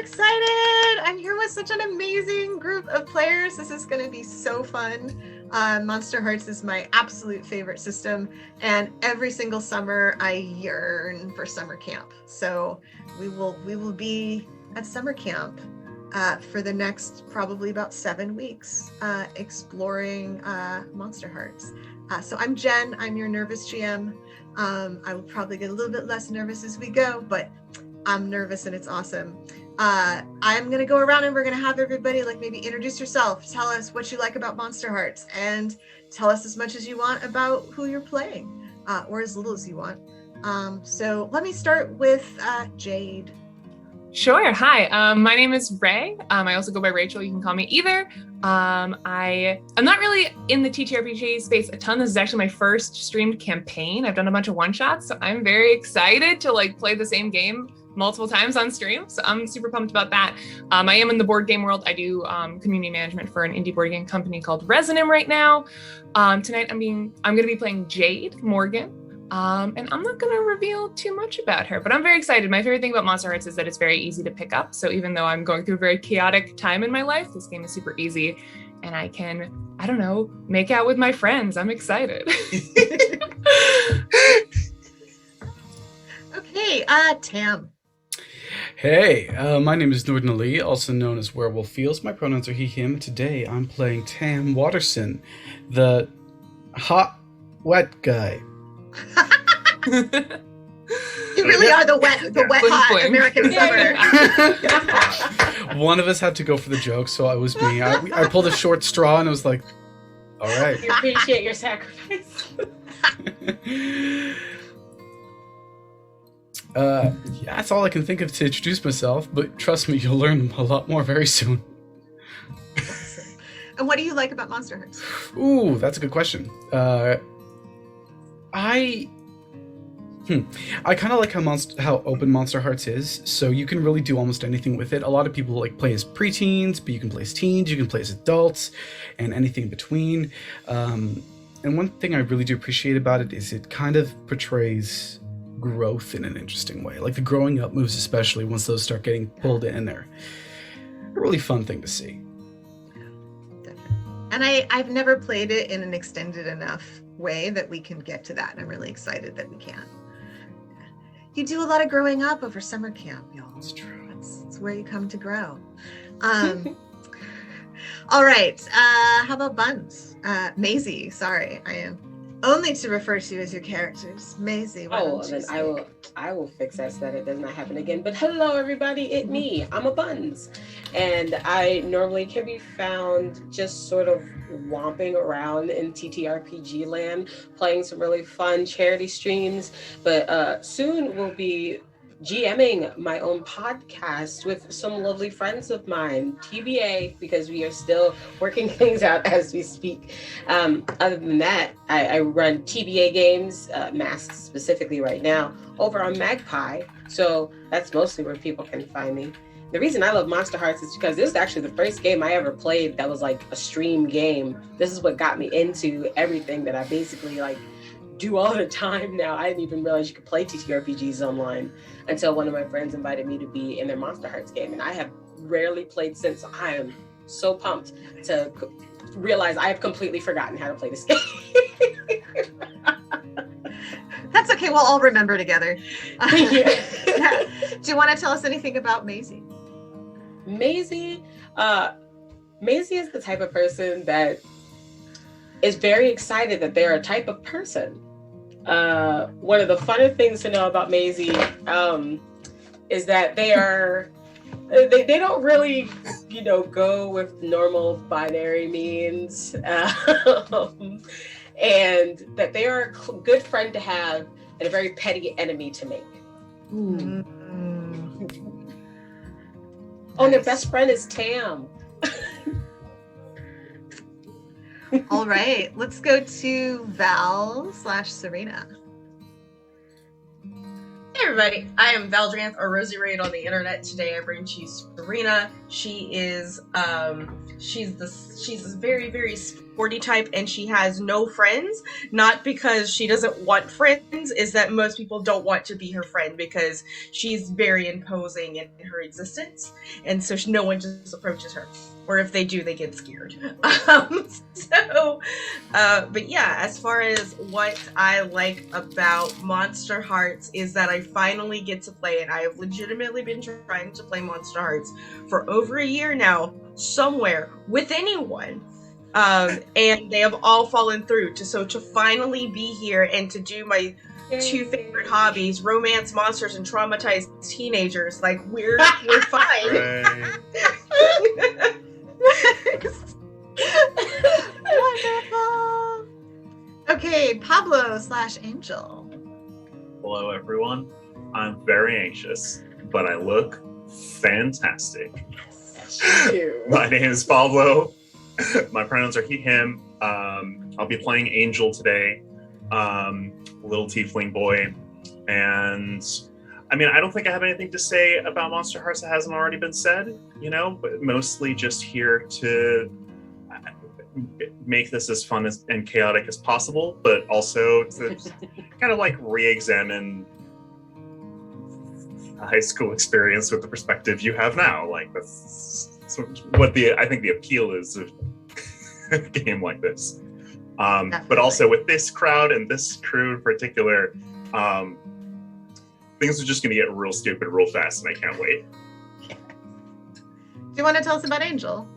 excited. I'm here with such an amazing group of players. This is going to be so fun. MonsterHearts is my absolute favorite system, and every single summer I yearn for summer camp. So we will be at summer camp for the next probably about 7 weeks, exploring MonsterHearts. So I'm Jen. I'm your nervous GM. I will probably get a little bit less nervous as we go, but I'm nervous and it's awesome. I'm going to go around and we're going to have everybody maybe introduce yourself, tell us what you like about MonsterHearts, and tell us as much as you want about who you're playing, or as little as you want. So let me start with Jade. Sure. Hi, my name is Ray. I also go by Rachel. You can call me either. I'm not really in the TTRPG space a ton. This is actually my first streamed campaign. I've done a bunch of one-shots, so I'm very excited to play the same game multiple times on stream. So I'm super pumped about that. I am in the board game world. I do community management for an indie board game company called Resonim right now. Tonight I'm going to be playing Jade Morgan. And I'm not going to reveal too much about her, but I'm very excited. My favorite thing about MonsterHearts is that it's very easy to pick up. So even though I'm going through a very chaotic time in my life, this game is super easy and I can, make out with my friends. I'm excited. Okay, Tam. Hey, my name is Noordin Ali, also known as Werewolf Feels. My pronouns are he, him. Today I'm playing Tam Watterson, the hot, wet guy. You really are the wet hot American summer. One of us had to go for the joke, so it was me. I pulled a short straw and it was like, all right. We appreciate your sacrifice. That's all I can think of to introduce myself, but trust me, you'll learn a lot more very soon. And what do you like about MonsterHearts? Ooh, that's a good question. I kind of like how open MonsterHearts is, so you can really do almost anything with it. A lot of people play as preteens, but you can play as teens, you can play as adults, and anything in between. And one thing I really do appreciate about it is it kind of portrays growth in an interesting way. Like the growing up moves, especially once those start getting pulled in there. A really fun thing to see. And I've never played it in an extended enough way that we can get to that, and I'm really excited that we can. You do a lot of growing up over summer camp, y'all. That's true. It's where you come to grow. All right, how about Bunz? Maisie, sorry, I am only to refer to you as your characters. Maisie, then I will fix that so that it does not happen again. But hello everybody, it's me. I'm a Bunz. And I normally can be found just sort of womping around in TTRPG land, playing some really fun charity streams. But soon we'll be GMing my own podcast with some lovely friends of mine, TBA, because we are still working things out as we speak. Other than that, I run TBA games, Masked specifically right now, over on Magpie. So that's mostly where people can find me. The reason I love MonsterHearts is because this is actually the first game I ever played that was like a stream game. This is what got me into everything that I basically do all the time now. I didn't even realize you could play TTRPGs online until one of my friends invited me to be in their MonsterHearts game, and I have rarely played since. So I am so pumped to realize I have completely forgotten how to play this game. That's okay, we'll all remember together. Thank you. Do you want to tell us anything about Maisie? Maisie is the type of person that is very excited that they're a type of person. One of the funner things to know about Maisie is that they don't really, go with normal binary means, and that they are a good friend to have and a very petty enemy to make. Mm. Oh, and their best friend is Tam. All right, let's go to Val/Serena. everybody, I am Valdrianth, or Rosie Raid on the internet. Today I bring to you Serena. She is she's this very, very sporty type, and she has no friends. Not because she doesn't want friends, is that most people don't want to be her friend because she's very imposing in her existence, and so no one just approaches her. Or if they do, they get scared. But yeah, as far as what I like about MonsterHearts is that I finally get to play it. I have legitimately been trying to play MonsterHearts for over a year now, somewhere, with anyone. And they have all fallen through. So to finally be here and to do my two favorite hobbies, romance monsters and traumatized teenagers, like we're fine. Wonderful. Okay, Pablo/Angel. Hello, everyone. I'm very anxious, but I look fantastic. My name is Pablo. My pronouns are he, him. I'll be playing Angel today, little tiefling boy. And I mean, I don't think I have anything to say about MonsterHearts that hasn't already been said, but mostly just here to make this as fun and chaotic as possible, but also to kind of like re-examine a high school experience with the perspective you have now. Like that's what I think the appeal is of a game like this. But also with this crowd and this crew in particular, things are just going to get real stupid real fast, and I can't wait. Do you want to tell us about Angel?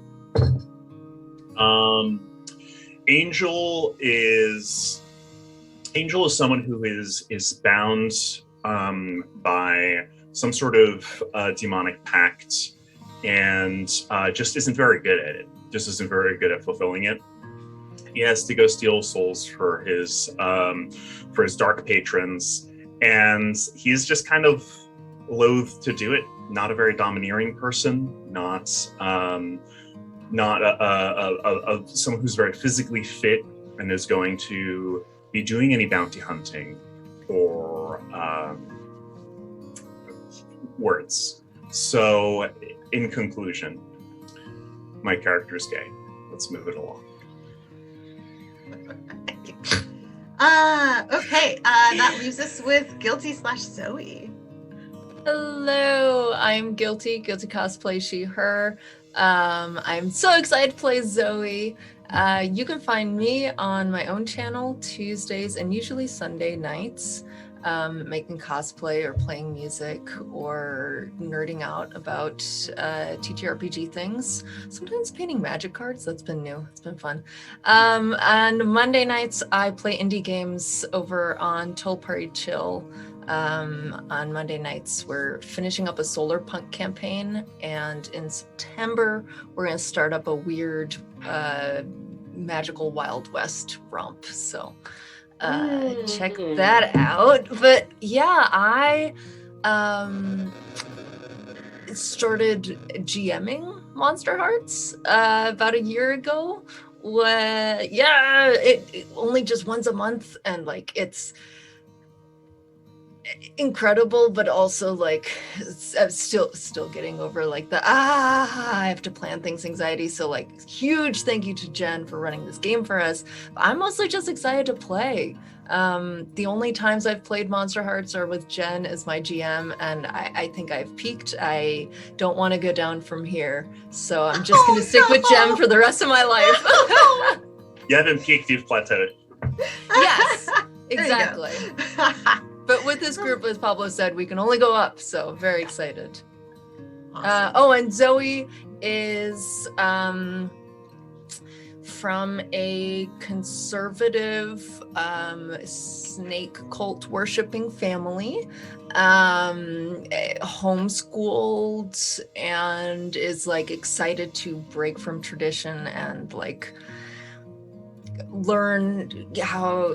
Angel is someone who is bound by some sort of demonic pact, and just isn't very good at it. Just isn't very good at fulfilling it. He has to go steal souls for his dark patrons, and he's just kind of loath to do it. Not a very domineering person. Not someone who's very physically fit and is going to be doing any bounty hunting or words. So, in conclusion, my character is gay. Let's move it along. Okay. That leaves us with Guilty/Zoe. Hello, I'm Guilty Cosplay, she, her. I'm so excited to play Zoe. You can find me on my own channel Tuesdays and usually Sunday nights, making cosplay or playing music or nerding out about TTRPG things. Sometimes painting magic cards. That's been new. It's been fun. And Monday nights, I play indie games over on Toll Party Chill. On Monday nights, we're finishing up a solar punk campaign, and in September, we're going to start up a weird magical Wild West romp. So check that out. But yeah, I started GMing MonsterHearts about a year ago. It only just once a month, and like it's incredible, but also like I'm still getting over like the I have to plan things anxiety. So like huge thank you to Jen for running this game for us. I'm mostly just excited to play. The only times I've played MonsterHearts are with Jen as my GM, and I think I've peaked. I don't want to go down from here, so I'm just going to stick with Jen for the rest of my life. You haven't peaked, you've plateaued. Yes, exactly. But with this group, as Pablo said, we can only go up, so very excited. Awesome. And Zoe is from a conservative snake cult worshipping family, homeschooled, and is like excited to break from tradition and like learn how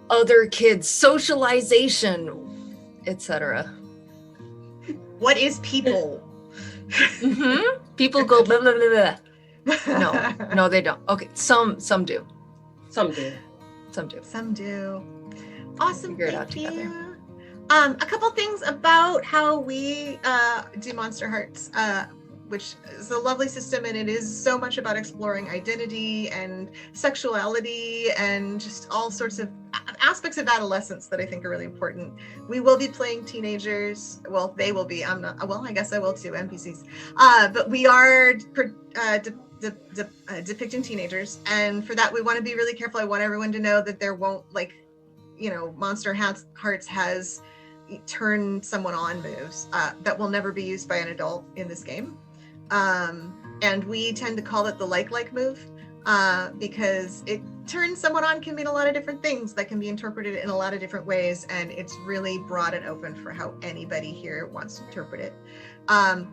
other kids, socialization, etc. What is people? Mm-hmm. People go blah, blah, blah, blah. No, they don't. Okay, some do. Some do. Some do. Some do. Awesome. Figure it out Thank together. you. A couple things about how we do MonsterHearts, which is a lovely system, and it is so much about exploring identity and sexuality and just all sorts of aspects of adolescence that I think are really important. We will be playing teenagers. Well, they will be. I'm not. Well, I guess I will too. NPCs. But we are depicting teenagers, and for that we want to be really careful. I want everyone to know that there won't, like, MonsterHearts has turn someone on moves that will never be used by an adult in this game. And we tend to call it the like move because it turns someone on can mean a lot of different things that can be interpreted in a lot of different ways, and it's really broad and open for how anybody here wants to interpret it.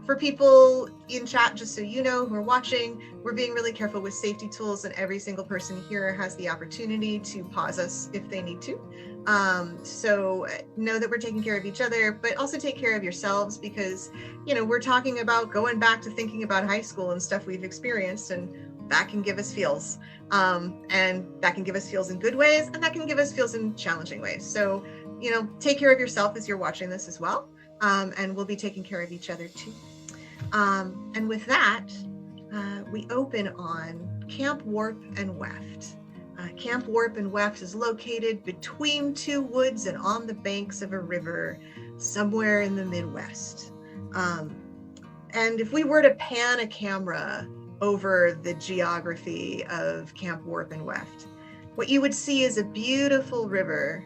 For people in chat, just so you know, who are watching, we're being really careful with safety tools, and every single person here has the opportunity to pause us if they need to. So know that we're taking care of each other, but also take care of yourselves, because, we're talking about going back to thinking about high school and stuff we've experienced, and that can give us feels. And that can give us feels in good ways, and that can give us feels in challenging ways. So, take care of yourself as you're watching this as well. And we'll be taking care of each other too. And with that, we open on Camp Warp and Weft. Camp Warp and Weft is located between two woods and on the banks of a river somewhere in the Midwest. And if we were to pan a camera over the geography of Camp Warp and Weft, what you would see is a beautiful river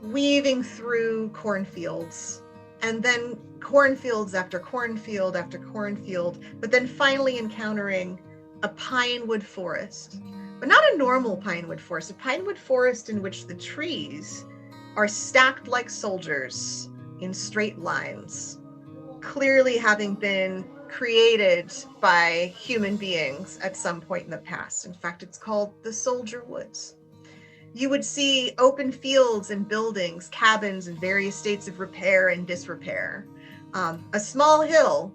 weaving through cornfields, and then cornfields after cornfield after cornfield, but then finally encountering a pinewood forest. But not a normal pinewood forest, a pinewood forest in which the trees are stacked like soldiers in straight lines, clearly having been created by human beings at some point in the past. In fact, it's called the Soldier Woods. You would see open fields and buildings, cabins in various states of repair and disrepair. A small hill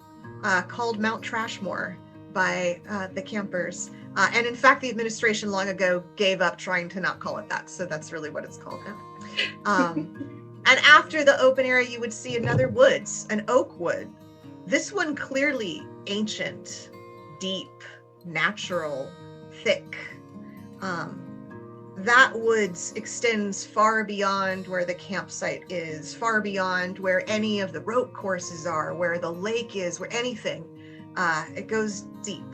called Mount Trashmore by the campers. And in fact, the administration long ago gave up trying to not call it that. So that's really what it's called now. And after the open area, you would see another woods, an oak wood. This one clearly ancient, deep, natural, thick. That woods extends far beyond where the campsite is, far beyond where any of the rope courses are, where the lake is, where anything. It goes deep.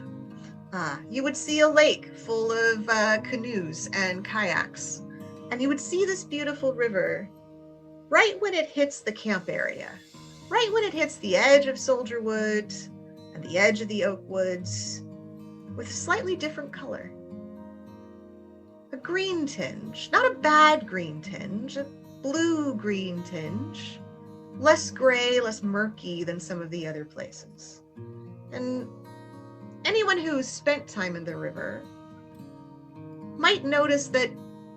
You would see a lake full of canoes and kayaks, and you would see this beautiful river right when it hits the camp area, right when it hits the edge of Soldier Wood and the edge of the oak woods, with a slightly different color. A green tinge, not a bad green tinge, a blue-green tinge, less gray, less murky than some of the other places. And anyone who's spent time in the river might notice that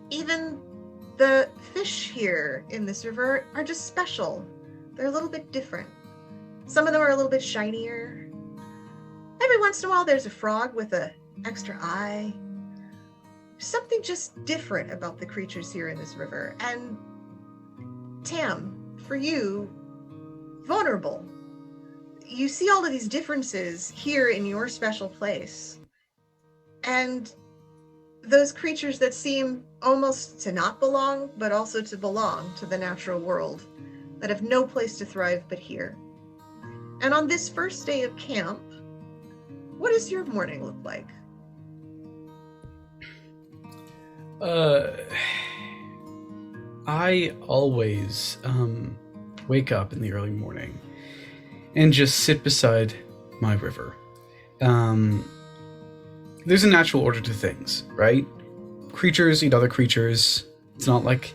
even the fish here in this river are just special. They're a little bit different. Some of them are a little bit shinier. Every once in a while there's a frog with an extra eye. Something just different about the creatures here in this river. And Tam, for you, vulnerable. You see all of these differences here in your special place. And those creatures that seem almost to not belong, but also to belong to the natural world, that have no place to thrive but here. And on this first day of camp, what does your morning look like? I always wake up in the early morning and just sit beside my river. There's a natural order to things, right? Creatures eat other creatures. It's not like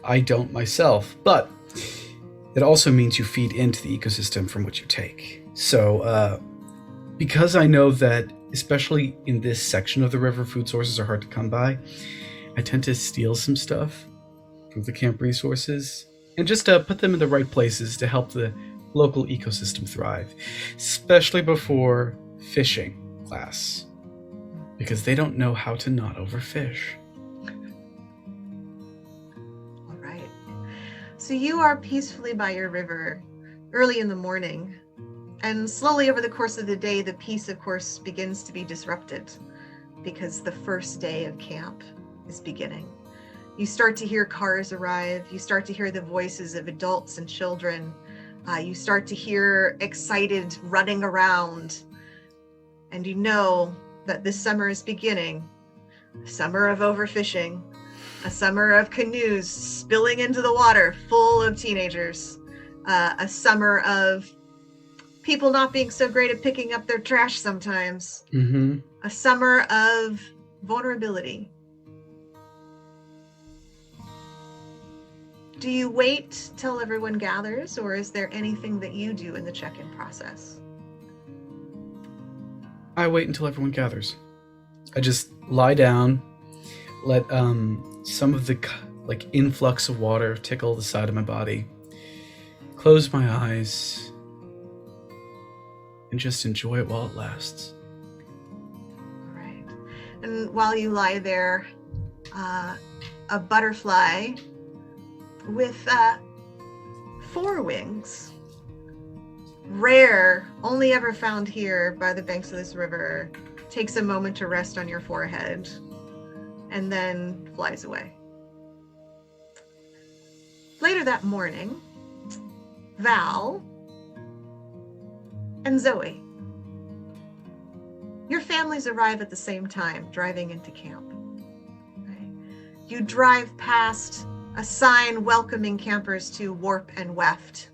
I don't myself, but it also means you feed into the ecosystem from which you take. So because I know that, especially in this section of the river, food sources are hard to come by, I tend to steal some stuff from the camp resources and just put them in the right places to help the local ecosystem thrive, especially before fishing class, because they don't know how to not overfish. All right. So you are peacefully by your river early in the morning, and slowly over the course of the day, the peace, of course, begins to be disrupted because the first day of camp is beginning. You start to hear cars arrive. You start to hear the voices of adults and children. You start to hear excited running around. And you know that this summer is beginning. A summer of overfishing. A summer of canoes spilling into the water full of teenagers. A summer of people not being so great at picking up their trash sometimes. Mm-hmm. A summer of vulnerability. Do you wait till everyone gathers, or is there anything that you do in the check-in process? I wait until everyone gathers. I just lie down, let some of the influx of water tickle the side of my body, close my eyes, and just enjoy it while it lasts. All right. And while you lie there, a butterfly with 4 wings, rare, only ever found here by the banks of this river, takes a moment to rest on your forehead and then flies away. Later that morning, Val and Zoe, your families arrive at the same time, driving into camp. Okay. You drive past a sign welcoming campers to Warp and Weft,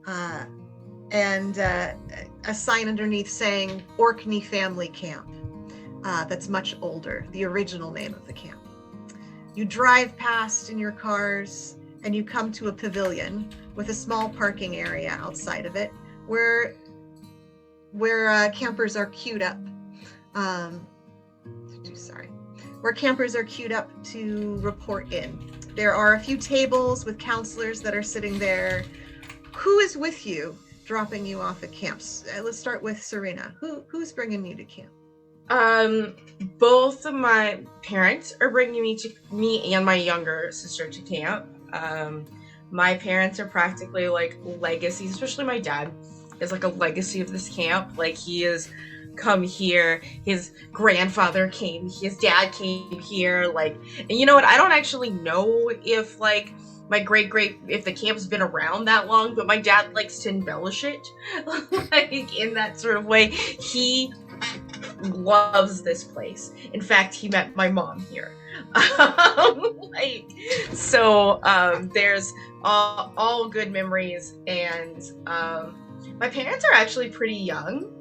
and a sign underneath saying Orkney Family Camp. That's much older, the original name of the camp. You drive past in your cars and you come to a pavilion with a small parking area outside of it where campers are queued up. Where campers are queued up to report in. There are a few tables with counselors that are sitting there. Who is with you, dropping you off at camps? Let's start with Serena. Who's bringing you to camp? Both of my parents are bringing me and my younger sister to camp. My parents are practically like legacies, especially my dad is like a legacy of this camp. Like, he has come here, his grandfather came, his dad came here, like, and you know what, I don't actually know if like my if the camp's been around that long, but my dad likes to embellish it like in that sort of way. He loves this place. In fact, he met my mom here. There's all good memories, and my parents are actually pretty young.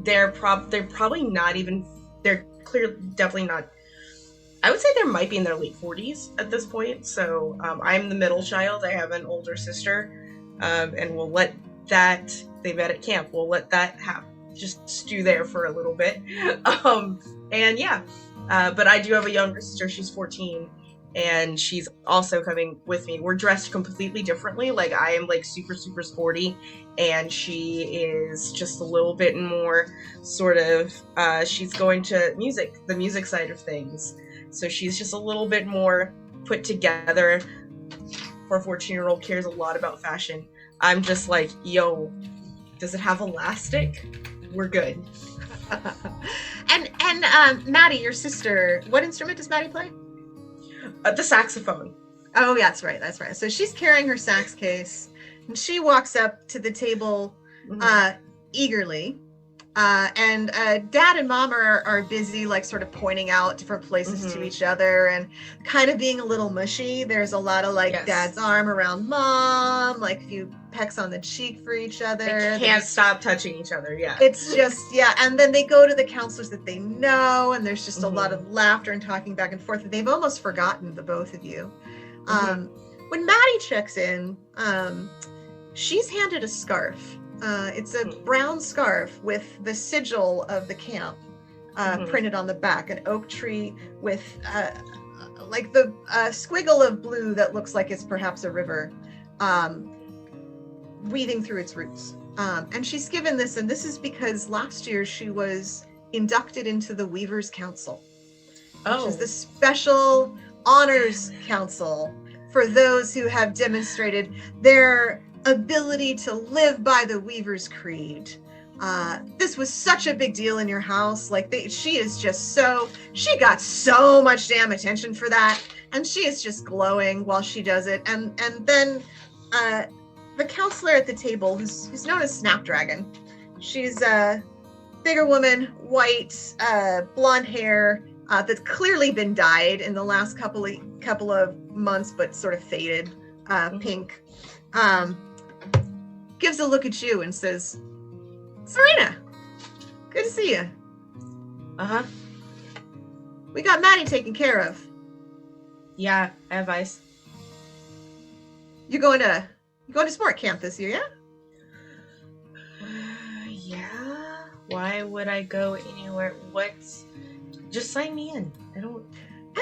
They're probably not even, they're definitely not, I would say they might be in their late 40s at this point. So I'm the middle child. I have an older sister, and we'll let that, they met at camp, we'll let that just stew there for a little bit. But I do have a younger sister. She's 14. And she's also coming with me. We're dressed completely differently. Like, I am like super, super sporty, and she is just a little bit more sort of, she's going to the music side of things. So she's just a little bit more put together. For a 14-year-old, cares a lot about fashion. I'm just like, yo, does it have elastic? We're good. And Maddie, your sister, what instrument does Maddie play? The saxophone. Oh, yeah, that's right. So she's carrying her sax case, and she walks up to the table eagerly. And Dad and Mom are busy, like, sort of pointing out different places to each other and kind of being a little mushy. There's a lot of, like, Dad's arm around Mom, like a few pecks on the cheek for each other. They can't stop touching each other, yeah. It's just, and then they go to the counselors that they know, and there's just a lot of laughter and talking back and forth. They've almost forgotten the both of you. When Maddie checks in, she's handed a scarf. It's a brown scarf with the sigil of the camp printed on the back, an oak tree with like the squiggle of blue that looks like it's perhaps a river weaving through its roots. And she's given this, and this is because last year she was inducted into the Weavers' Council, which is the special honors council for those who have demonstrated their ability to live by the Weaver's Creed. This was such a big deal in your house. Like she got so much damn attention for that, and she is just glowing while she does it. And then the counselor at the table, who's known as Snapdragon, she's a bigger woman, white, blonde hair, that's clearly been dyed in the last couple of months, but sort of faded, pink. Gives a look at you and says, "Serena, good to see you." Uh-huh. We got Maddie taken care of. Yeah, I have ice. You going to Summer Camp this year, yeah? Yeah. Why would I go anywhere? Just sign me in.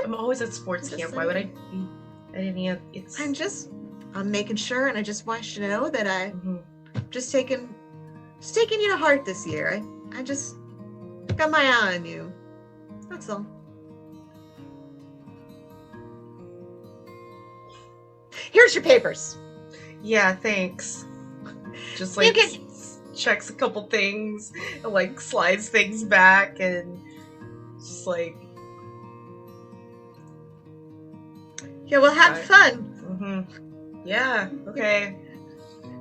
I'm always at sports camp. Why would I be at any of it's? I'm making sure, and I just want you to know that I'm just taking you to heart this year. I just got my eye on you. That's all. Here's your papers. Yeah, thanks. Just checks a couple things, and slides things back, and just yeah, well, have fun. Yeah. Okay.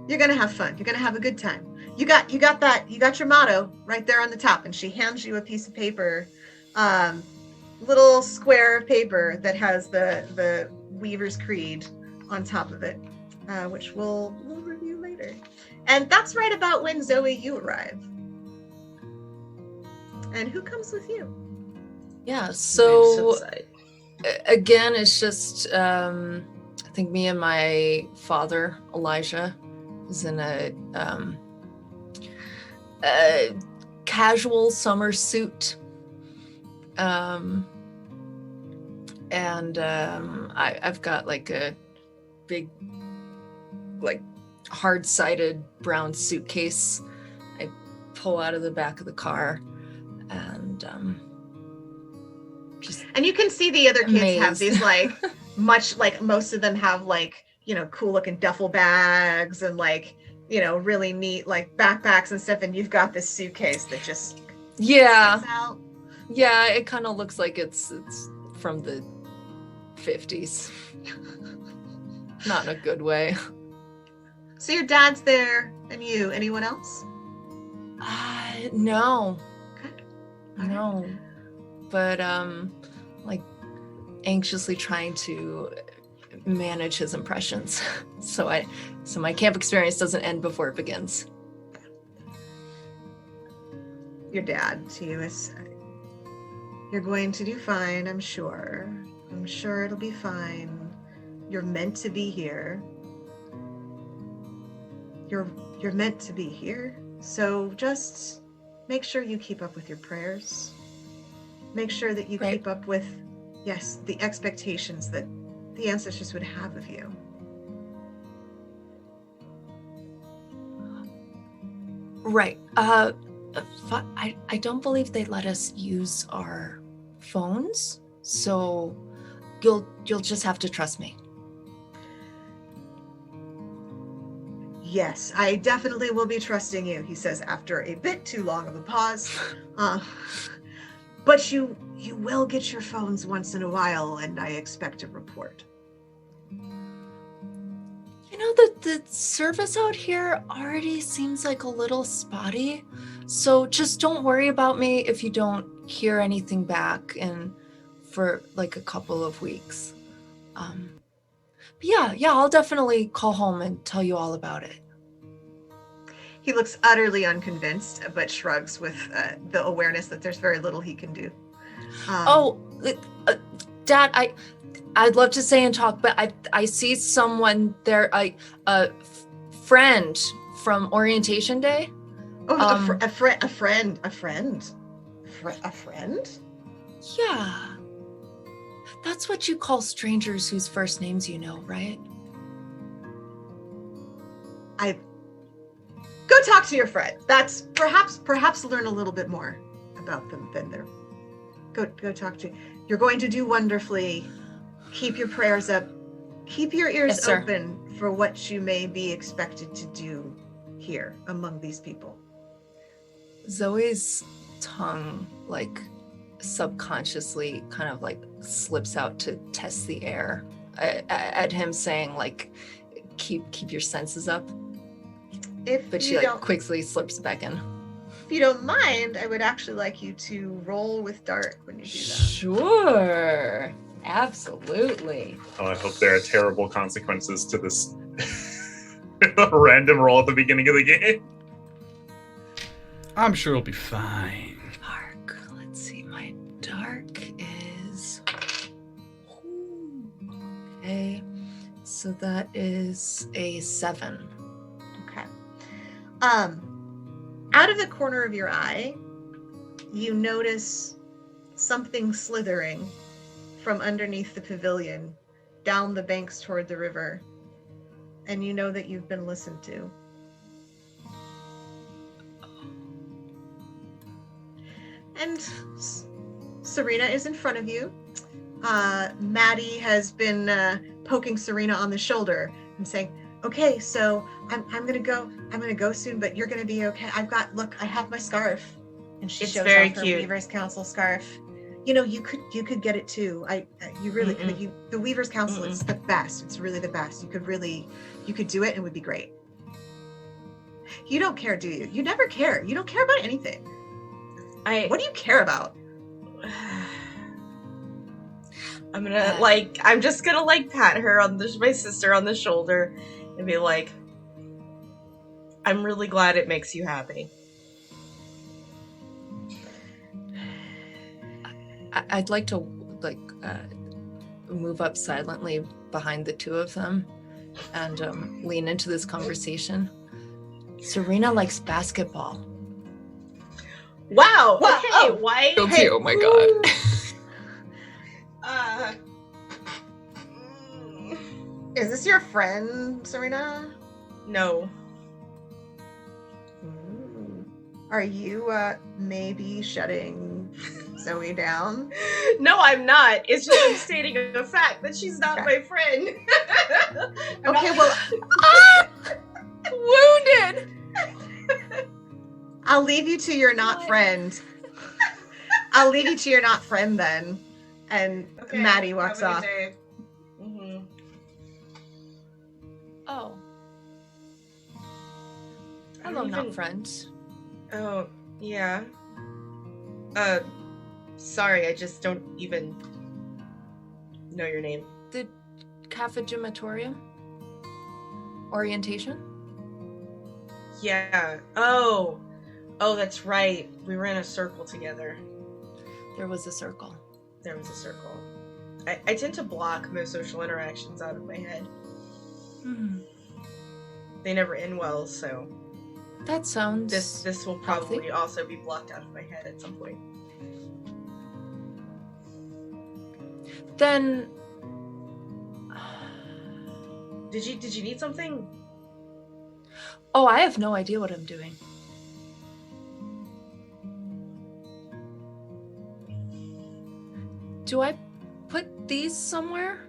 You're gonna have fun. You're gonna have a good time. You got your motto right there on the top, and she hands you a piece of paper, little square of paper that has the Weaver's Creed on top of it, which we'll review later. And that's right about when, Zoe, you arrive. And who comes with you? Yeah, so again, it's just I think me and my father, Elijah, is in a casual summer suit. And I've got a big, hard-sided brown suitcase I pull out of the back of the car, and and you can see the other kids have these most of them have cool looking duffel bags and really neat backpacks and stuff, and you've got this suitcase that just sticks out. Yeah, it kind of looks like it's from the 50s. Not in a good way. So your dad's there, and you. Anyone else? No. Good. No. But anxiously trying to manage his impressions. So my camp experience doesn't end before it begins. Your dad to you is, "You're going to do fine, I'm sure. I'm sure it'll be fine. You're meant to be here. You're meant to be here. So just make sure you keep up with your prayers. Make sure that you keep up with, the expectations that the ancestors would have of you." Right. I don't believe they let us use our phones, so you'll just have to trust me. "Yes, I definitely will be trusting you," he says after a bit too long of a pause. "But you will get your phones once in a while, and I expect a report." The service out here already seems a little spotty, so just don't worry about me if you don't hear anything back for a couple of weeks. But yeah, I'll definitely call home and tell you all about it. He looks utterly unconvinced, but shrugs with the awareness that there's very little he can do. Dad, I'd love to stay and talk, but I see someone there, a friend from orientation day. Oh, a friend? Yeah. That's what you call strangers whose first names you know, right? Go talk to your friend. That's perhaps learn a little bit more about them than they're. Go talk to. You're going to do wonderfully. keep your prayers up. Keep your ears Yes, sir. open for what you may be expected to do here among these people. Zoe's tongue, like, subconsciously kind of like slips out to test the air at him, saying, like, keep your senses up. But she, like, quickly slips back in. If you don't mind, I would actually like you to roll with Dart when you do that. Sure. Absolutely. Oh, I hope there are terrible consequences to this random roll at the beginning of the game. I'm sure it'll be fine. Dark. Let's see. My dark is... Okay. So that is a 7. Okay. Out of the corner of your eye, you notice something slithering from underneath the pavilion down the banks toward the river, and you know that you've been listened to. And Serena is in front of you. Maddie has been poking Serena on the shoulder and saying, "Okay, so I'm gonna go soon, but you're gonna be okay. I have my scarf." And she shows very off her cute. Weaver's Council scarf. You know, you could get it too. You really could. The Weaver's Council, it's the best. It's really the best. You could do it and it would be great. You don't care, do you? You never care. You don't care about anything. What do you care about? I'm just gonna pat her on my sister on the shoulder and be like, I'm really glad it makes you happy. I'd like to move up silently behind the two of them and lean into this conversation. Serena likes basketball. Wow. Okay. Why? Guilty. Oh my god. Is this your friend, Serena? No. Are you maybe shutting Zoe down? No, I'm not. It's just I'm stating a fact that she's not my friend. Okay, well, Wounded. I'll leave you to your not friend. I'll leave you to your not friend then. And Okay, Maddie walks have a off. good day. Mhm. Oh. I don't Hello, not even- friend. Oh, yeah. Sorry, I just don't even know your name. The Cafegimatorium? Orientation? Yeah. Oh, that's right. We ran a circle together. There was a circle. There was a circle. I tend to block most social interactions out of my head. They never end well, so That sounds... this will probably healthy. also be blocked out of my head at some point. Then... Did you need something? Oh, I have no idea what I'm doing. Do I put these somewhere?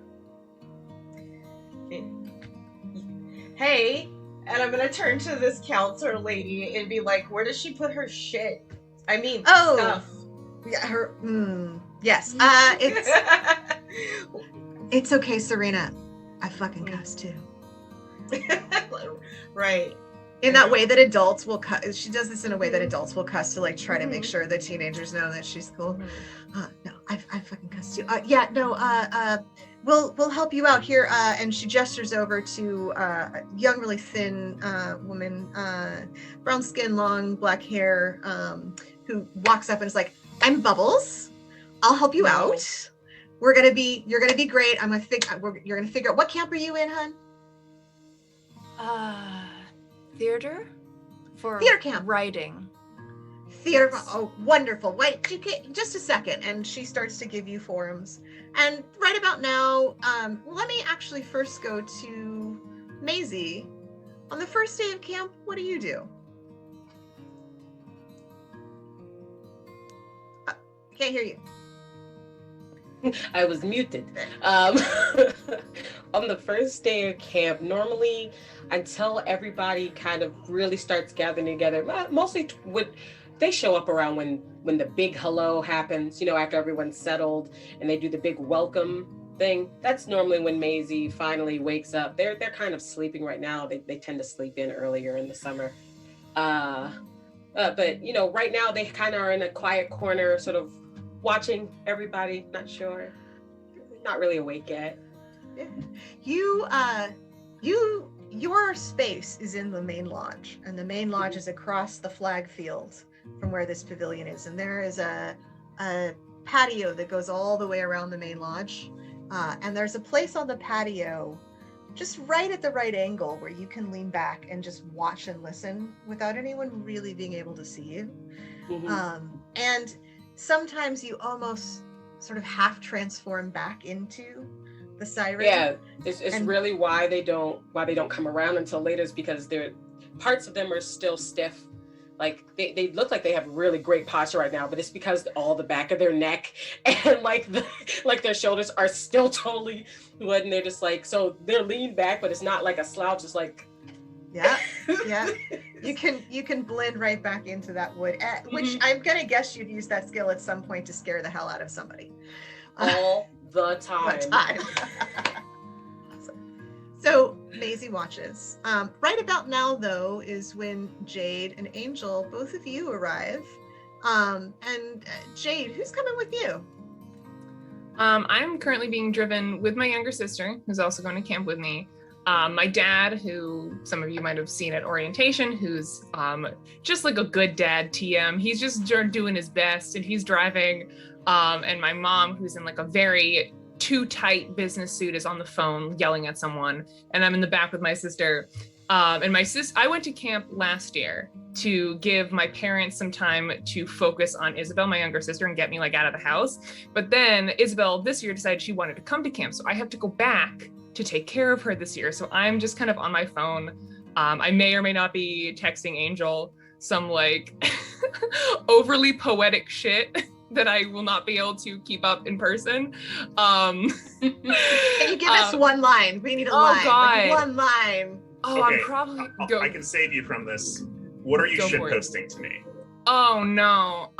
Hey, and I'm gonna turn to this counselor lady and be like, where does she put her shit? I mean, stuff. Yeah, her. Yes. It's okay, Serena. I fucking cuss too. Right. In that way that adults will cuss. She does this in a way that adults will cuss to try to make sure the teenagers know that she's cool. No, I fucking cuss too. We'll help you out here. And she gestures over to a young, really thin woman, brown skin, long black hair, who walks up and is like, "I'm Bubbles. I'll help you out. You're gonna be great. You're gonna figure out what camp are you in, hun? Theater? For Theater camp. Writing. Theater. Oh, wonderful. Wait, just a second. And she starts to give you forums. And right about now, let me actually first go to Maisie. On the first day of camp, what do you do? Can't hear you. I was muted. On the first day of camp, normally until everybody kind of really starts gathering together, mostly they show up around when the big hello happens, after everyone's settled and they do the big welcome thing. That's normally when Maisie finally wakes up. They're kind of sleeping right now. They tend to sleep in earlier in the summer. But right now they kind of are in a quiet corner, sort of watching everybody. Not sure, not really awake yet. Yeah. Your space is in the main lodge, and the main lodge is across the flag field from where this pavilion is, and there is a patio that goes all the way around the main lodge, and there's a place on the patio just right at the right angle where you can lean back and just watch and listen without anyone really being able to see you. And sometimes you almost sort of half transform back into the siren. Yeah, it's really why they don't come around until later, is because parts of them are still stiff. Like they look like they have really great posture right now, but it's because all the back of their neck and like their shoulders are still totally wood, and they're just like, so they're leaned back, but it's not like a slouch. It's like, yeah. You can blend right back into that wood, which I'm gonna guess you'd use that skill at some point to scare the hell out of somebody. All the time. So Maisie watches. Right about now, though, is when Jade and Angel, both of you, arrive. And Jade, who's coming with you? I'm currently being driven with my younger sister, who's also going to camp with me. My dad, who some of you might have seen at orientation, who's just like a good dad TM. He's just doing his best, and he's driving. And my mom, who's in like a very too tight business suit, is on the phone yelling at someone, and I'm in the back with my sister. And I went to camp last year to give my parents some time to focus on Isabel, my younger sister, and get me like out of the house. But then Isabel this year decided she wanted to come to camp, so I have to go back to take care of her this year. So I'm just kind of on my phone. I may or may not be texting Angel some like overly poetic shit that I will not be able to keep up in person. Can you give us one line? We need a line. God. Like one line. Oh, Okay, I'm probably I can save you from this. What are you shitposting to me? Oh no.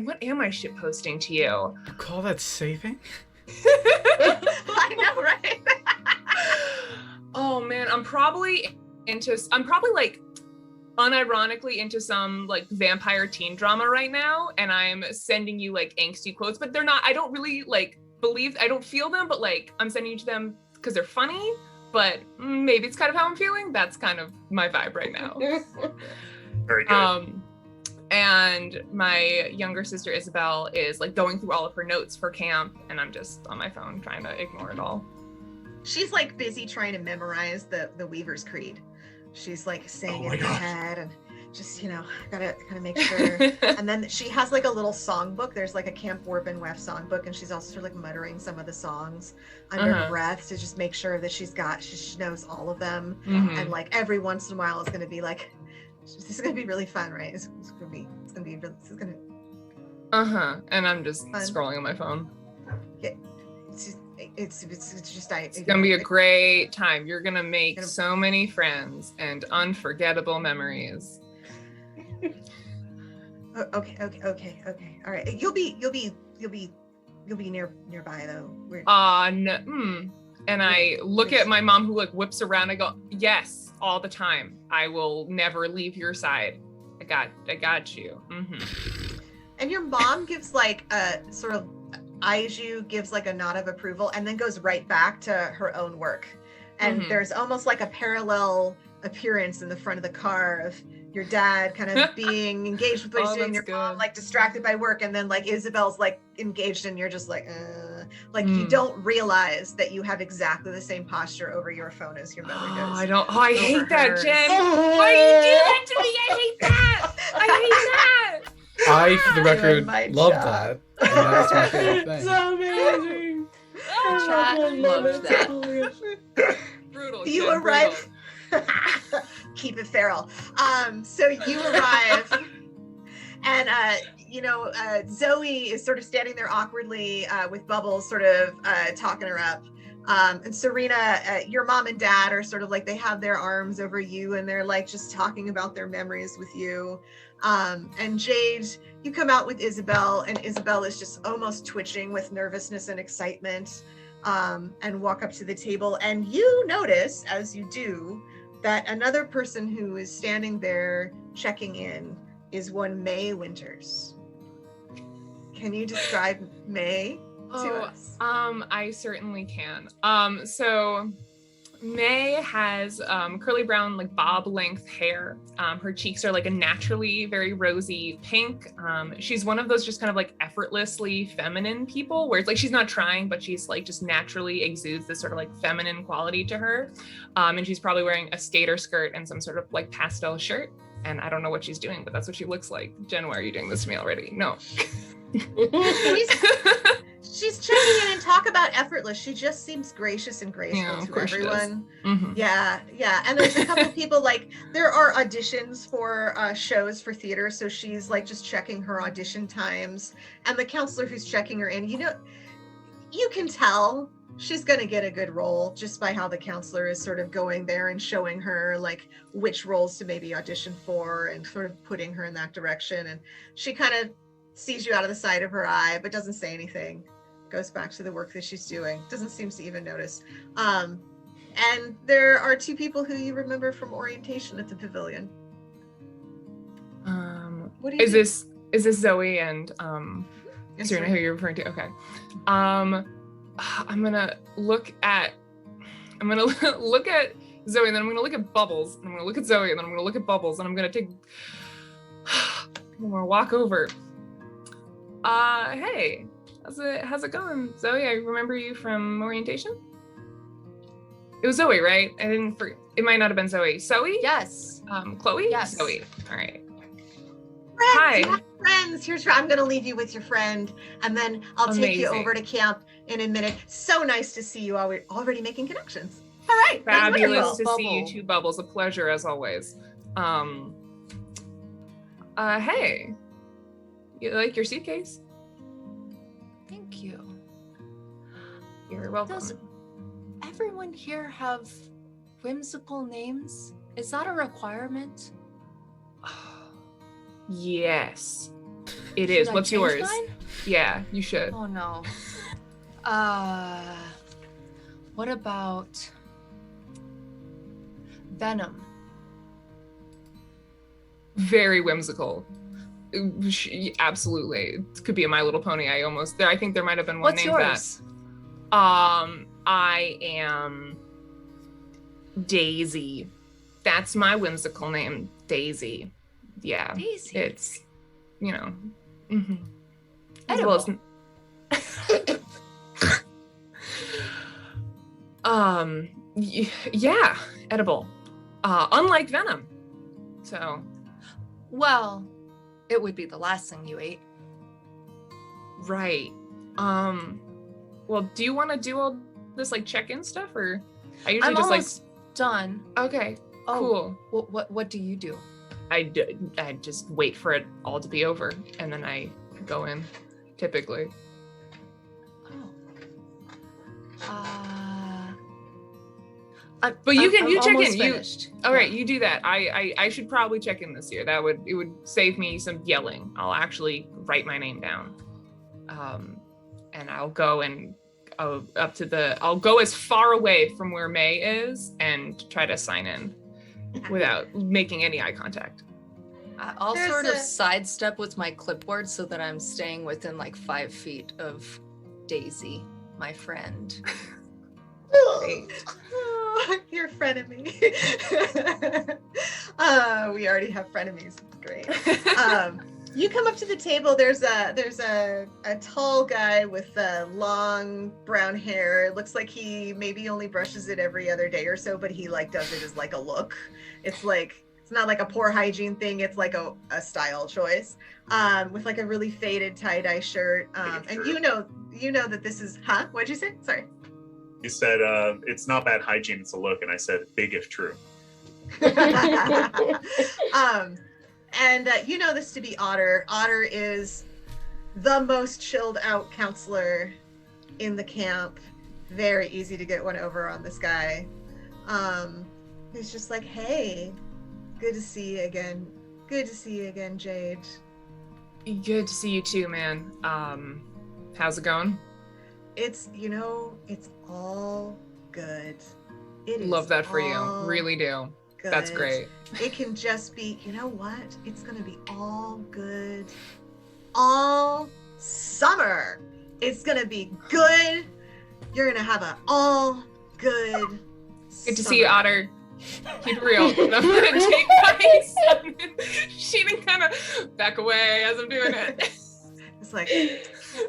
What am I shitposting to you? You call that saving? I know, right? Oh man, I'm probably like unironically into some like vampire teen drama right now, and I'm sending you like angsty quotes, but they're not, I don't really like I don't feel them, but like I'm sending you to them because they're funny, but maybe it's kind of how I'm feeling. That's kind of my vibe right now. Very good. And my younger sister Isabel is like going through all of her notes for camp, and I'm just on my phone trying to ignore it all. She's like busy trying to memorize the Weaver's Creed. She's like saying it in her head, and just gotta make sure. And then she has like a little songbook. There's like a Camp Warp and Wef songbook, and she's also like muttering some of the songs under her breath to just make sure that she knows all of them. And like every once in a while, it's gonna be like, this is gonna be really fun, right? It's gonna. And I'm just scrolling on my phone. Yeah. It's gonna be a great time. You're gonna make so many friends and unforgettable memories. Okay. All right. You'll be nearby though. No. And I look at my mom, who like whips around. I go, yes, all the time. I will never leave your side. I got you. And your mom gives like a sort of eyes you, gives like a nod of approval, and then goes right back to her own work. And there's almost like a parallel appearance in the front of the car of your dad kind of being engaged with what he's doing, your mom like distracted by work, and then like Isabel's like engaged, and you're just like you don't realize that you have exactly the same posture over your phone as your mother does. I hate that, Jen. Why do you do that to me? I hate that. I, for the record, love that. And that's my favorite thing. So amazing. Chat loves that. Brutal. You Jen, arrive. Keep it feral. So you arrive, Zoe is sort of standing there awkwardly with Bubbles sort of talking her up. And Serena, your mom and dad are sort of like, they have their arms over you and they're like just talking about their memories with you. And Jade, you come out with Isabel, and Isabel is just almost twitching with nervousness and excitement, and walk up to the table. And you notice, as you do, that another person who is standing there checking in is one May Winters. Can you describe May to us? I certainly can. So May has curly brown, like bob length hair. Her cheeks are like a naturally very rosy pink. She's one of those just kind of like effortlessly feminine people where it's like she's not trying, but she's like just naturally exudes this sort of like feminine quality to her. And she's probably wearing a skater skirt and some sort of like pastel shirt. And I don't know what she's doing, but that's what she looks like. Jen, why are you doing this to me already? No. She's checking in and talk about effortless. She just seems gracious and graceful to everyone. Mm-hmm. Yeah. And there's a couple people, like, there are auditions for shows for theater, so she's like just checking her audition times. And the counselor who's checking her in, you can tell she's going to get a good role just by how the counselor is sort of going there and showing her like which roles to maybe audition for and sort of putting her in that direction. And she kind of sees you out of the side of her eye, but doesn't say anything. Goes back to the work that she's doing. Doesn't seem to even notice. And there are two people who you remember from orientation at the pavilion. What do you is this Zoe and Serena, who you're referring to? Okay. I'm gonna look at Zoe, and then I'm gonna look at Bubbles, and I'm gonna look at Zoe, and then I'm gonna look at Bubbles, and I'm gonna walk over. Hey, how's it going, Zoe? I remember you from orientation. It was Zoe, right? It might not have been Zoe. Zoe? Yes. Chloe? Yes. Zoe. All right. Friends, Hi. you have friends. I'm going to leave you with your friend, and then I'll take you over to camp in a minute. So nice to see you already making connections. All right. Fabulous to Bubble. see you two, Bubbles. A pleasure as always. Hey, you like your suitcase? Thank you. You're welcome. Does everyone here have whimsical names? Is that a requirement? Yes, it Should is. I What's change yours? mine? Yeah, you should. Oh no. What about Venom? Very whimsical. Absolutely. It could be a My Little Pony. I think there might have been one What's named yours? that. I am Daisy. That's my whimsical name, Daisy. Yeah. Daisy. It's, mm-hmm. As Edible. well as, yeah, edible. Unlike Venom. So. Well, it would be the last thing you ate. Right. Well, do you want to do all this like check-in stuff, or I usually I'm just almost done. Okay, Oh, cool. What do you do? I just wait for it all to be over, and then I go in, typically. But you check in. Finished. All right, you do that. I should probably check in this year. It would save me some yelling. I'll actually write my name down, and I'll go I'll go as far away from where May is and try to sign in without making any eye contact. I'll sort of sidestep with my clipboard so that I'm staying within like 5 feet of Daisy, my friend. Great. You're a frenemy. We already have frenemies. Great. You come up to the table. There's a tall guy with long brown hair. It looks like he maybe only brushes it every other day or so, but he like does it as like a look. It's not like a poor hygiene thing. It's like a style choice. With like a really faded tie-dye shirt. And you know that this is What'd you say? Sorry. You said it's not bad hygiene, it's a look, and I said big if true. And you know this to be Otter. Otter is the most chilled out counselor in the camp. Very easy to get one over on this guy. He's just like, hey, good to see you again. Good to see you again, Jade. Good to see you too, man. How's it going? It's, you know, it's all good. It is Love that for you. all Really do. good. That's great. It can just be, you know what? It's going to be all good all summer. It's going to be good. You're going to have an all good Good to see you, Otter. Keep it real. And I'm going to take my summon sheet and kind of back away as I'm doing it. It's like,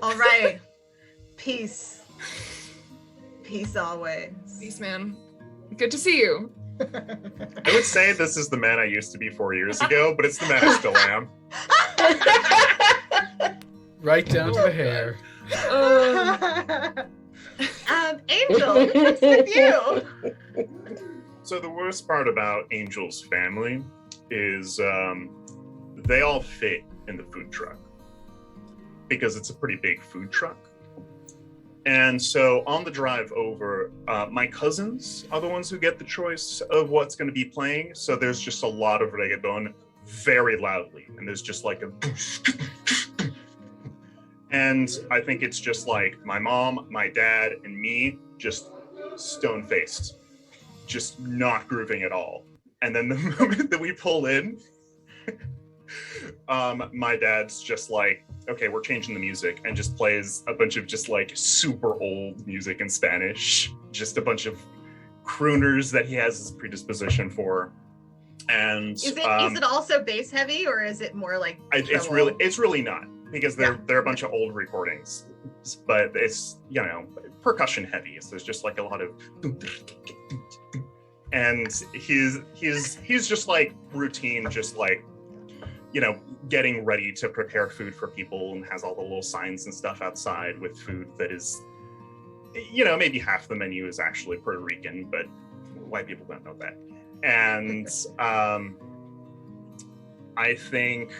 all right, peace. Peace always. Peace, man. Good to see you. I would say this is the man I used to be 4 years ago, but it's the man I still am. Right down to the hair. Angel, what's with you? So the worst part about Angel's family is they all fit in the food truck because it's a pretty big food truck. And so on the drive over, my cousins are the ones who get the choice of what's going to be playing. So there's just a lot of reggaeton very loudly. And there's just like a... And I think it's just like my mom, my dad, and me just stone-faced, just not grooving at all. And then the moment that we pull in, my dad's just like, okay, we're changing the music, and just plays a bunch of just like super old music in Spanish, just a bunch of crooners that he has his predisposition for. And is it also bass heavy, or is it more like it's really not, because they're a bunch of old recordings, but it's, you know, percussion heavy. So there's just like a lot of, and he's just like routine, just like, you know, getting ready to prepare food for people, and has all the little signs and stuff outside with food that is, you know, maybe half the menu is actually Puerto Rican, but white people don't know that. And I think,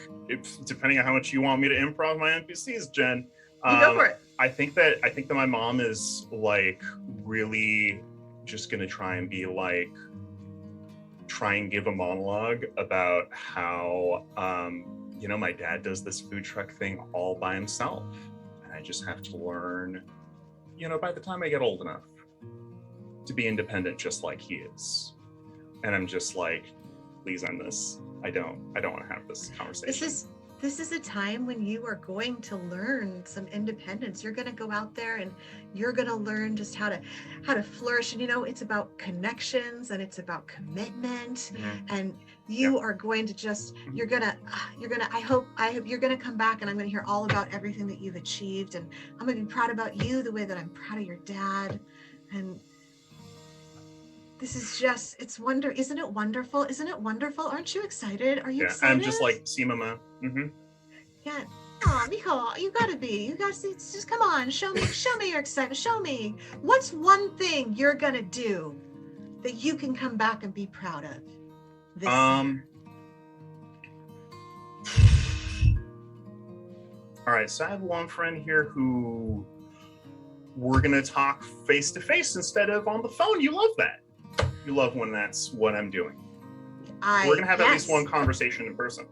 depending on how much you want me to improv my NPCs, Jen, you go for it. I think that my mom is like really just gonna try and give a monologue about how you know, my dad does this food truck thing all by himself, and I just have to learn, you know, by the time I get old enough to be independent just like he is. And I'm just like, please end this. I don't want to have this conversation. This is a time when you are going to learn some independence. You're going to go out there and you're going to learn just how to flourish. And, you know, it's about connections, and it's about commitment. Mm-hmm. And you are going to I hope you're going to come back, and I'm going to hear all about everything that you've achieved. And I'm going to be proud about you the way that I'm proud of your dad. And this is just, isn't it wonderful? Isn't it wonderful? Aren't you excited? Are you excited? I'm just like, see, mama. Mm-hmm. Yeah. Oh, Mijo, you gotta see, just come on, show me your excitement. Show me. What's one thing you're gonna do that you can come back and be proud of this year? All right, so I have one friend here who we're gonna talk face to face instead of on the phone. You love that. You love when that's what I'm doing. We're gonna have at least one conversation in person.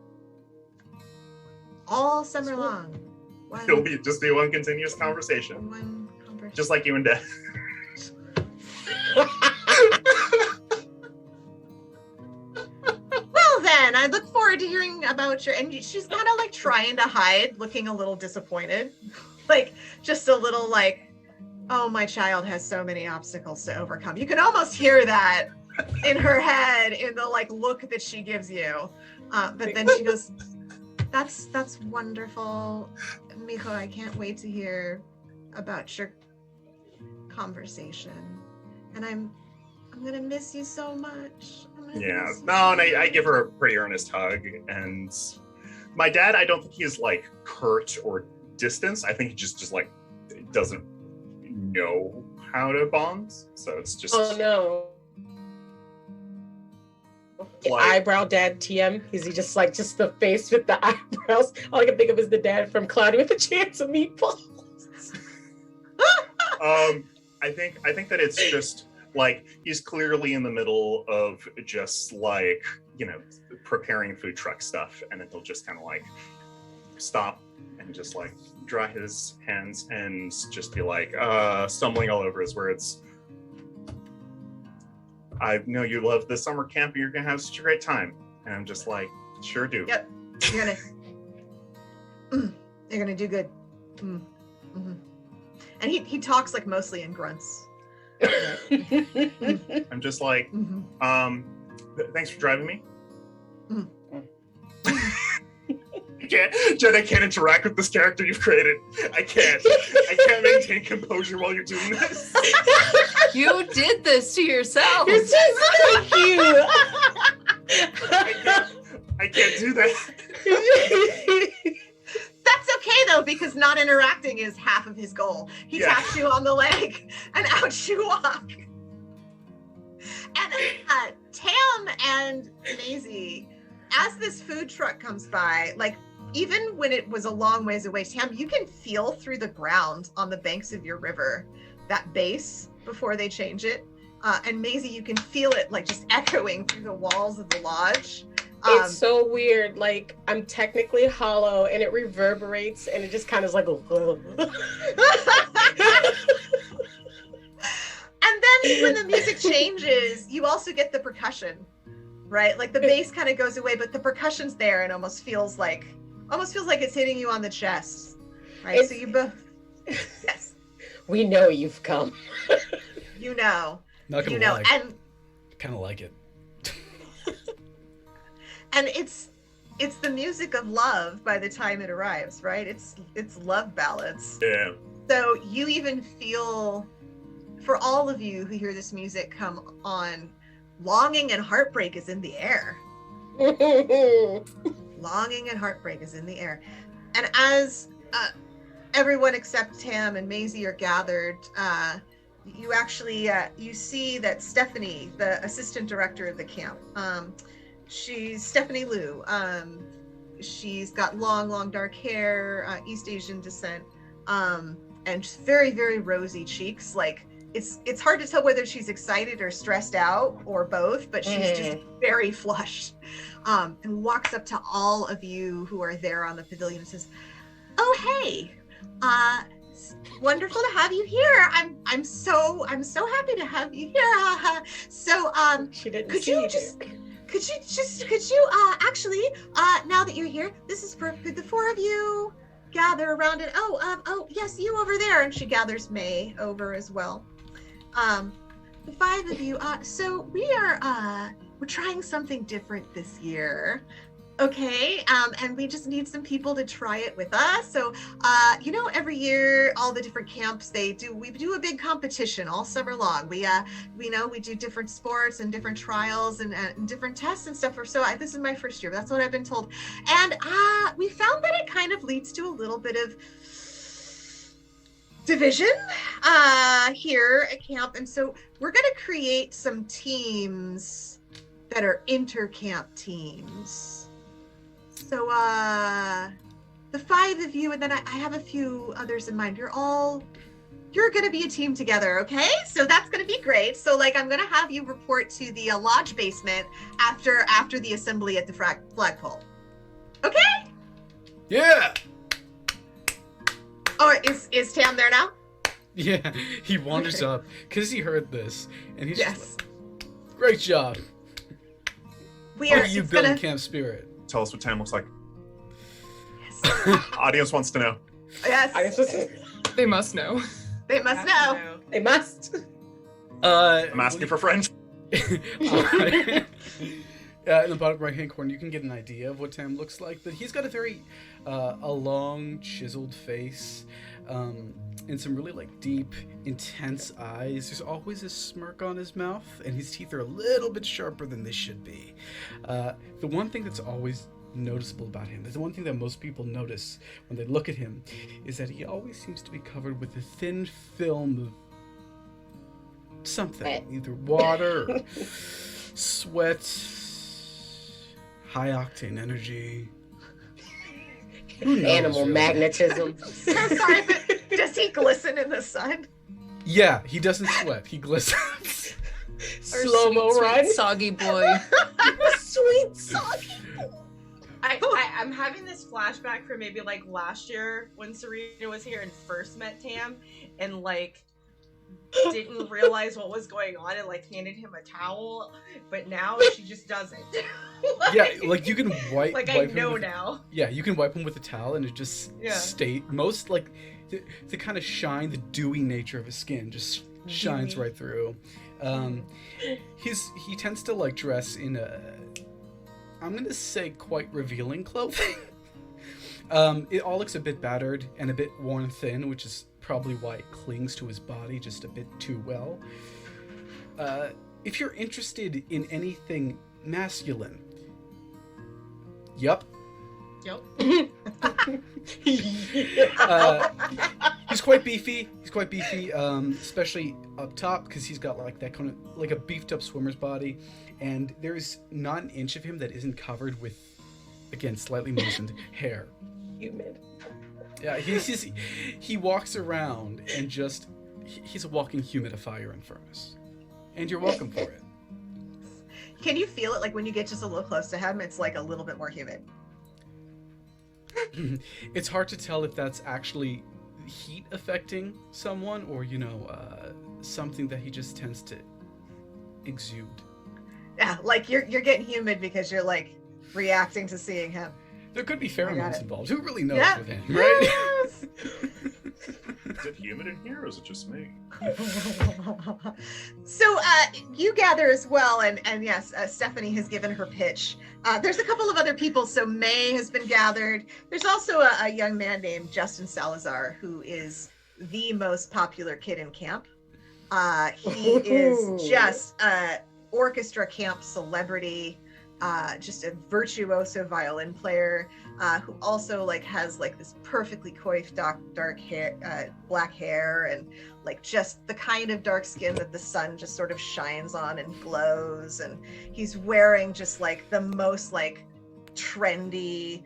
All summer long. It'll be one continuous conversation. One conversation. Just like you and Dad. Well then, I look forward to hearing about and she's kind of like trying to hide, looking a little disappointed. Like, just a little like, oh, my child has so many obstacles to overcome. You can almost hear that in her head, in the like look that she gives you. But then she goes, that's wonderful. Mijo, I can't wait to hear about your conversation. And I'm gonna miss you so much. Yeah, no, and I give her a pretty earnest hug. And my dad, I don't think he's like curt or distant. I think he just like doesn't know how to bond, so it's just oh no eyebrow dad TM? Is he just the face with the eyebrows? All I can think of is the dad from Cloudy with a Chance of Meatballs. I think that it's just like he's clearly in the middle of just like, you know, preparing food truck stuff, and then he'll just kind of like stop and just like dry his hands and just be like stumbling all over his words. I know you love the summer camp and you're gonna have such a great time. And I'm just like, sure do. Yep. You're gonna do good. Mm-hmm. And he talks like mostly in grunts. I'm just like, thanks for driving me. I can't interact with this character you've created. I can't maintain composure while you're doing this. You did this to yourself. It's just like you. I can't do that. That's okay though, because not interacting is half of his goal. He taps you on the leg and out you walk. And Tam and Maisie, as this food truck comes by, like even when it was a long ways away, Tam, you can feel through the ground on the banks of your river that bass before they change it. And Maisie, you can feel it like just echoing through the walls of the lodge. It's so weird. Like I'm technically hollow, and it reverberates, and it just kind of is like. And then when the music changes, you also get the percussion, right? Like the bass kind of goes away, but the percussion's there, and almost feels like it's hitting you on the chest, right? So you both, yes, we know you've come. You know, not gonna lie, and kind of like it. And it's the music of love by the time it arrives, right? It's love ballads. Yeah. So you even feel, for all of you who hear this music come on, longing and heartbreak is in the air. Longing and heartbreak is in the air. And as everyone except Tam and Maisie are gathered, you actually you see that Stephanie, the assistant director of the camp, she's Stephanie Liu. She's got long dark hair, East Asian descent, and just very, very rosy cheeks. Like it's hard to tell whether she's excited or stressed out or both, but she's just very flushed. And walks up to all of you who are there on the pavilion and says, "Oh, hey, wonderful to have you here. I'm so happy to have you here. So she didn't could see you you. actually, now that you're here, this is perfect. The four of you gather around it. Oh, yes, you over there." And she gathers May over as well. The five of you, so we're trying something different this year. Okay, and we just need some people to try it with us. So, every year, all the different camps, we do a big competition all summer long. We do different sports and different trials and different tests and stuff. So this is my first year, but that's what I've been told. And we found that it kind of leads to a little bit of division here at camp. And so we're going to create some teams that are inter-camp teams. So the five of you, and then I have a few others in mind. You're going to be a team together, okay? So that's going to be great. So I'm going to have you report to the lodge basement after the assembly at the flagpole. Okay? Yeah. Oh, is Tam there now? Yeah, he wanders up because he heard this, and he's just like, "Great job! You building camp spirit." Tell us what Tam looks like. Yes. Audience wants to know. Yes. They must know. They must know. They must. I'm asking for friends. In the bottom right-hand corner, you can get an idea of what Tam looks like, but he's got a very a long, chiseled face, and some really deep, intense eyes. There's always a smirk on his mouth, and his teeth are a little bit sharper than they should be. The one thing that's always noticeable about him, the one thing that most people notice when they look at him, is that he always seems to be covered with a thin film of something, either water or sweat, high octane energy. Who knows, Animal really? magnetism. So sorry, but does he glisten in the sun? Yeah, he doesn't sweat. He glistens. Our Slow-mo sweet, run. sweet soggy boy. Sweet soggy. I'm having this flashback for maybe like last year when Serena was here and first met Tam and like didn't realize what was going on and like handed him a towel, but now she just doesn't. Yeah, like you can wipe. Like wipe I him know with, now. Yeah, you can wipe him with a towel and it just stay most like to kind of shine the dewy nature of his skin just shines right through. He tends to like dress in a, I'm gonna say, quite revealing clothing. It all looks a bit battered and a bit worn thin, which is probably why it clings to his body just a bit too well. If you're interested in anything masculine, Yep. He's quite beefy. Especially up top because he's got like that kind of like a beefed up swimmer's body, and there's not an inch of him that isn't covered with, again, slightly moistened hair. Humid. Yeah, he walks around and just he's a walking humidifier and furnace, and you're welcome for it. Can you feel it? Like when you get just a little close to him, it's like a little bit more humid. It's hard to tell if that's actually heat affecting someone or, you know, something that he just tends to exude. Yeah, like you're getting humid because you're like reacting to seeing him. There could be pheromones involved. Who really knows with him, Yes. right? Is it humid in here or is it just me? So you gather as well, and yes, Stephanie has given her pitch. There's a couple of other people. So May has been gathered. There's also a young man named Justin Salazar, who is the most popular kid in camp. He is just a orchestra camp celebrity, just a virtuoso violin player, who also like has like this perfectly coiffed dark hair, black hair, and like just the kind of dark skin that the sun just sort of shines on and glows. And he's wearing just like the most like trendy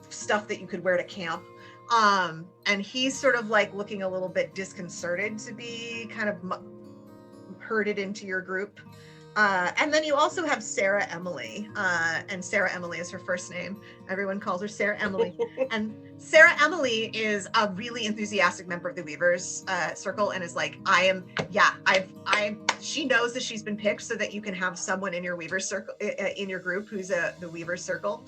stuff that you could wear to camp. And he's sort of like looking a little bit disconcerted to be kind of herded into your group. And then you also have Sarah Emily, and Sarah Emily is her first name. Everyone calls her Sarah Emily. And Sarah Emily is a really enthusiastic member of the Weavers circle, and is like, she knows that she's been picked so that you can have someone in your Weavers circle, in your group, who's the Weavers circle.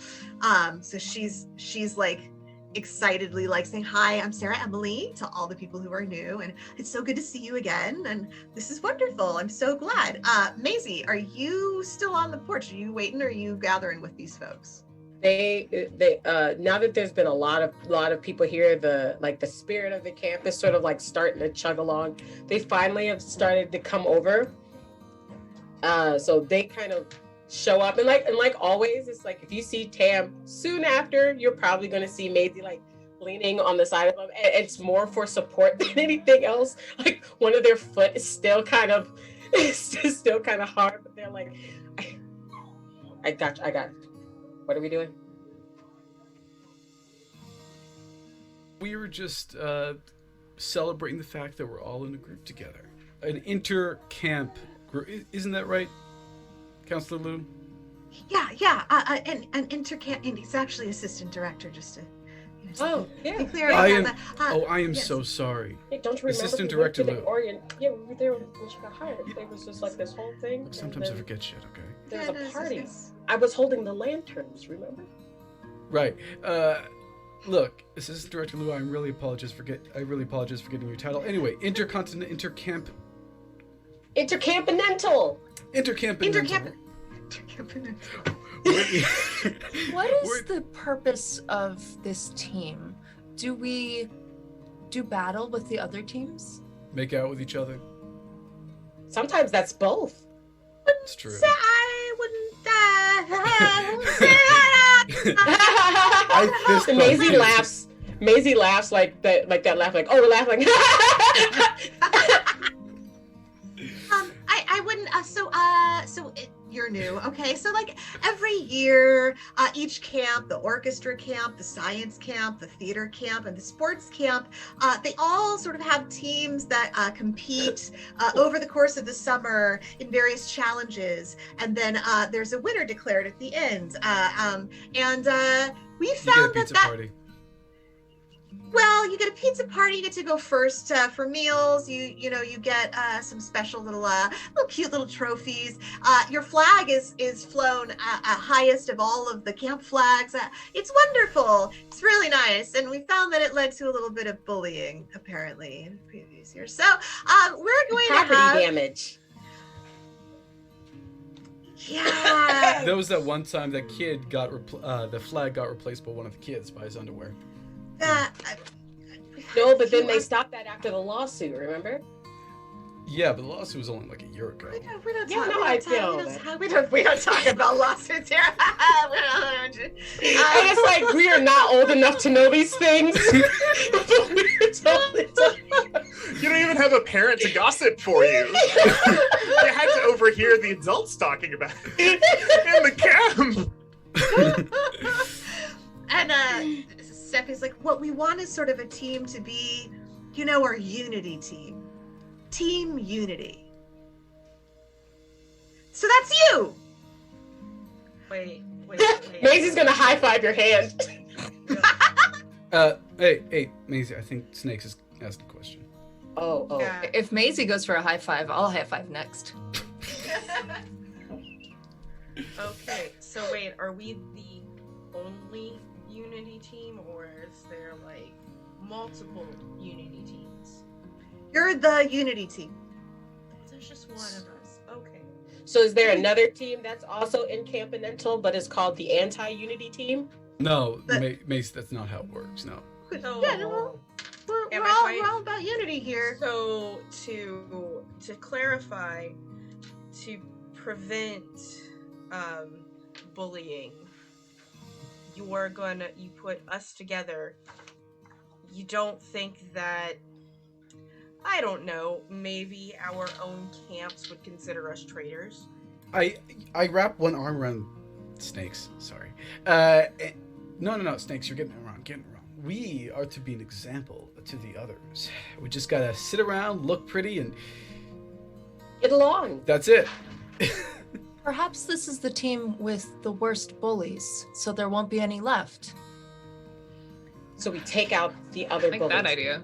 So she's like excitedly like saying, "Hi, I'm Sarah Emily," to all the people who are new, and it's so good to see you again, and this is wonderful. I'm so glad. Maisie, are you still on the porch? Are you waiting, or are you gathering with these folks? They now that there's been a lot of people here, the spirit of the camp is sort of like starting to chug along. They finally have started to come over. So they kind of show up, and like always, it's like if you see Tam soon after, you're probably going to see Maisie like leaning on the side of them, and it's more for support than anything else. Like one of their foot is still kind of hard, but they're like, I got you. What are we doing? We were just celebrating the fact that we're all in a group together, an inter-camp group. Isn't that right, Counselor Lou? Yeah. An intercamp, and he's actually assistant director, just to. Be clear I about am. that. I am yes. so sorry. Hey, don't you remember? Assistant Director Lou. Oregon. Yeah, we were there when she got hired. There was just like this whole thing. Look, sometimes I forget shit. Okay. There was a party. I was holding the lanterns. Remember? Right. Look, Assistant Director Lou, I really apologize for getting your title. Anyway, intercamp. Intercampinental. What is the purpose of this team? Do we do battle with the other teams? Make out with each other. Sometimes that's both. It's true. So I wouldn't Maisie laughs like that laugh, like, oh, we're laughing. I wouldn't. So You're new. Okay, so like every year, each camp, the orchestra camp, the science camp, the theater camp, and the sports camp, they all sort of have teams that compete over the course of the summer in various challenges, and then there's a winner declared at the end. We found you get a pizza party. Well, you get a pizza party. You get to go first for meals. You get some special little cute little trophies. Your flag is flown highest of all of the camp flags. It's wonderful. It's really nice. And we found that it led to a little bit of bullying apparently in previous years. So we're going to have property damage. Yeah. There was that one time that kid got the flag got replaced by one of the kids by his underwear. No, but then they stopped that after the lawsuit, remember? Yeah, but the lawsuit was only like a year ago. We don't talk about lawsuits here. It's like we are not old enough to know these things. You don't even have a parent to gossip for you. You had to overhear the adults talking about it in the camp. And Steffi's like, what we want is sort of a team to be, our unity team. Team Unity. So that's you! Wait. Maisie's gonna high five your hand. Hey, Maisie, I think Snakes is asking a question. Oh. Yeah. If Maisie goes for a high five, I'll high five next. Okay, so wait, are we the only Unity team, or is there like multiple Unity teams? You're the Unity team. There's just one of us. Okay. So is there another team that's also in Continental, but it's called the Anti-Unity team? No, Mace, that's not how it works, no. So, Yeah, no, we're all about unity here. So to clarify, to prevent bullying, you put us together. You don't think that, I don't know, maybe our own camps would consider us traitors? I wrap one arm around Snakes, sorry. No, Snakes, you're getting it wrong. We are to be an example to the others. We just gotta sit around, look pretty, and Get along. that's it. Perhaps this is the team with the worst bullies, so there won't be any left. So we take out the other I like bullies. that idea.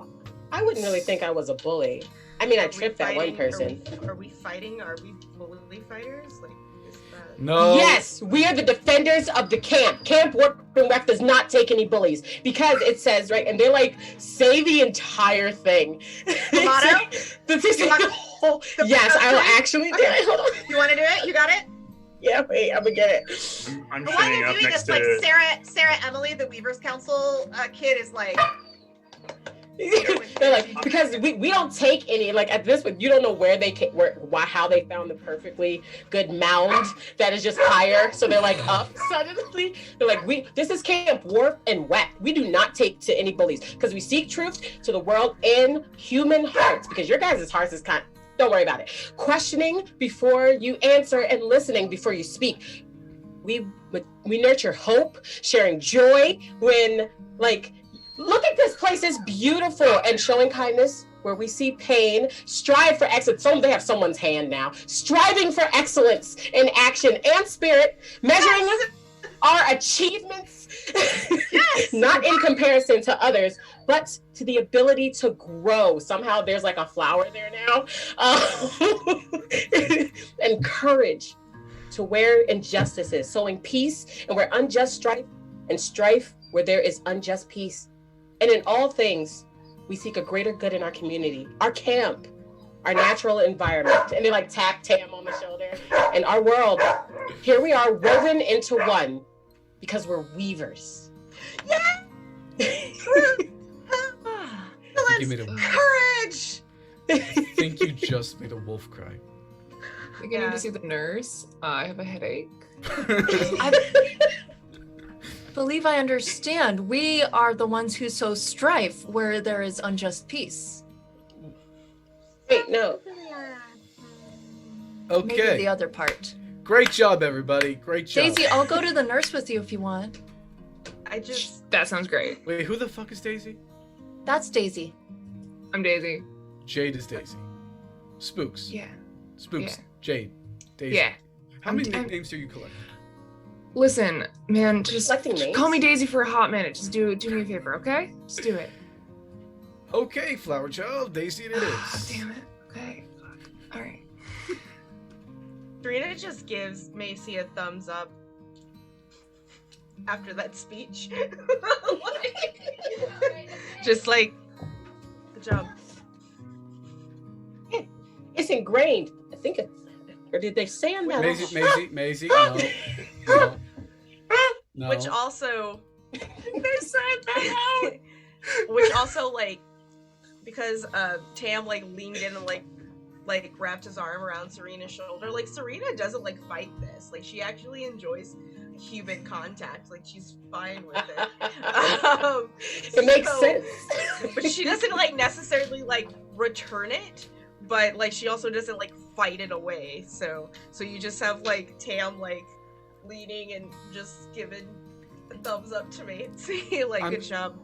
I wouldn't really think I was a bully. I mean, I tripped that one person. Are we fighting? Are we bully fighters? Like, is that... No. Yes, we are the defenders of the camp. Camp Warp and Ref does not take any bullies because it says, right, and they're like, say the entire thing. The motto? Yes, I will actually do it. Hold on. You want to do it? You got it? Yeah, wait, I'm gonna get it. I'm While shooting you're up doing next this, to. like Sarah Emily, the Weavers Council kid, is like, They're like, because we don't take any, like at this point, you don't know where they came, how they found the perfectly good mound that is just higher. So they're like up suddenly. They're like, this is Camp Warp and Wet. We do not take to any bullies because we seek truth to the world in human hearts, because your guys' hearts is don't worry about it. Questioning before you answer and listening before you speak. We nurture hope, sharing joy when, like, look at this place, is beautiful, and showing kindness where we see pain. Strive for excellence. They have someone's hand now. Striving for excellence in action and spirit, measuring our achievements, not in comparison to others, but to the ability to grow. Somehow there's like a flower there now. And courage to where injustice is, sowing peace and where unjust strife, and strife where there is unjust peace. And in all things, we seek a greater good in our community, our camp, our natural environment. And they like tap Tam on the shoulder. And our world, here we are woven into one because we're weavers. yeah, You made a, courage. I think you just made a wolf cry. I think I need to see the nurse. I have a headache. I believe I understand. We are the ones who sow strife where there is unjust peace. Wait, no. Maybe Okay. the other part. Great job, everybody. Great job. Daisy, I'll go to the nurse with you if you want. That sounds great. Wait, who the fuck is Daisy? That's Daisy. I'm Daisy. Jade is Daisy. Spooks. Yeah. Spooks. Yeah. Jade. Daisy. Yeah. How many nicknames are you collecting? Listen, man, just Collecting call me names? Daisy for a hot minute. Just do me a favor, okay? Just do it. Okay, Flower Child, Daisy it is. Damn it. Okay. Fuck. All right. Serena just gives Macy a thumbs up after that speech. Just like, good job. It's ingrained. I think it, or did they say on that? Maisie, no. No. Which also, They said that out. which also like, because Tam like leaned in and like wrapped his arm around Serena's shoulder. Like Serena doesn't like fight this. Like she actually enjoys human contact. Like she's fine with it. It makes sense. But she doesn't like necessarily like return it. But like she also doesn't like fight it away. So you just have like Tam like leaning and just giving a thumbs up to Macy. Like good job.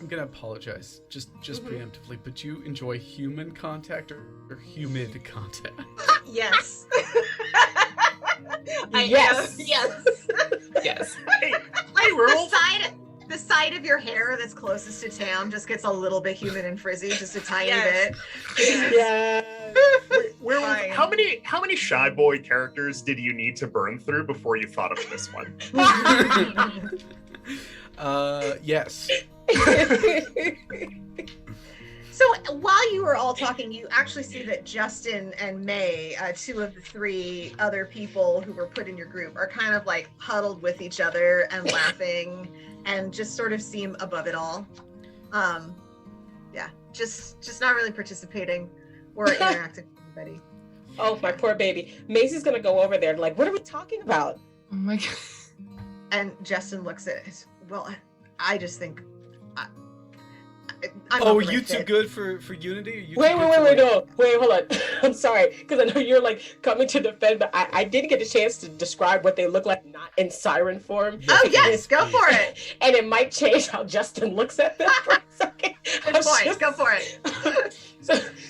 I'm gonna apologize, just preemptively, but you enjoy human contact or humid contact? Yes. Yes. Yes. Yes. Hey, The side of your hair that's closest to Tam just gets a little bit humid and frizzy, just a tiny bit. Yeah. Fine. how many shy boy characters did you need to burn through before you thought of this one? Yes. So while you were all talking, you actually see that Justin and May, two of the three other people who were put in your group, are kind of like huddled with each other and laughing and just sort of seem above it all. Yeah, just not really participating or interacting with anybody. Oh, my poor baby. Macy's gonna go over there like, what are we talking about? Oh my god. And Justin looks at it. Well, I just think. Are you too good for Unity? Are you Wait, too good no. Wait, hold on. I'm sorry, because I know you're like coming to defend, but I didn't get a chance to describe what they look like, not in siren form. Oh yes, go for it. And it might change how Justin looks at them for a second. Good point. Go for it.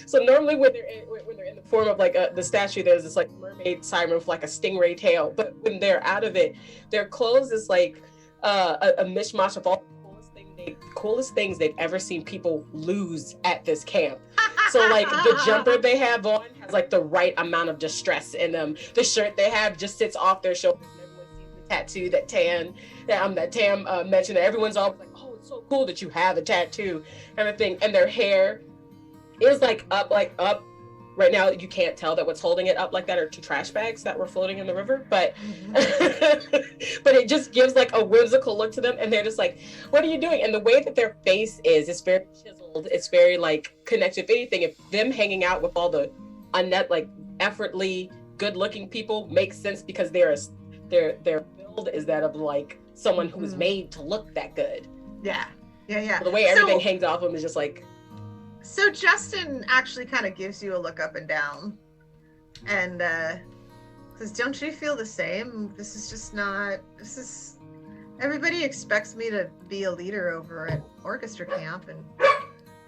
So normally when they're in the form of like the statue, there's this like mermaid siren with like a stingray tail. But when they're out of it, their clothes is like a mishmash of all the coolest things they've ever seen people lose at this camp. So like the jumper they have on has like the right amount of distress in them. The shirt they have just sits off their shoulders. And everyone sees the tattoo that Tam mentioned. That everyone's all like, "Oh, it's so cool that you have a tattoo," kind of thing. And their hair is like up. Right now, you can't tell that what's holding it up like that are two trash bags that were floating in the river, but but it just gives like a whimsical look to them, and they're just like, "What are you doing?" And the way that their face is, it's very chiseled. It's very like connected. If anything, if them hanging out with all the like effortlessly good-looking people makes sense because their build is that of like someone who was made to look that good. Yeah. The way everything hangs off them is just like. So Justin actually kind of gives you a look up and down and says, "Don't you feel the same? This is everybody expects me to be a leader over at orchestra camp, and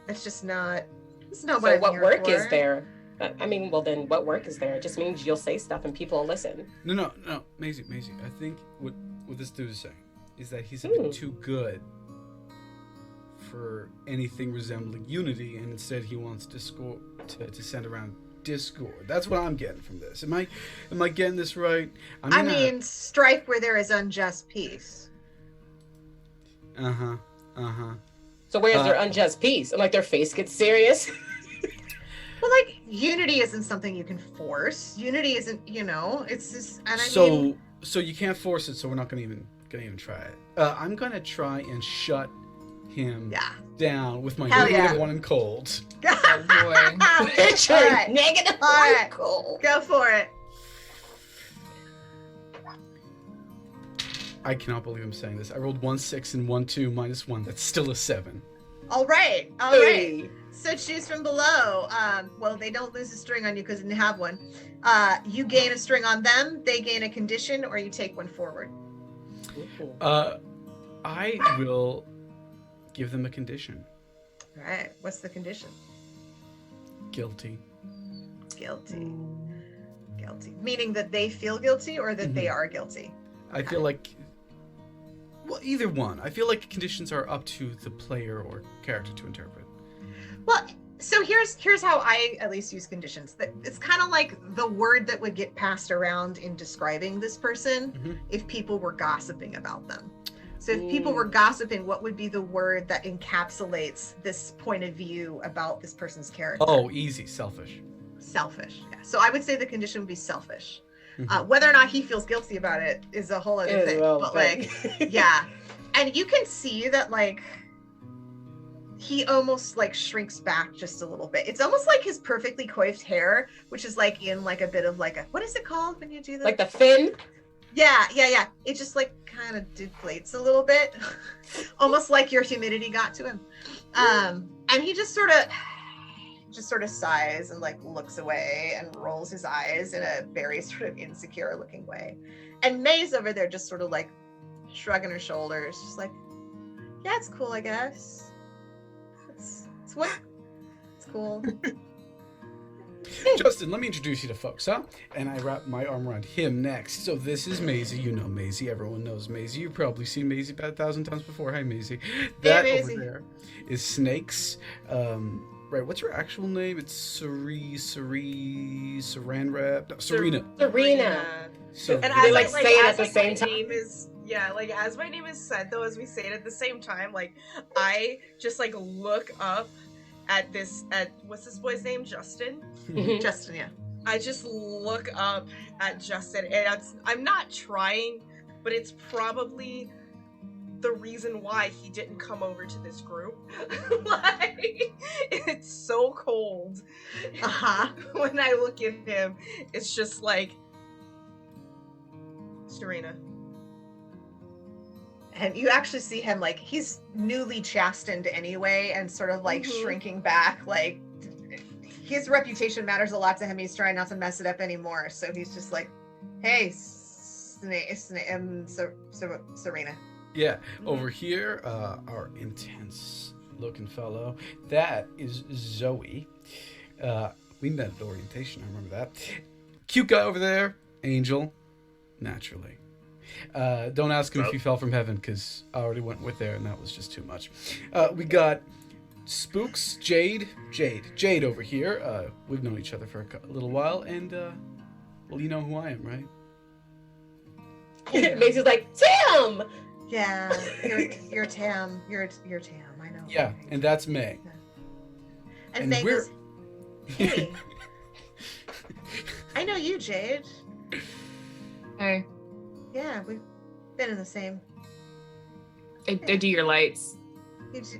it's not what I'm what here work for." is there? I mean, well then what work is there? It just means you'll say stuff and people will listen. No, Maisie. I think what this dude is saying is that he's a bit too good for anything resembling Unity, and instead he wants Discord to send around Discord. That's what I'm getting from this. Am I getting this right? I mean, strife where there is unjust peace. So where's their unjust peace? And like their face gets serious. Well, like Unity isn't something you can force. Unity isn't, it's just. And so you can't force it. So we're not gonna even try it. I'm gonna try and shut him down with my -1 and cold. Oh boy. Right. -1 right. cold. Go for it. I cannot believe I'm saying this. I rolled 1 6 and 1 2 -1. That's still a 7. All right. Hey. So choose from below. Well, they don't lose a string on you because they didn't have one. You gain a string on them, they gain a condition, or you take one forward. I will give them a condition. All right. What's the condition? Guilty. Guilty. Meaning that they feel guilty or that they are guilty? I feel like, well, either one. I feel like conditions are up to the player or character to interpret. Well, so here's how I at least use conditions. It's kind of like the word that would get passed around in describing this person if people were gossiping about them. So if people were gossiping, what would be the word that encapsulates this point of view about this person's character? Oh, easy. Selfish. Selfish. Yeah. So I would say the condition would be selfish. Whether or not he feels guilty about it is a whole other thing. But like, yeah. And you can see that like he almost like shrinks back just a little bit. It's almost like his perfectly coiffed hair, which is like in like a bit of like a, what is it called when you do that? Like the fin? Yeah. It just like kind of deflates a little bit. Almost like your humidity got to him. And he just sort of sighs and like looks away and rolls his eyes in a very sort of insecure looking way. And May's over there just sort of like shrugging her shoulders, just like, yeah, it's cool, I guess. It's cool. Justin, let me introduce you to folks, huh? And I wrap my arm around him next. So this is Maisie. You know Maisie. Everyone knows Maisie. You've probably seen Maisie about 1,000 times before. Hi, Maisie. That Maisie. over there is Snakes. Right, what's your actual name? It's Serena. Serena. So And They, as like, say it at the as, same my time? name is, yeah, like as my name is said though, as we say it at the same time, like I just like look up at what's this boy's name? Justin? Justin, yeah. I just look up at Justin and I'm not trying, but it's probably the reason why he didn't come over to this group. Like, it's so cold. When I look at him, it's just like, Serena. And you actually see him like he's newly chastened anyway and sort of like shrinking back. Like his reputation matters a lot to him. He's trying not to mess it up anymore. So he's just like, hey, Serena. Yeah, over here, our intense looking fellow, that is Zoe. We met at orientation, I remember that. Cute guy over there, Angel, naturally. Don't ask him if he fell from heaven, because I already went with there, and that was just too much. We got Spooks, Jade over here. We've known each other for a little while, and, well, you know who I am, right? Maisie's like, Tim! Yeah, you're Tam. You're Tam, I know. Yeah, and that's May. Yeah. And May goes, hey, I know you, Jade. Hey, Yeah, we've been in the same. I do your lights. You just,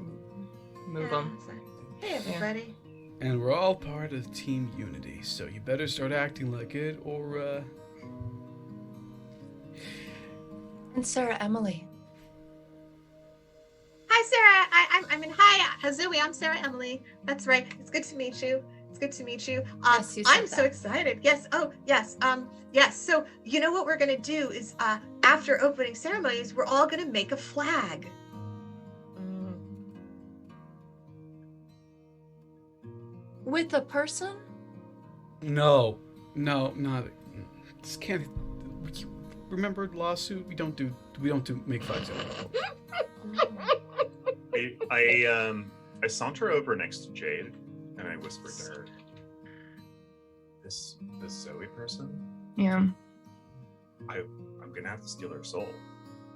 Move them. Hey, everybody. And we're all part of Team Unity, so you better start acting like it, or, And Sarah Emily. Hi, Sarah. Hi, Zoe. I'm Sarah Emily. That's right. It's good to meet you. Yes, you said I'm so that. excited. Yes. Oh, yes. Yes. So you know what we're gonna do is after opening ceremonies, we're all gonna make a flag. With a person? No, not. This can't. Remember lawsuit? We don't do make flags. I saunter over next to Jade and I whisper to her, "This Zoe person, Yeah. I'm gonna have to steal her soul.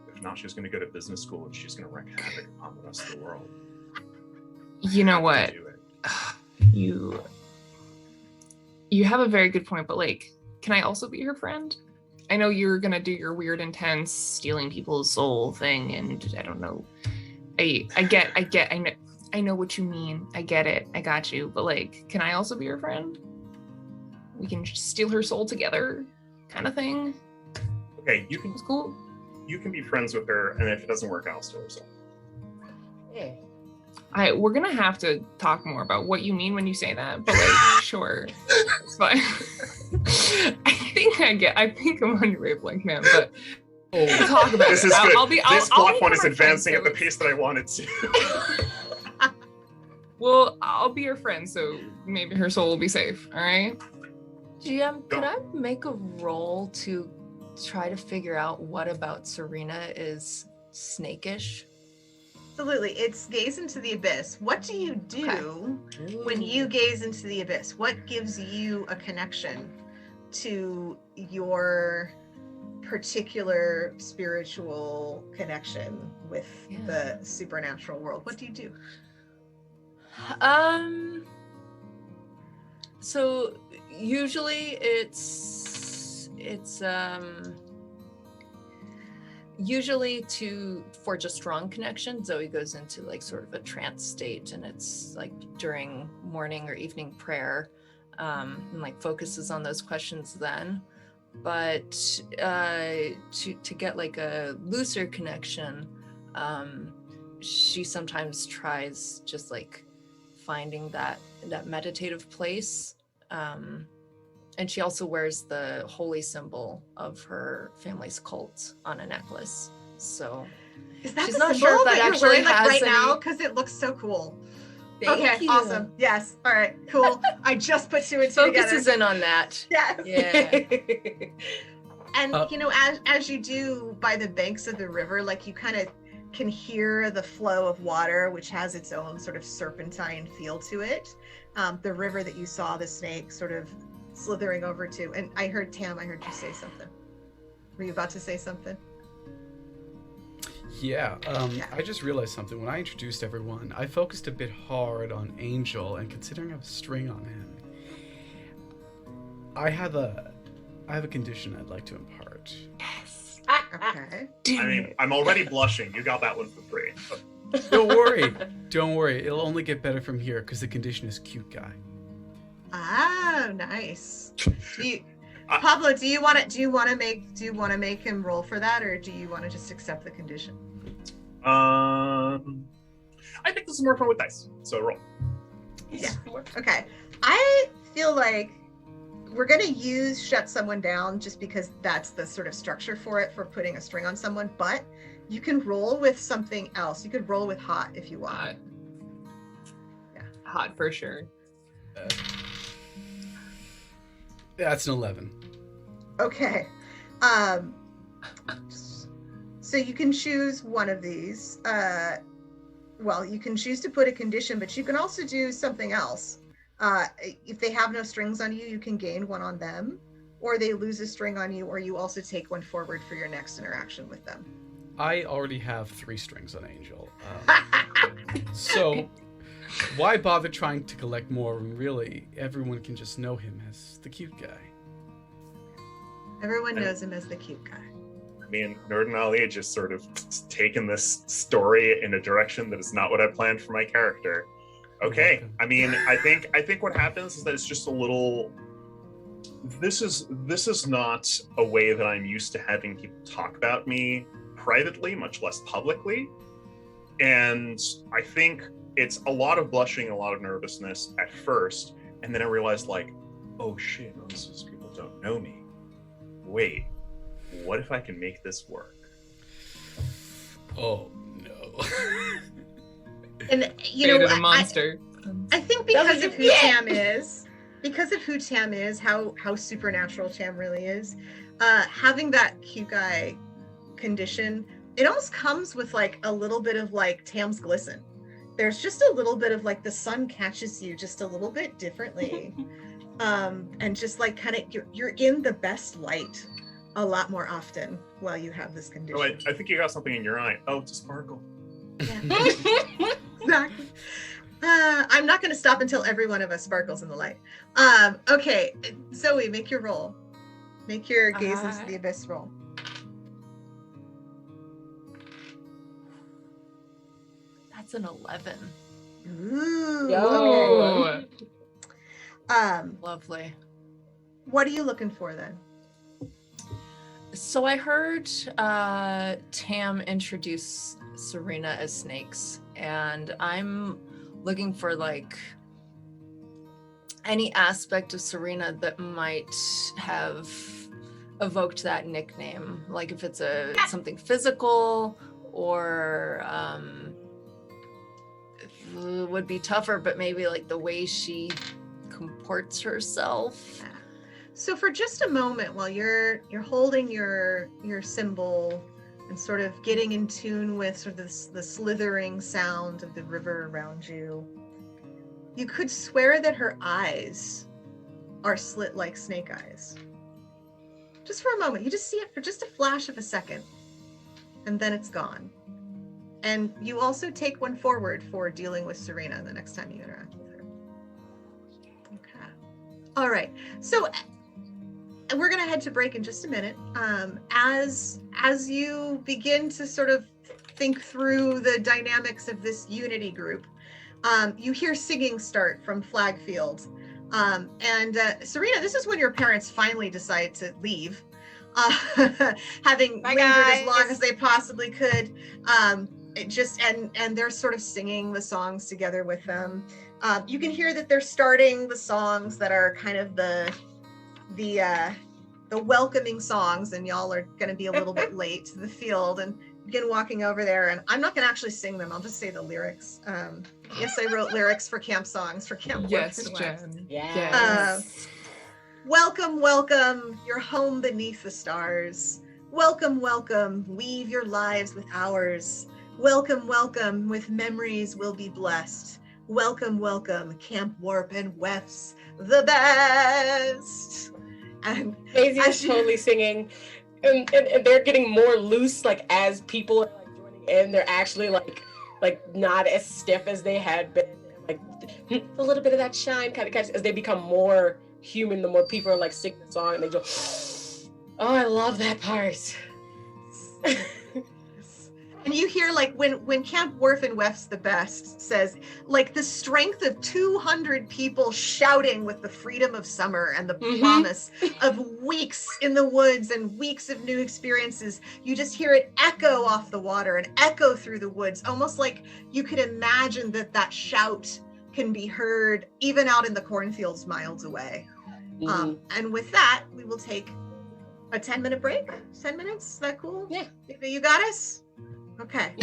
If not, she's gonna go to business school and she's gonna wreak havoc upon the rest of the world." You know I have what? to do it. You have a very good point, but like, can I also be her friend? I know you're gonna do your weird, intense stealing people's soul thing, and I don't know. I know what you mean. I get it. I got you. But like, can I also be your friend? We can just steal her soul together, kind of thing. Okay, you can. It's cool. You can be friends with her, and if it doesn't work, I'll steal her soul. Yeah. We're gonna have to talk more about what you mean when you say that, but like, sure, it's fine. I think I'm on your wavelength, man. But we'll talk about This it. is good. This plot make point her is my advancing friend, at the pace that I want it to. Well, I'll be your friend, so maybe her soul will be safe. All right. GM, could I make a roll to try to figure out what about Serena is snakish? Absolutely. It's gaze into the abyss. What do you do when you gaze into the abyss? What gives you a connection to your particular spiritual connection with the supernatural world? What do you do? So usually it's usually to forge a strong connection, Zoe goes into like sort of a trance state, and it's like during morning or evening prayer, and like focuses on those questions then. But to get like a looser connection, she sometimes tries just like finding that meditative place. And she also wears the holy symbol of her family's cult on a necklace. So Is that she's the not symbol sure if that you're actually wearing, like, has right any... now? Because it looks so cool. Thank you. Awesome. Yes. All right. Cool. I just put two and two together. Focuses in on that. Yes. Yeah. And as you do by the banks of the river, like you kind of can hear the flow of water, which has its own sort of serpentine feel to it. The river that you saw the snake sort of slithering over to. And I heard Tam, I heard you say something. Were you about to say something? Yeah, I just realized something. When I introduced everyone, I focused a bit hard on Angel, and considering I have a string on him, I have a condition I'd like to impart. Yes. Okay. I mean, I'm already blushing. You got that one for free. Don't worry. Don't worry. It'll only get better from here because the condition is cute guy. Ah, nice. Pablo, do you want to make him roll for that, or do you want to just accept the condition? I think this is more fun with dice. So roll. Yeah. Okay. I feel like we're gonna use shut someone down just because that's the sort of structure for it, for putting a string on someone, but you can roll with something else. You could roll with hot if you want. Hot. Yeah. Hot for sure. That's an 11. Okay. So you can choose one of these. Well, you can choose to put a condition, but you can also do something else. If they have no strings on you, you can gain one on them, or they lose a string on you, or you also take one forward for your next interaction with them. I already have 3 strings on Angel. So why bother trying to collect more when really everyone can just know him as the cute guy? Everyone knows him as the cute guy. Me and Noordin Ali just sort of taken this story in a direction that is not what I planned for my character. Okay, I mean, I think what happens is that it's just a little. This is not a way that I'm used to having people talk about me privately, much less publicly. And I think it's a lot of blushing, a lot of nervousness at first, and then I realized, like, oh shit, most of these people don't know me. Wait, what if I can make this work? Oh no. And you know, a monster. I think because of who Tam is, how supernatural Tam really is, having that cute guy condition, it almost comes with like a little bit of like Tam's glisten. There's just a little bit of like the sun catches you just a little bit differently. And just like kind of you're in the best light a lot more often while you have this condition. Oh, I think you got something in your eye. Oh, it's a sparkle. Yeah. Exactly. I'm not going to stop until every one of us sparkles in the light. Okay, Zoe, make your roll. Make your gaze into the abyss roll. That's an 11. Ooh. Yo. Okay. Lovely. What are you looking for then? So I heard Tam introduce Serena as snakes, and I'm looking for like any aspect of Serena that might have evoked that nickname, like if it's something physical or it would be tougher, but maybe like the way she comports herself. So for just a moment, while you're holding your symbol and sort of getting in tune with sort of the slithering sound of the river around you, you could swear that her eyes are slit like snake eyes. Just for a moment, you just see it for just a flash of a second, and then it's gone. And you also take one forward for dealing with Serena the next time you interact with her. Okay. All right. So we're going to head to break in just a minute. As you begin to sort of think through the dynamics of this unity group, you hear singing start from Flagfield. And Serena, this is when your parents finally decide to leave, having lingered as long as they possibly could. And they're sort of singing the songs together with them. You can hear that they're starting the songs that are kind of the welcoming songs, and y'all are going to be a little bit late to the field and begin walking over there. And I'm not going to actually sing them. I'll just say the lyrics. Yes, I wrote lyrics for camp songs for Camp. Yes, Jen. Yes. Welcome, welcome, you're home beneath the stars. Welcome, welcome, weave your lives with ours. Welcome, welcome, with memories we'll be blessed. Welcome, welcome, Camp Warp and Wef's the best. And Maisie is totally singing, and they're getting more loose, like as people are like joining in, they're actually like not as stiff as they had been. Like a little bit of that shine kind of catch as they become more human. The more people are like singing the song, and they go, "Oh, I love that part." And you hear like when Camp Wharf and Wef's the best says like the strength of 200 people shouting with the freedom of summer and the promise of weeks in the woods and weeks of new experiences. You just hear it echo off the water and echo through the woods, almost like you could imagine that shout can be heard even out in the cornfields miles away. And with that, we will take a 10-minute break. 10 minutes? Is that cool? Yeah. You got us? Okay.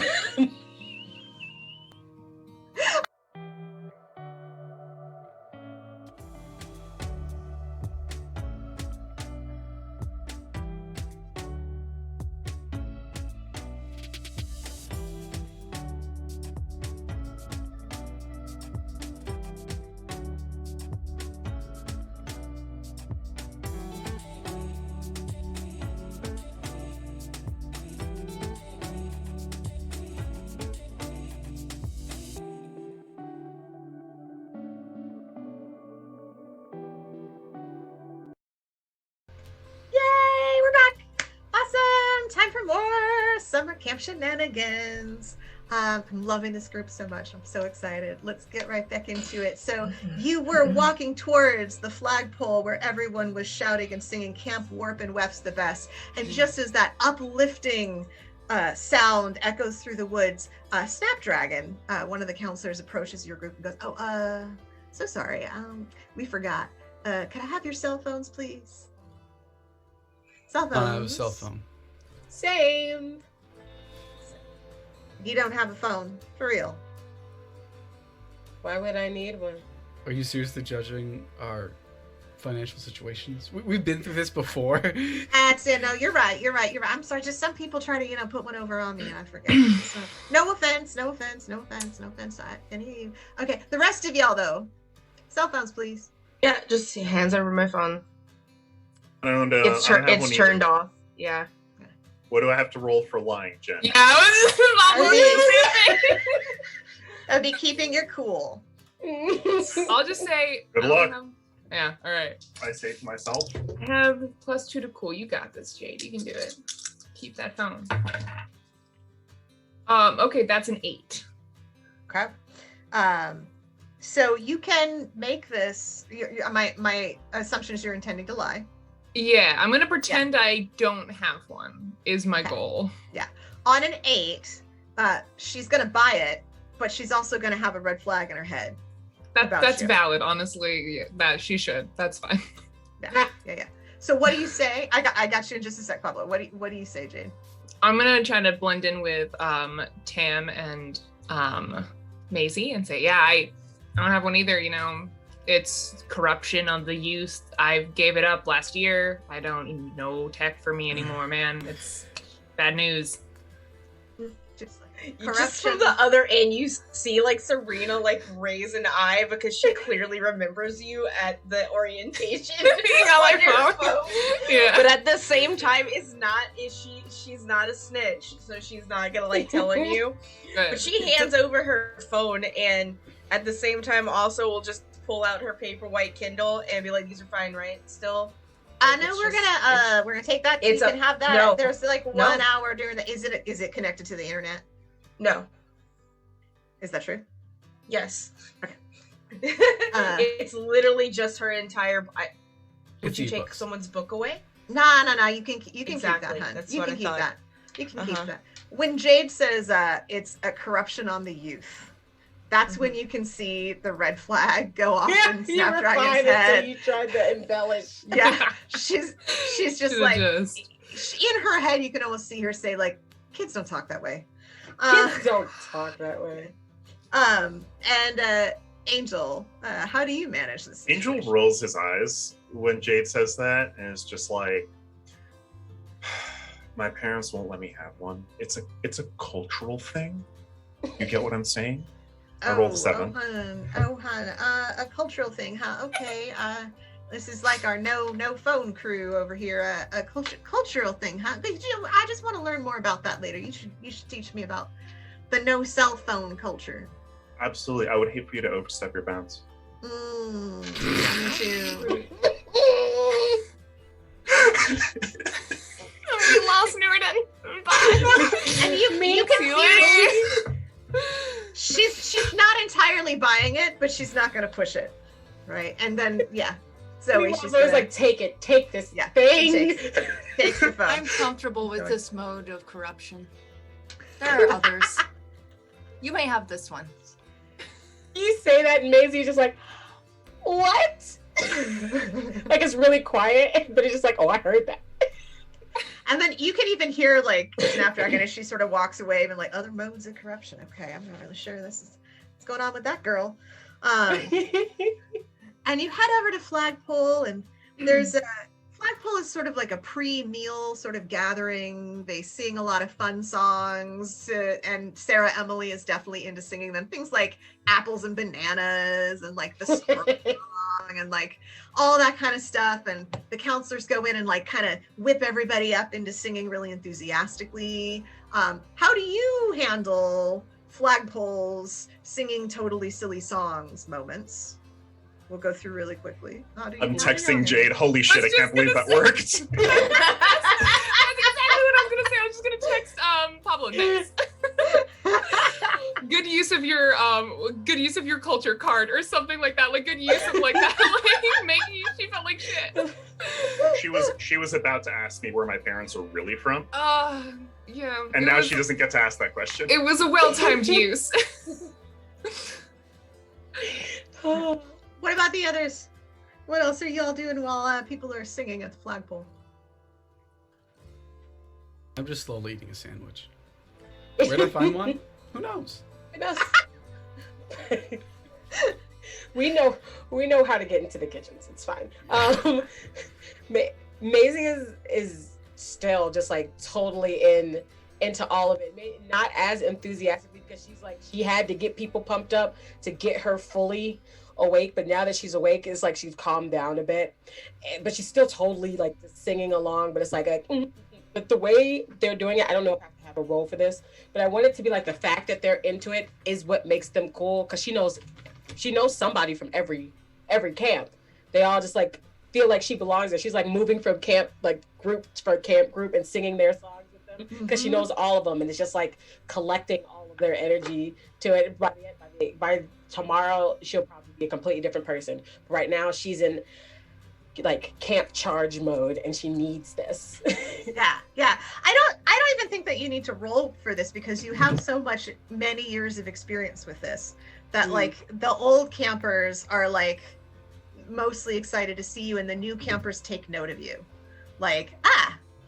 Summer Camp Shenanigans. I'm loving this group so much. I'm so excited. Let's get right back into it. So you were walking towards the flagpole where everyone was shouting and singing Camp Warp and Wef's the best. And just as that uplifting sound echoes through the woods, Snapdragon, one of the counselors, approaches your group and goes, so sorry. We forgot. Can I have your cell phones, please? Cell phones. I have a cell phone. Same. You don't have a phone, for real. Why would I need one? Are you seriously judging our financial situations? We've been through this before. That's it. No, you're right. I'm sorry. Just some people try to, put one over on me, and I forget. So, no offense. Any of you? Okay, the rest of y'all though, cell phones, please. Yeah, just hands over my phone. I don't It's turned off. Yeah. What do I have to roll for lying, Jen? Yeah, I'll be keeping your cool. I'll just say. Good luck. Yeah, all right. I say to myself. I have +2 to cool. You got this, Jade. You can do it. Keep that phone. Okay, that's an 8. Okay. So you can make this. My assumption is you're intending to lie. Yeah, I'm gonna pretend I don't have one. Is my goal. Yeah. On an 8, she's gonna buy it, but she's also going to have a red flag in her head. That's you. valid, honestly. That she should. That's fine. Yeah. So what do you say? I got you in just a sec, Pablo. What do you say, Jade? I'm gonna try to blend in with Tam and Maisie and say, yeah, I don't have one either. You know, it's corruption of the youth. I gave it up last year. I don't know tech for me anymore, man. It's bad news. Just from the other end, you see like Serena like raise an eye because she clearly remembers you at the orientation. on your phone. Yeah. But at the same time, she's not a snitch, so she's not gonna like tell on you. But she hands over her phone, and at the same time also will just pull out her paper white Kindle and be like, "These are fine, right? Still." No, we're gonna take that. You can have that. No, There's like 1 hour during the. Is it connected to the internet? No. Is that true? Yes. Okay. It's literally just her entire. Would you take books. someone's book away? No. You can Exactly. keep that, hun. That's You what can I keep thought. that. You can keep that. When Jade says it's a corruption on the youth, that's when you can see the red flag go off in Snapdragon's head. You tried to embellish. Yeah, she's just like in her head. You can almost see her say like, "Kids don't talk that way." Kids don't talk that way. And Angel, how do you manage this situation? Angel rolls his eyes when Jade says that, and it's just like, my parents won't let me have one. It's a cultural thing. You get what I'm saying? I rolled a 7. A cultural thing, huh? Okay. This is like our no phone crew over here. A cultural thing, huh? But, I just want to learn more about that later. You should teach me about the no cell phone culture. Absolutely. I would hate for you to overstep your bounds. Me too. We lost Noordin. Bye. And you can see she's not entirely buying it, but she's not going to push it, right? And then Zoe, she's like, take this thing. Takes the phone. I'm comfortable with this mode of corruption. There are others. You may have this one. You say that, and Maisie's just like, what? Like, it's really quiet, but it's just like, oh, I heard that. And then you can even hear like Snapdragon as she sort of walks away and like, other modes of corruption. Okay, I'm not really sure this is what's going on with that girl. And you head over to Flagpole, and there's Flagpole is sort of like a pre-meal sort of gathering. They sing a lot of fun songs, and Sarah Emily is definitely into singing them. Things like Apples and Bananas and like the Storm song and like all that kind of stuff. And the counselors go in and like kind of whip everybody up into singing really enthusiastically. How do you handle Flagpole's singing totally silly songs moments? We'll go through really quickly. I'm texting Jade. Holy shit, I can't believe that worked. That's exactly what I was gonna say. I was just gonna text Pablo next. Good use of your culture card or something like that. Like good use of like that. Like making she felt like shit. She was about to ask me where my parents were really from. Yeah. And now she doesn't get to ask that question. It was a well-timed use. What about the others? What else are y'all doing while people are singing at the flagpole? I'm just slowly eating a sandwich. Where did I find one? Who knows? Who knows? We know how to get into the kitchens. It's fine. Maisie is still just like totally into all of it. Not as enthusiastically because she's like she had to get people pumped up to get her fully awake, but now that she's awake, it's like she's calmed down a bit. But she's still totally like singing along. But it's like but the way they're doing it, I don't know if I have a role for this, but I want it to be like the fact that they're into it is what makes them cool. Because she knows somebody from every camp. They all just like feel like she belongs there. She's like moving from camp like group for camp group and singing their songs with them because she knows all of them, and it's just like collecting all of their energy to it. By tomorrow, she'll probably be a completely different person. But right now, she's in like camp charge mode, and she needs this. Yeah. I don't even think that you need to roll for this because you have so many years of experience with this that like the old campers are like mostly excited to see you, and the new campers take note of you. Like,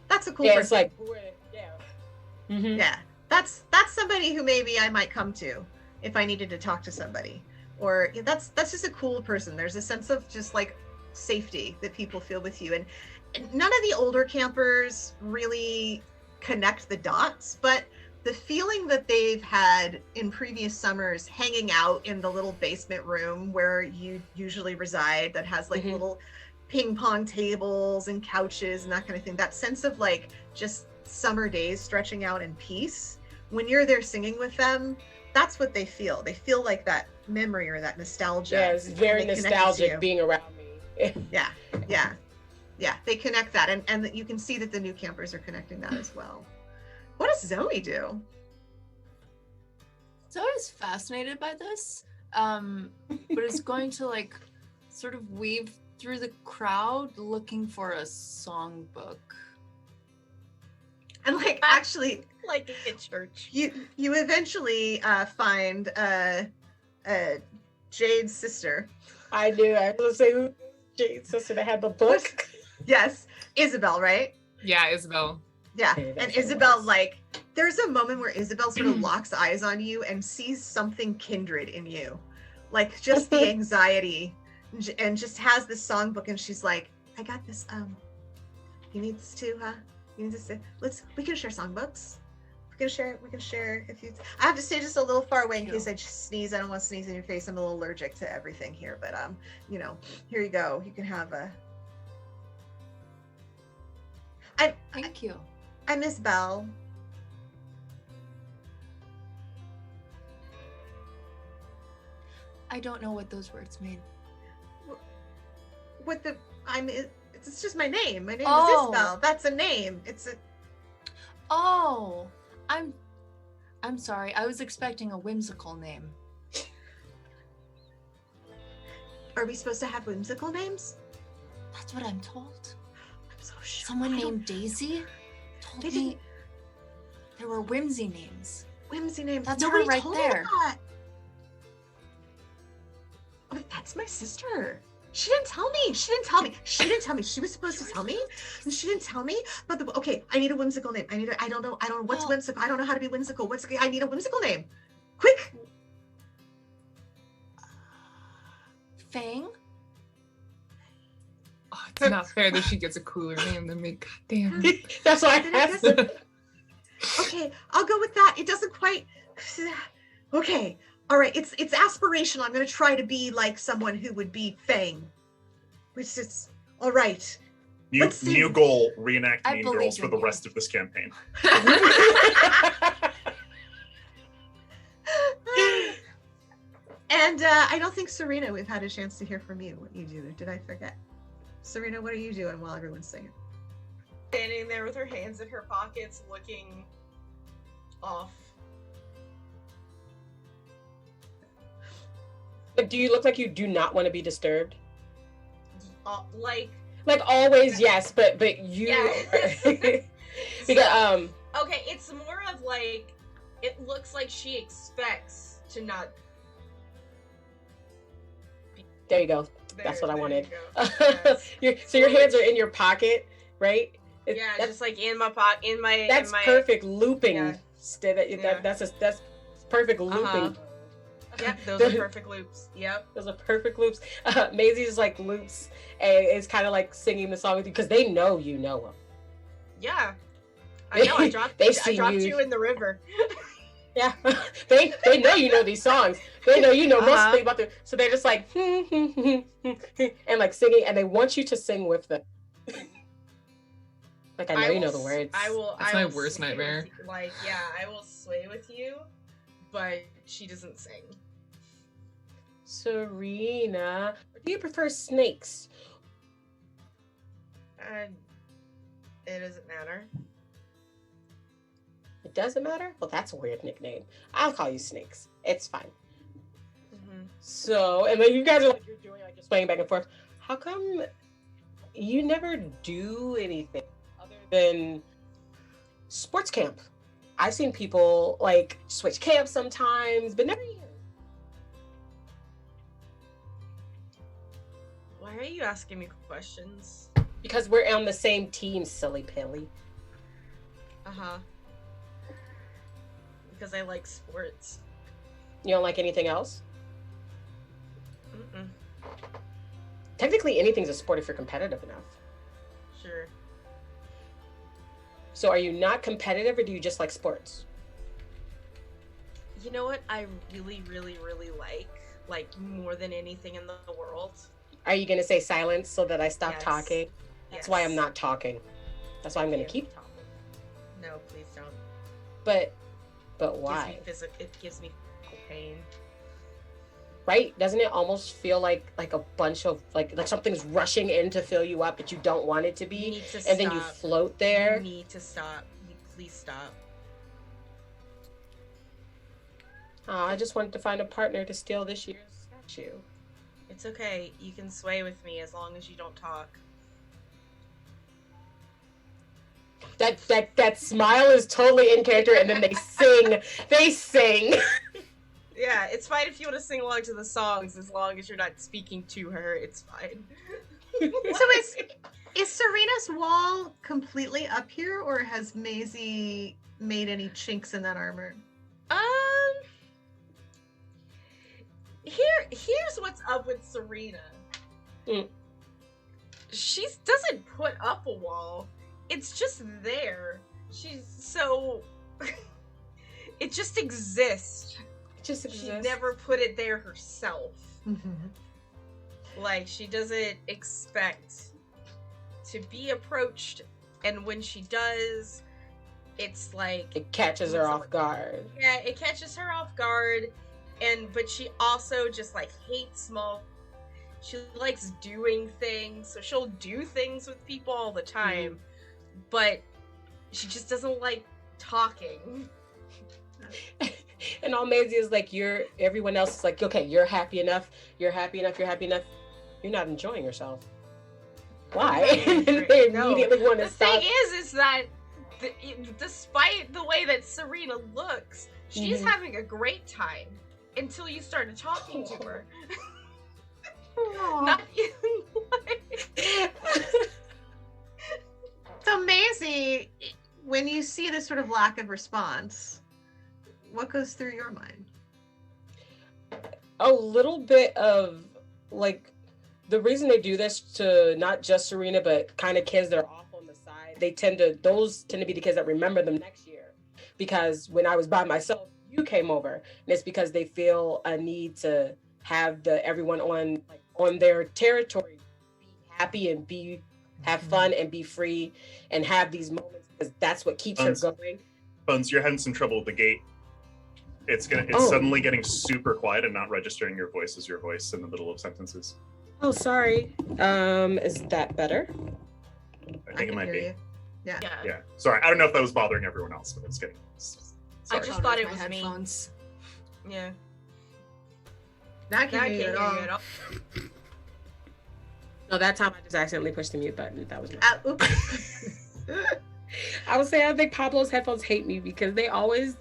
that's a cool person. It's like, Yeah, that's somebody who maybe I might come to if I needed to talk to somebody. Or that's just a cool person. There's a sense of just like safety that people feel with you. And none of the older campers really connect the dots, but the feeling that they've had in previous summers hanging out in the little basement room where you usually reside that has like little ping pong tables and couches and that kind of thing, that sense of like just summer days stretching out in peace, when you're there singing with them, that's what they feel. They feel like that memory or that nostalgia. Yeah, it's very nostalgic being around me. Yeah, they connect that, and you can see that the new campers are connecting that as well. What does Zoe do? Zoe's fascinated by this, but is going to like sort of weave through the crowd looking for a songbook. And like actually, like in church, you eventually find Jade's sister. I knew. I was gonna say who Jade's sister that had the book. Yes, Isabel, right? Yeah, Isabel. Yeah, and Isabel, like, there's a moment where Isabel sort of locks eyes on you and sees something kindred in you. Like, just the anxiety, and just has this songbook, and she's like, I got this, you need this too, huh? You need this, we can share songbooks. We can share if you, I have to stay just a little far away in case I just sneeze. I don't want to sneeze in your face. I'm a little allergic to everything here, but, you know, here you go. You can have a, Thank you. I'm Isabel. I don't know what those words mean. What the, it's just my name. My name is Isabel. That's a name. It's a. Oh, I'm sorry. I was expecting a whimsical name. Are we supposed to have whimsical names? That's what I'm told. I'm so sure. Someone named Daisy told me there were whimsy names. Whimsy names. That's Nobody her right told there. Me that. Oh, that's my sister. She didn't tell me. She was supposed to tell me, and she didn't tell me. But okay, I need a whimsical name. I don't know what's whimsical. I don't know how to be whimsical. I need a whimsical name. Quick. Fang? Oh, it's not fair that she gets a cooler name than me. God damn. That's why I asked. Okay, I'll go with that. It doesn't quite. Okay. All right, it's aspirational. I'm going to try to be like someone who would be Fang. Which is, all right. New goal, reenact I Mean believe Girls for in the you. rest of this campaign. And I don't think, Serena, we've had a chance to hear from you, what you do. Did I forget? Serena, what are you doing while everyone's singing? Standing there with her hands in her pockets, looking off. But do you look like you do not want to be disturbed? Like always, yes, but you. Yeah. Because okay, it's more of like it looks like she expects to not. There you go. That's what I wanted. Yes. So your hands are in your pocket, right? Yeah, just like in my pocket, in my. That's perfect looping. Yeah. That's perfect looping. Yep, those are perfect loops. Yep. Those are perfect loops. Maisie's like loops and is kind of like singing the song with you because they know you know them. Yeah. I know, I dropped you in the river. Yeah. they know you know these songs. They know you know most things about them. So they're just like and like singing, and they want you to sing with them. Like I know you know the words. That's my worst nightmare. Like, yeah, I will sway with you, but she doesn't sing. Serena, do you prefer snakes? It doesn't matter. It doesn't matter? Well, that's a weird nickname. I'll call you Snakes. It's fine. Mm-hmm. So, and then you guys are like, you're doing like, you're swaying back and forth. How come you never do anything other than sports camp. I've seen people like switch camps sometimes, but never you. Why are you asking me questions? Because we're on the same team, silly pilly. Uh-huh. Because I like sports. You don't like anything else? Mm-mm. Technically, anything's a sport if you're competitive enough. Sure. So are you not competitive, or do you just like sports? You know what I really, really, really like more than anything in the world? Are you going to say silence so that I stop Yes. talking? That's why I'm not talking. That's why I'm going to keep talking. No, please don't. But why? It gives me pain. Right? Doesn't it almost feel like a bunch of like something's rushing in to fill you up, but you don't want it to You be, need to and then you stop. float there? You need to stop. Please stop. Oh, I just wanted to find a partner to steal this year's statue. It's okay. You can sway with me as long as you don't talk. That smile is totally in character, and then they sing. They sing. Yeah, it's fine if you want to sing along to the songs as long as you're not speaking to her. It's fine. So is Serena's wall completely up here, or has Maisie made any chinks in that armor? Here's what's up with Serena. Mm. She doesn't put up a wall. It's just there. She's so it just exists. It just exists. She never put it there herself. Mm-hmm. Like, she doesn't expect to be approached, and when she does, it's like It catches her off guard. yeah, it catches her off guard, but she also just like hates small. She likes doing things, so she'll do things with people all the time, but she just doesn't like talking. And all Maisie is like, everyone else is like, okay, you're happy enough, you're happy enough, you're not enjoying yourself. Why? And then they immediately want to The stop. thing is that despite the way that Serena looks, she's having a great time until you started talking to her. Not even like... So Maisie, when you see this sort of lack of response, what goes through your mind? A little bit of like, the reason they do this to not just Serena, but kind of kids that are off on the side, those tend to be the kids that remember them next year. Because when I was by myself, you came over, and it's because they feel a need to have everyone on their territory be happy and have fun and be free and have these moments, because that's what keeps her going. Bunz, you're having some trouble with the gate. It's suddenly getting super quiet and not registering your voice as your voice in the middle of sentences. Oh, sorry. Is that better? I think it might be. Yeah. Yeah. Sorry, I don't know if that was bothering everyone else, but it's getting. I Sorry. just thought it My was me. headphones. Yeah. Now I Now I can't hear can't you hear at you all. at all. No, that time I just accidentally pushed the mute button. That was my Oops. I would say I think Pablo's headphones hate me because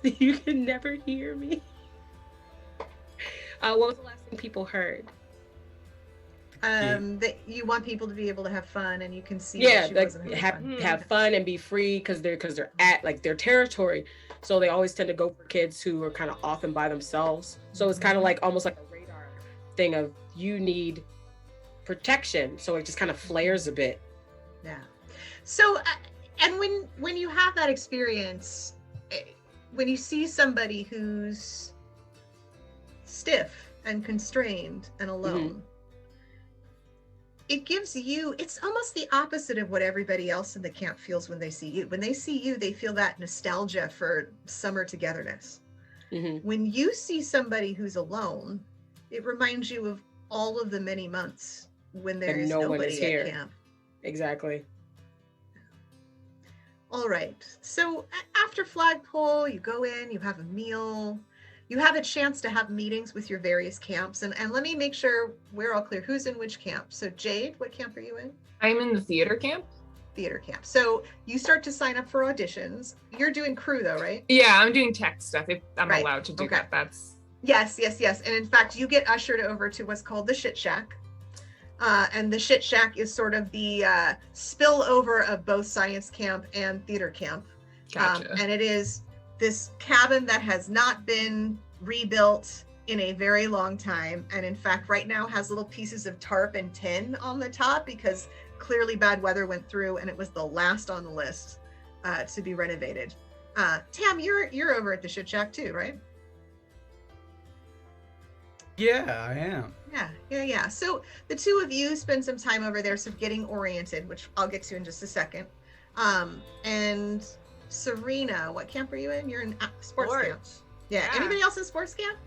you can never hear me. What was the last thing people heard? That you want people to be able to have fun, and you can see Yeah, that she like wasn't having fun. have fun and be free because they're at like their territory. So they always tend to go for kids who are kind of off and by themselves. So it's kind of like almost like a radar thing of you need protection. So it just kind of flares a bit. Yeah. So, and when you have that experience, when you see somebody who's stiff and constrained and alone, it gives you, it's almost the opposite of what everybody else in the camp feels when they see you. When they see you, they feel that nostalgia for summer togetherness. When you see somebody who's alone, it reminds you of all of the many months when there is nobody at camp. Exactly. All right. So after flagpole, you go in, you have a meal, you have a chance to have meetings with your various camps. And let me make sure we're all clear. Who's in which camp? So Jade, what camp are you in? I'm in the theater camp. Theater camp. So you start to sign up for auditions. You're doing crew though, right? Yeah, I'm doing tech stuff if I'm Right. allowed to do Okay. that. That's Yes. And in fact, you get ushered over to what's called the Shit Shack. And the Shit Shack is sort of the spillover of both science camp and theater camp. gotcha. And it is this cabin that has not been rebuilt in a very long time. And in fact, right now has little pieces of tarp and tin on the top because clearly bad weather went through and it was the last on the list to be renovated. Tam, you're over at the Shit Shack too, right? Yeah, I am. Yeah. So the two of you spend some time over there, sort of getting oriented, which I'll get to in just a second. And Serena, what camp are you in? You're in sports camp. Yeah. Anybody else in sports camp?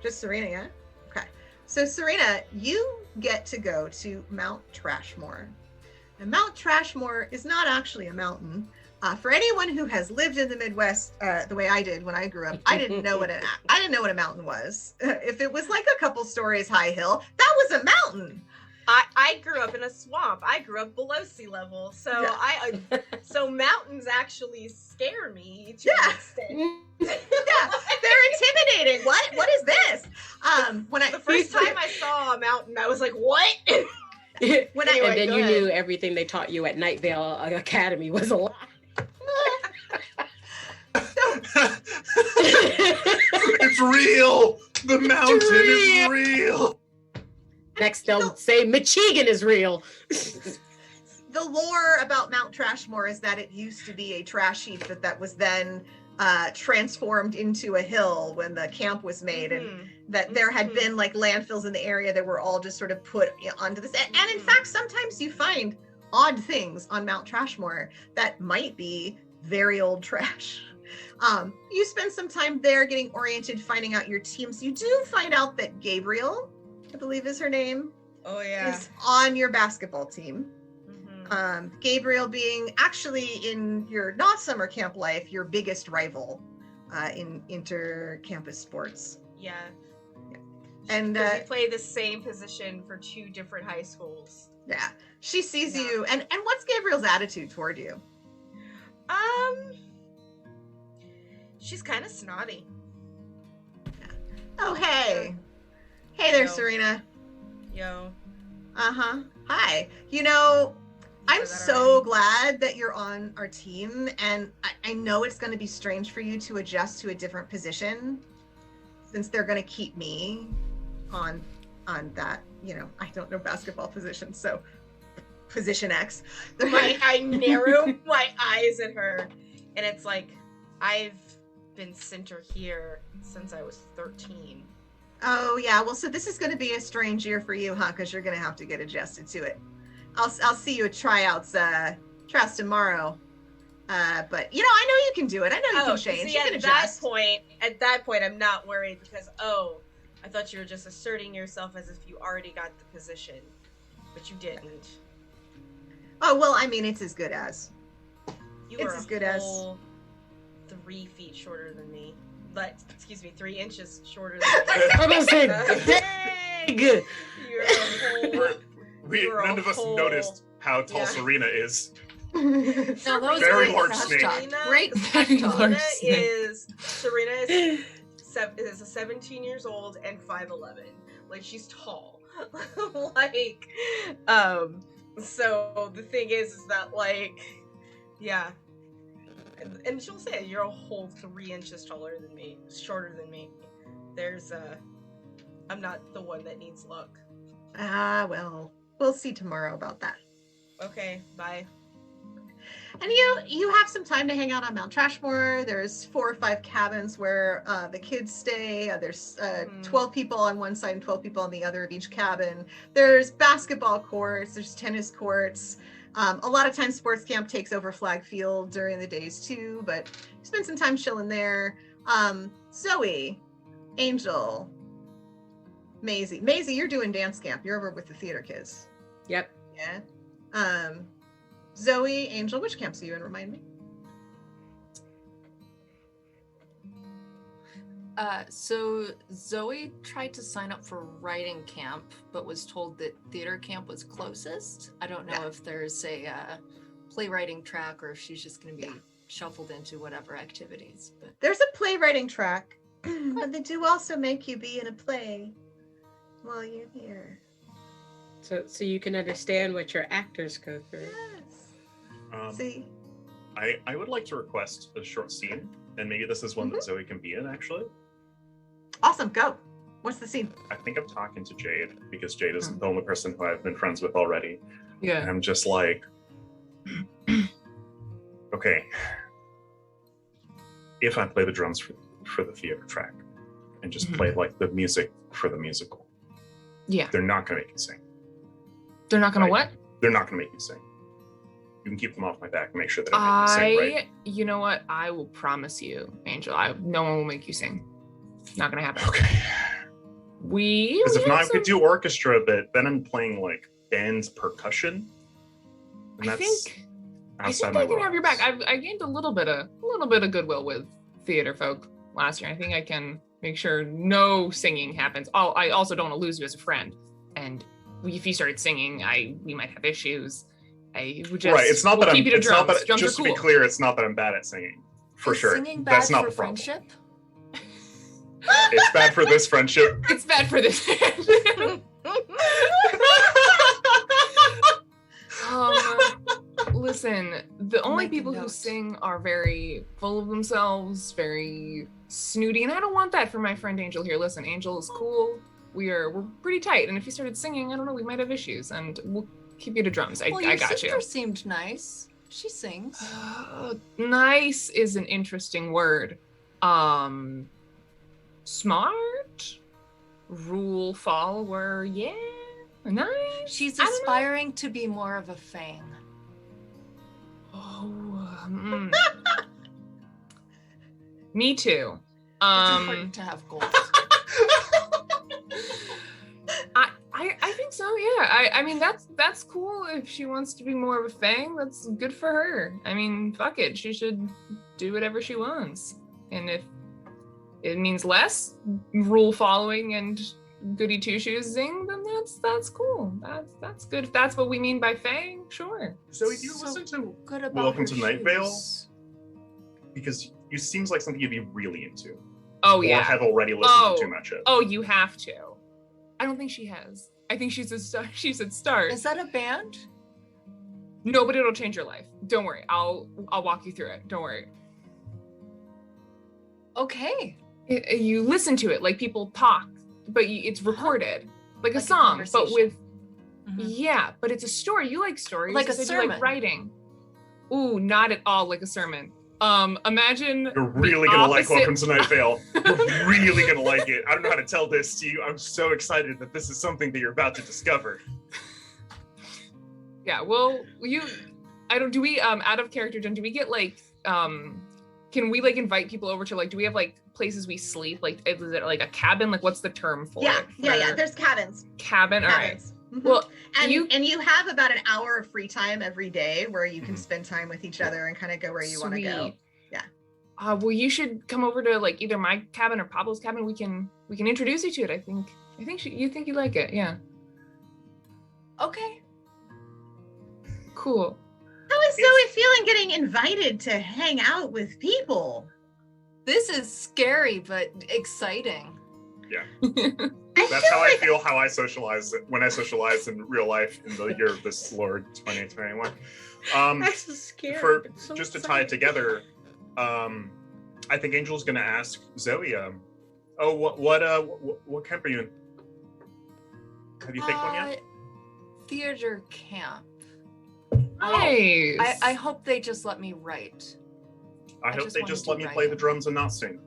Just Serena, yeah? Okay. So Serena, you get to go to Mount Trashmore. And Mount Trashmore is not actually a mountain. For anyone who has lived in the Midwest the way I did when I grew up, I didn't know what a mountain was. If it was like a couple stories high hill, that was a mountain. I grew up in a swamp. I grew up below sea level, so Yeah. so mountains actually scare me to an extent. Yeah, they're intimidating. What is this? The first time I saw a mountain, I was like, "What?" And then go you ahead. knew everything they taught you at Night Vale Academy was a lie. It's real. The mountain is real. Next, they'll say Michigan is real. The lore about Mount Trashmore is that it used to be a trash heap that was then transformed into a hill when the camp was made, and that there had been like landfills in the area that were all just sort of put onto this. And in fact, sometimes you find odd things on Mount Trashmore that might be very old trash. You spend some time there getting oriented, finding out your teams. You do find out that Gabriel, I believe is her name, Oh yeah. is on your basketball team. Mhm. Gabriel being actually in your not summer camp life, your biggest rival in inter-campus sports. Yeah. And Because we play the same position for two different high schools. yeah, she sees Yeah. you. And what's Gabriel's attitude toward you? She's kind of snotty. Oh, hey. Hey there, Yo. Serena. Yo. Uh-huh. Hi. You know, I'm Is that so alright? glad that you're on our team, and I know it's going to be strange for you to adjust to a different position since they're going to keep me on that, you know, I don't know basketball position, so position X. I narrow my eyes at her, and it's like, I've been center here since I was 13. Oh, yeah. Well, so this is going to be a strange year for you, huh? Because you're going to have to get adjusted to it. I'll see you at tryouts tomorrow. But, you know, I know you can do it. I know you can change. See, You can at that adjust. point, I'm not worried because, I thought you were just asserting yourself as if you already got the position, but you didn't. Oh, well, I mean, it's as good as. You It's were as a good as- whole 3 feet shorter than me. But, 3 inches shorter than me. I'm gonna say, dang! You're a whole... You're a None of us whole- noticed how tall Yeah. Serena is. No, that was Very great large trash snake. talk. Great Very trash talk. large. Serena is is a 17 years old and 5'11". Like, she's tall. Like, so the thing is that, like, yeah. And she'll say, you're a whole 3 inches taller than me, shorter than me. I'm not the one that needs luck. Ah, well, we'll see tomorrow about that. Okay, bye. And you have some time to hang out on Mount Trashmore. There's 4 or 5 cabins where the kids stay. There's 12 people on one side and 12 people on the other of each cabin. There's basketball courts. There's tennis courts. A lot of times sports camp takes over Flag Field during the days too, but spend some time chilling there. Zoe, Angel, Maisie. Maisie, you're doing dance camp. You're over with the theater kids. Yep. Yeah. Zoe, Angel, which camps are you in? Remind me. So Zoe tried to sign up for writing camp, but was told that theater camp was closest. I don't know if there's a playwriting track or if she's just going to be shuffled into whatever activities. But There's a playwriting track, but they do also make you be in a play while you're here. So you can understand what your actors go through. Yes. See? I would like to request a short scene, and maybe this is one that Zoe can be in, actually. Awesome, go. What's the scene? I think I'm talking to Jade, because Jade is the only person who I've been friends with already. Yeah. And I'm just like, okay, if I play the drums for the theater track, and just play like the music for the musical, they're not going to make you sing. They're not going to what? They're not going to make you sing. You can keep them off my back and make sure that I make you sing, right? You know what? I will promise you, Angel, no one will make you sing. Not going to happen. Okay. Because if not, I could do orchestra, but then I'm playing like band percussion. And that's I think I can have your back. I gained a little bit of goodwill with theater folk last year. I think I can make sure no singing happens. Oh, I also don't want to lose you as a friend. And if you started singing, we might have issues. I would just it's not that I'm. Keep you to drums. Not that, drums just are to be clear, it's not that I'm bad at singing. For sure, singing bad that's not for the problem. friendship. It's bad for this friendship. It's bad for this friendship. Listen, the only people who sing are very full of themselves, very snooty, and I don't want that for my friend Angel here. Listen, Angel is cool. We're pretty tight, and if you started singing, I don't know, we might have issues, and we'll keep you to drums. I got your you. sister seemed nice. She sings. Nice is an interesting word. Smart, rule follower, yeah, nice. She's aspiring to be more of a fang. Me too. It's important to have goals. I think so, yeah. I mean that's cool if she wants to be more of a fang. That's good for her. I mean, fuck it. She should do whatever she wants. And if it means less rule following and goody two shoesing, then that's cool. That's good. If that's what we mean by fang, sure. So do you listen to Welcome to Night Vale? Because it seems like something you'd be really into. Oh yeah. Or have already listened to too much of. Oh, you have to. I don't think she has. I think she said start. Is that a band? No, but it'll change your life. Don't worry. I'll walk you through it. Don't worry. Okay. You listen to it like people talk, but it's recorded like a song, but with but it's a story. You like stories, like a sermon. You like writing. Ooh, not at all like a sermon. Imagine you're really gonna like Welcome to Night Vale. You're really gonna like it. I don't know how to tell this to you. I'm so excited that this is something that you're about to discover. Yeah, well, do we out of character, Jen, do we get like can we like invite people over to like, do we have like places we sleep? Like, is it like a cabin? Like, what's the term for it? Yeah. There's cabins. Cabin. All right. Mm-hmm. Well, and you have about an hour of free time every day where you can spend time with each other and kind of go where you want to go. Yeah. Well, you should come over to like either my cabin or Pablo's cabin. We can introduce you to it. I think you think you like it. Yeah. Okay. Cool. How is Zoe feeling getting invited to hang out with people? This is scary but exciting. Yeah. That's how I feel how I socialize when I socialize in real life in the year of this Lord 2021. That's so scary. Just to tie it together, I think Angel's gonna ask Zoe, what camp are you in? Have you picked one yet? Theater camp. Nice. I hope they just let me write. I hope they just let me play the drums and not sing.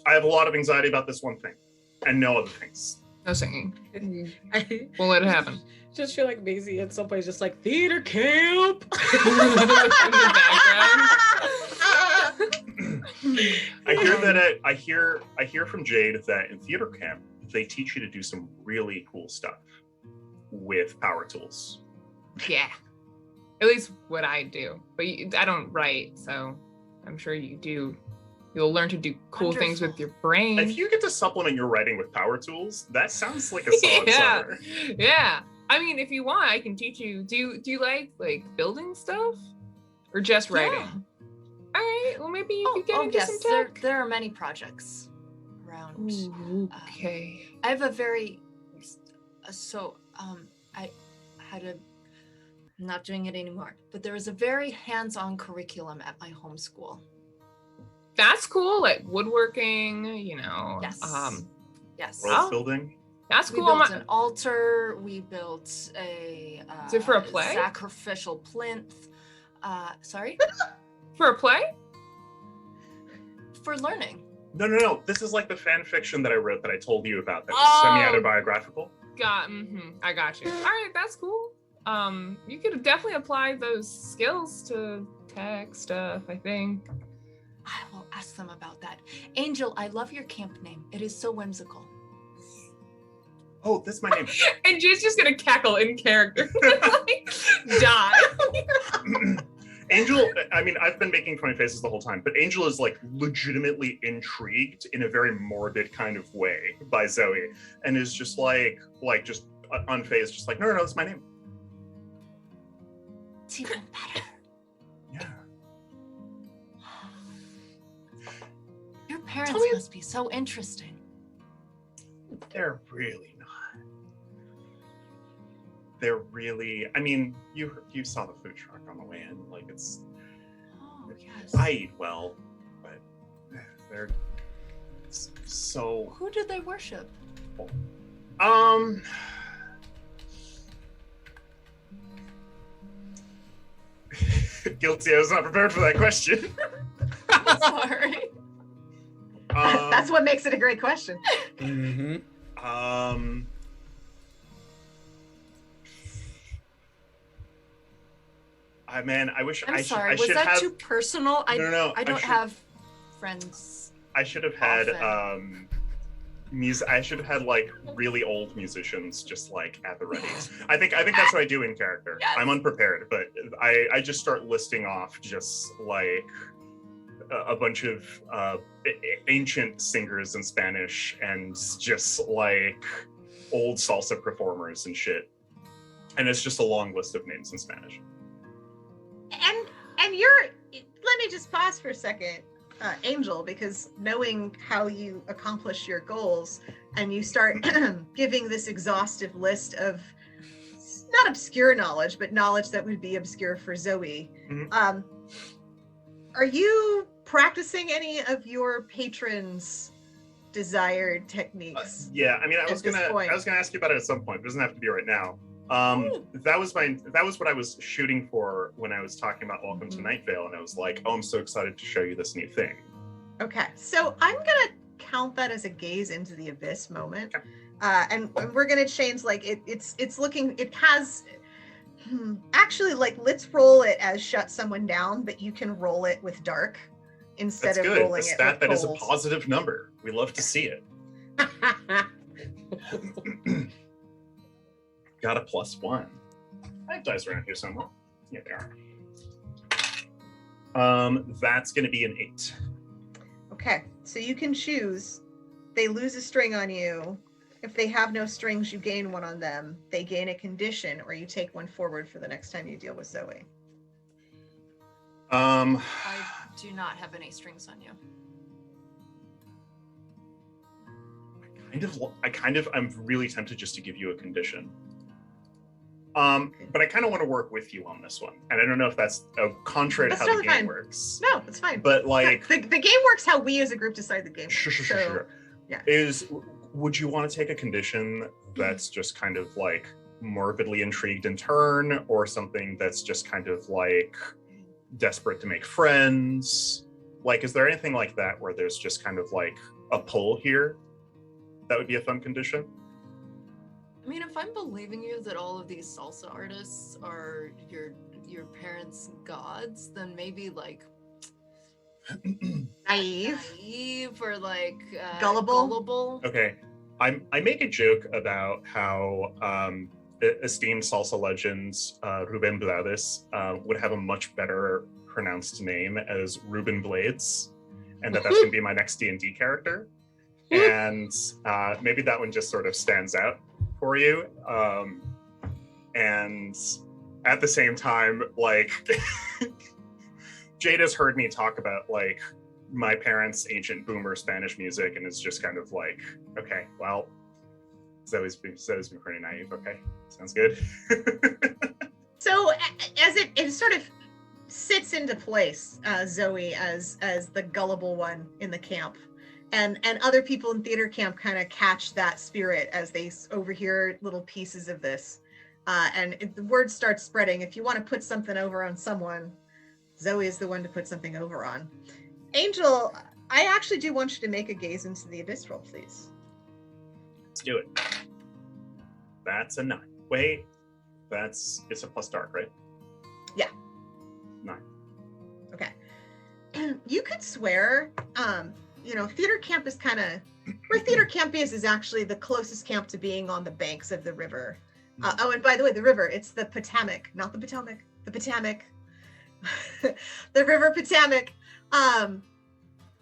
I have a lot of anxiety about this one thing, and no other things. No singing. We'll let it happen. Just feel like Maisie at some point is just like theater camp. In the background. I hear from Jade that in theater camp they teach you to do some really cool stuff with power tools. Yeah, at least what I do. But I don't write, so I'm sure you do You'll learn to do cool things with your brain. If you get to supplement your writing with power tools, that sounds like a solid summer. Yeah. I mean, if you want, I can teach you. Do you like building stuff, or just writing? Yeah. All right. Well, maybe you could get into some tech. There are many projects around. Ooh, okay. I have a very I had a. I'm not doing it anymore, but there was a very hands-on curriculum at my home school. That's cool, like woodworking, Yes. Yes. World building. That's We cool. built an altar. We built a Is it for a play? Sacrificial plinth. Sorry? For a play? For learning. No. This is like the fan fiction that I wrote that I told you about that was semi-autobiographical. I got you. All right, that's cool. You could definitely apply those skills to tech stuff, I think. I will ask them about that. Angel, I love your camp name. It is so whimsical. Oh, that's my name. And Jay's just gonna cackle in character. Die. Angel, I mean, I've been making funny faces the whole time, but Angel is legitimately intrigued in a very morbid kind of way by Zoe, and is just just unfazed, just no, that's my name. It's even better. Yeah. Your parents must be so interesting. They're really not. They're really, I mean, you saw the food truck on the way in. It's. Oh, yes. I eat well, but they're so. Who do they worship? Guilty, I was not prepared for that question. Sorry. That's what makes it a great question. Mm-hmm. I wish I'm I sorry. should Was that have. too personal? No. I don't have friends. I should have had often. I should have had really old musicians just at the ready. I think that's what I do in character. Yes. I'm unprepared, but I just start listing off just a bunch of ancient singers in Spanish and just old salsa performers and shit. And it's just a long list of names in Spanish. And you're, let me just pause for a second, Angel, because knowing how you accomplish your goals and you start giving this exhaustive list of not obscure knowledge, but knowledge that would be obscure for Zoe. Mm-hmm. Are you practicing any of your patrons' desired techniques? Yeah, I mean, I was gonna ask you about it at some point. It doesn't have to be right now. That was what I was shooting for when I was talking about Welcome to Night Vale, and I was like, oh, I'm so excited to show you this new thing. Okay, so I'm gonna count that as a gaze into the abyss moment. Okay. And we're gonna change it's looking, it has actually let's roll it as shut someone down, but you can roll it with dark instead That's of good. rolling A it stat with that is a cold. positive number. We love to see it. Got a +1. I have dice around here somewhere. Yeah, they are. That's gonna be an 8. Okay, so you can choose. They lose a string on you. If they have no strings, you gain one on them. They gain a condition, or you take one forward for the next time you deal with Zoe. I do not have any strings on you. I'm really tempted just to give you a condition. But I kind of want to work with you on this one. And I don't know if that's contrary to how the game works. No, it's fine. But the game works how we as a group decide the game. Sure. Yeah. Would you want to take a condition that's just kind of morbidly intrigued in turn, or something that's just kind of desperate to make friends? Is there anything like that where there's just kind of a pull here? That would be a fun condition. I mean, if I'm believing you that all of these salsa artists are your parents' gods, then maybe naive or gullible. Okay, I make a joke about how esteemed salsa legends Ruben Blades would have a much better pronounced name as Ruben Blades, and that's going to be my next D&D character. And maybe that one just sort of stands out for you. And at the same time, like, Jade has heard me talk about, like, my parents' ancient boomer Spanish music, and it's just kind of like, okay, well, Zoe's been pretty naive. Okay, sounds good. So as it sort of sits into place, Zoe as the gullible one in the camp, and other people in theater camp kind of catch that spirit as they overhear little pieces of this, and the word starts spreading. If you want to put something over on someone, Zoe is the one to put something over on. Angel, I actually do want you to make a gaze into the abyss roll, please. Let's do it. That's a 9. Wait, it's a plus dark, right? Yeah. 9. Okay. You could swear, theater camp is kind of, where theater camp is actually the closest camp to being on the banks of the river. And by the way, the river, it's the Potomac, not the Potomac, the Potomac. The river Potomac.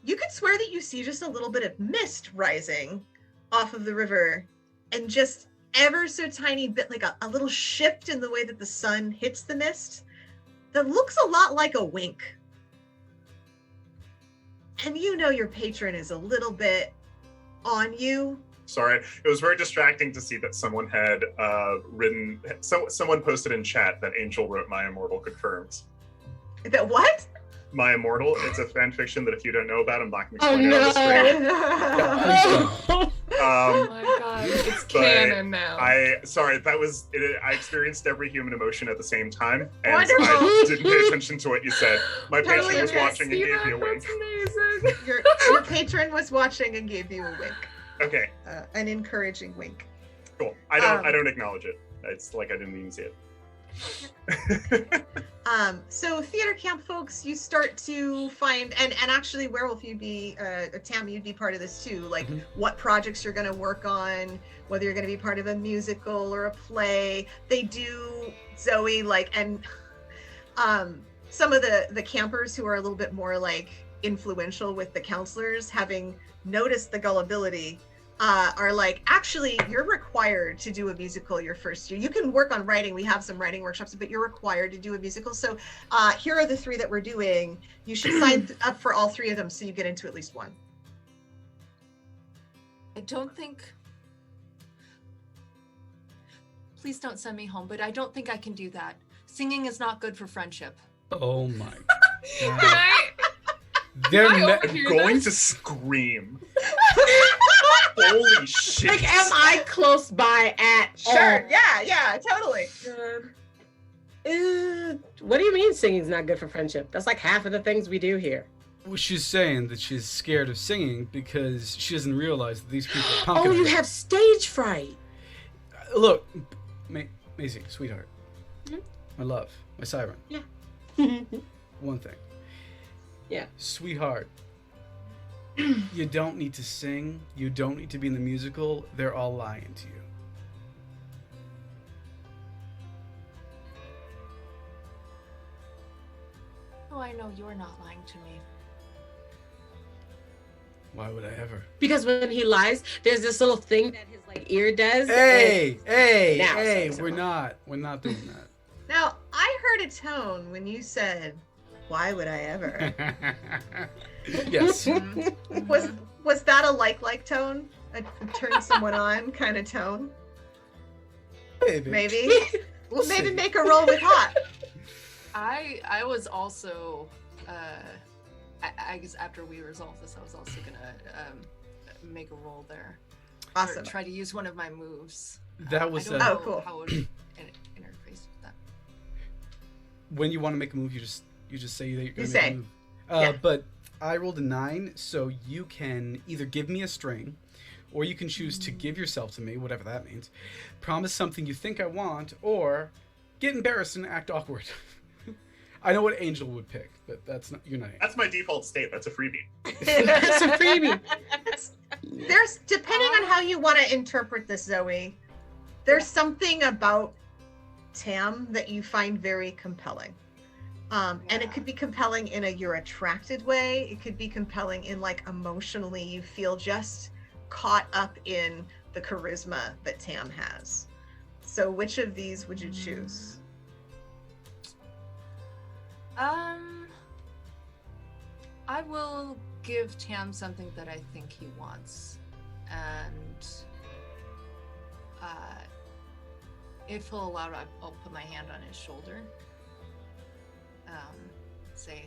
You could swear that you see just a little bit of mist rising off of the river, and just ever so tiny bit, like a little shift in the way that the sun hits the mist that looks a lot like a wink. And you know your patron is a little bit on you. Sorry, it was very distracting to see that someone had someone posted in chat that Angel wrote My Immortal confirmed. That what? My Immortal, it's a fan fiction that if you don't know about, I'm not going to explain it on the stream. Oh my god, it's canon now. I experienced every human emotion at the same time, and Wonderful. I didn't pay attention to what you said. My Totally patron was watching and gave me a wink. That's amazing. Your patron was watching and gave you a wink. Okay. An encouraging wink. Cool. I don't acknowledge it. It's like I didn't even see it. So theater camp folks, you start to find, and actually Werewolf, you'd be Tam, you'd be part of this too, like what projects you're going to work on, whether you're going to be part of a musical or a play. They do, Zoe, like, and some of the campers who are a little bit more like influential with the counselors, having noticed the gullibility, are like, actually, you're required to do a musical your first year. You can work on writing. We have some writing workshops, but you're required to do a musical. So here are the 3 that we're doing. You should sign up for all 3 of them so you get into at least one. I don't think... Please don't send me home, but I don't think I can do that. Singing is not good for friendship. Oh my Can god. They're going to scream. Holy shit. Like, am I close by at Sure. all? Yeah, totally. What do you mean singing's not good for friendship? That's like half of the things we do here. Well, she's saying that she's scared of singing because she doesn't realize that these people are Oh, you her. have stage fright. Look, Maisie, sweetheart, Mhm. my love, my siren. Yeah. One thing. Yeah. Sweetheart, you don't need to sing. You don't need to be in the musical. They're all lying to you. Oh, I know you're not lying to me. Why would I ever? Because when he lies, there's this little thing that his like ear does. Hey, Now, hey, so- we're not doing that. Now, I heard a tone when you said, "Why would I ever?" Yes. Was that a like tone? A turn someone on kind of tone? Maybe. Maybe. We'll Maybe see. make a roll with hot. I was also, I guess after we resolve this, I was also gonna make a roll there. Awesome. Or try to use one of my moves. That was I don't know cool. how it would interface with that. When you want to make a move, you just say that you're going You to make say. a move. Yeah. But I rolled a 9, so you can either give me a string, or you can choose to give yourself to me, whatever that means. Promise something you think I want, or get embarrassed and act awkward. I know what Angel would pick, but that's not. You're not. That's my default state. That's a freebie. That's a freebie. There's, depending on how you want to interpret this, Zoe, there's something about Tam that you find very compelling. And it could be compelling in a you're attracted way. It could be compelling in like emotionally you feel just caught up in the charisma that Tam has. So which of these would you choose? I will give Tam something that I think he wants. And if he'll allow it, I'll put my hand on his shoulder. Say,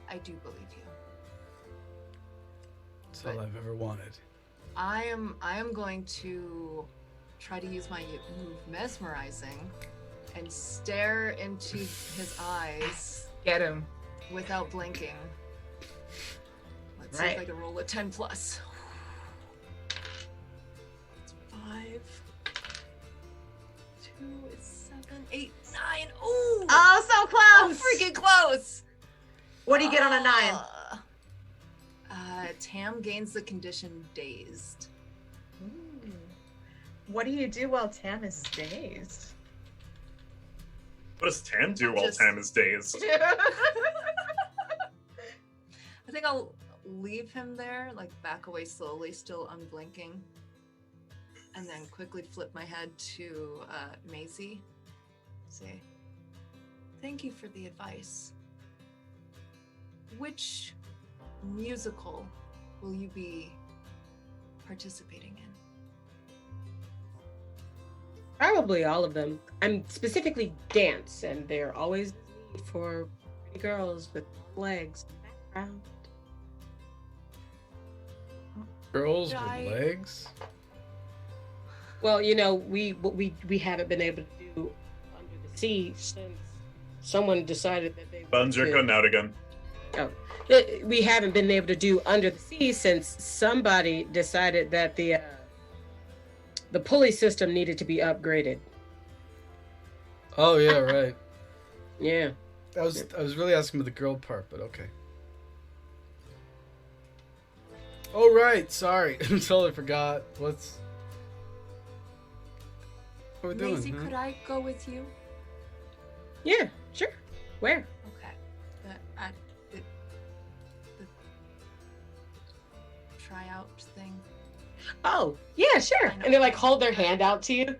I do believe you. That's all I've ever wanted. I am going to try to use my move mesmerizing and stare into his eyes. Get him. Without blinking. Let's see if I can roll a 10 plus. It's 5. 2 is 7, 8, 9. Ooh! Oh, so close! Oh, freaking close! What do you get on a 9? Tam gains the condition dazed. Ooh. What do you do while Tam is dazed? What does Tam do while Tam is dazed? I think I'll leave him there, like back away slowly, still unblinking, and then quickly flip my head to Maisie. Say, thank you for the advice. Which musical will you be participating in? Probably all of them. I'm specifically dance, and they're always for pretty girls with legs. Background. Girls with legs? Well, you know, we haven't been able to do Under the Sea since someone decided that they Bunz, you're cutting out again. Oh, we haven't been able to do Under the Sea since somebody decided that the pulley system needed to be upgraded. Oh yeah, right. Yeah. I was really asking about the girl part, but okay. Oh right, sorry. I totally forgot. What are we doing? Maisie, could I go with you? Yeah, sure. Where? Okay. The tryout thing. Oh, yeah, sure. And they like hold their hand out to you.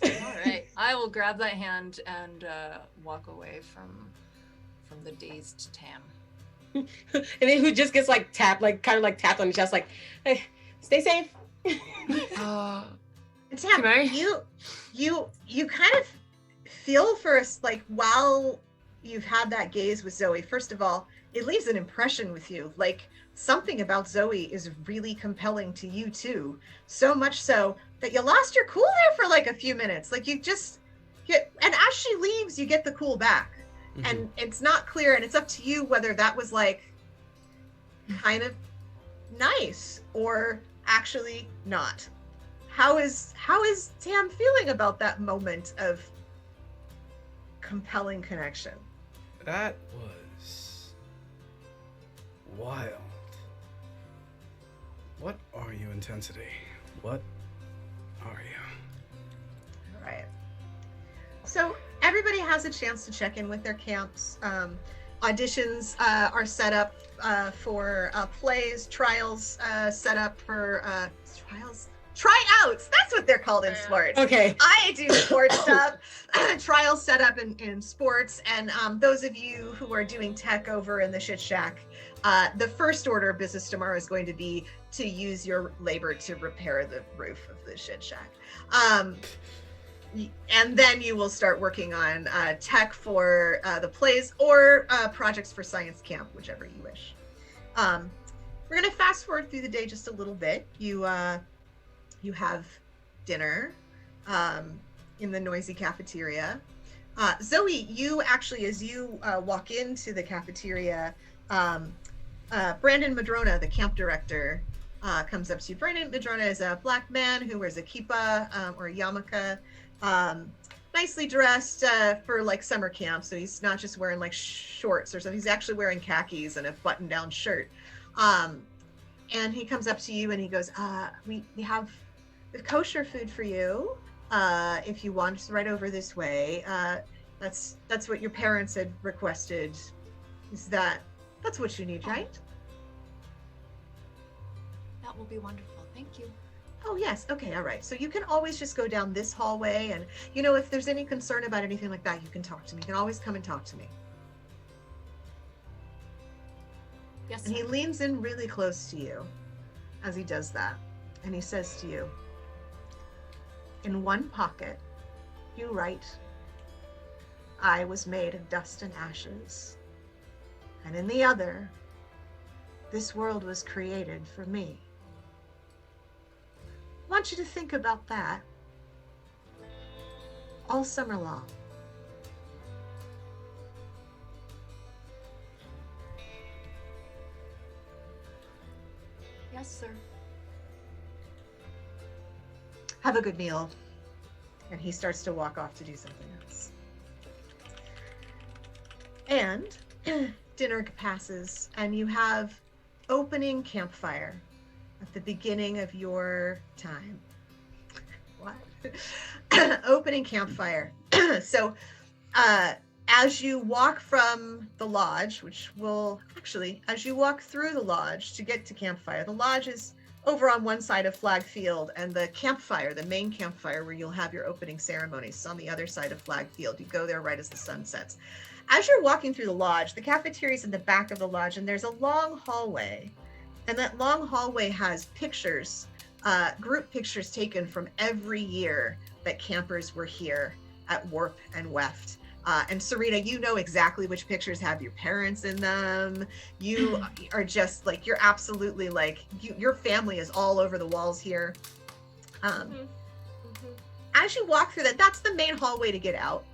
All right. I will grab that hand and walk away from the dazed Tam. And then who just gets like tapped, like kind of like tapped on the chest, like, hey, stay safe. Tam, I? you kind of feel first, like while you've had that gaze with Zoe, first of all, it leaves an impression with you. Like something about Zoe is really compelling to you too. So much so that you lost your cool there for like a few minutes. Like you just get, and as she leaves, you get the cool back. Mm-hmm. And it's not clear, and it's up to you whether that was like kind of nice or actually not. How is Tam feeling about that moment of compelling connection? That was wild. What are you, Intensity? What are you? All right. So everybody has a chance to check in with their camps. Auditions are set up for plays, trials set up for tryouts. That's what they're called in sports. Okay. I do sports stuff. Trials set up in sports, and those of you who are doing tech over in the Shit Shack, the first order of business tomorrow is going to be to use your labor to repair the roof of the Shit Shack. And then you will start working on tech for the plays or projects for science camp, whichever you wish. We're going to fast forward through the day just a little bit. You have dinner in the noisy cafeteria. Zoe, you actually, as you walk into the cafeteria, Brandon Madrona, the camp director, comes up to you. Brandon Madrona is a black man who wears a kippah or a yarmulke. Nicely dressed for like summer camp, so he's not just wearing like shorts or something. He's actually wearing khakis and a button-down shirt. And he comes up to you and he goes, we have kosher food for you if you want, just right over this way. That's what your parents had requested. That's what you need, right? That will be wonderful. Thank you. Oh, yes. Okay, all right. So you can always just go down this hallway, and, you know, if there's any concern about anything like that, you can talk to me. You can always come and talk to me. Yes, And he sir. leans in really close to you as he does that. And he says to you, in one pocket, you write, I was made of dust and ashes. And in the other, this world was created for me. I want you to think about that all summer long. Yes, sir. Have a good meal. And he starts to walk off to do something else. And dinner passes, and you have opening campfire at the beginning of your time. What? Opening campfire. So, as you walk from the lodge, as you walk through the lodge to get to campfire, the lodge is over on one side of Flag Field, and the campfire, the main campfire where you'll have your opening ceremonies, is on the other side of Flag Field. You go there right as the sun sets. As you're walking through the lodge, the cafeteria is in the back of the lodge, and there's a long hallway. And that long hallway has pictures, group pictures taken from every year that campers were here at Warp and Weft. And Serena, you know exactly which pictures have your parents in them. You are just like, you're absolutely like, your family is all over the walls here. As you walk through that's the main hallway to get out.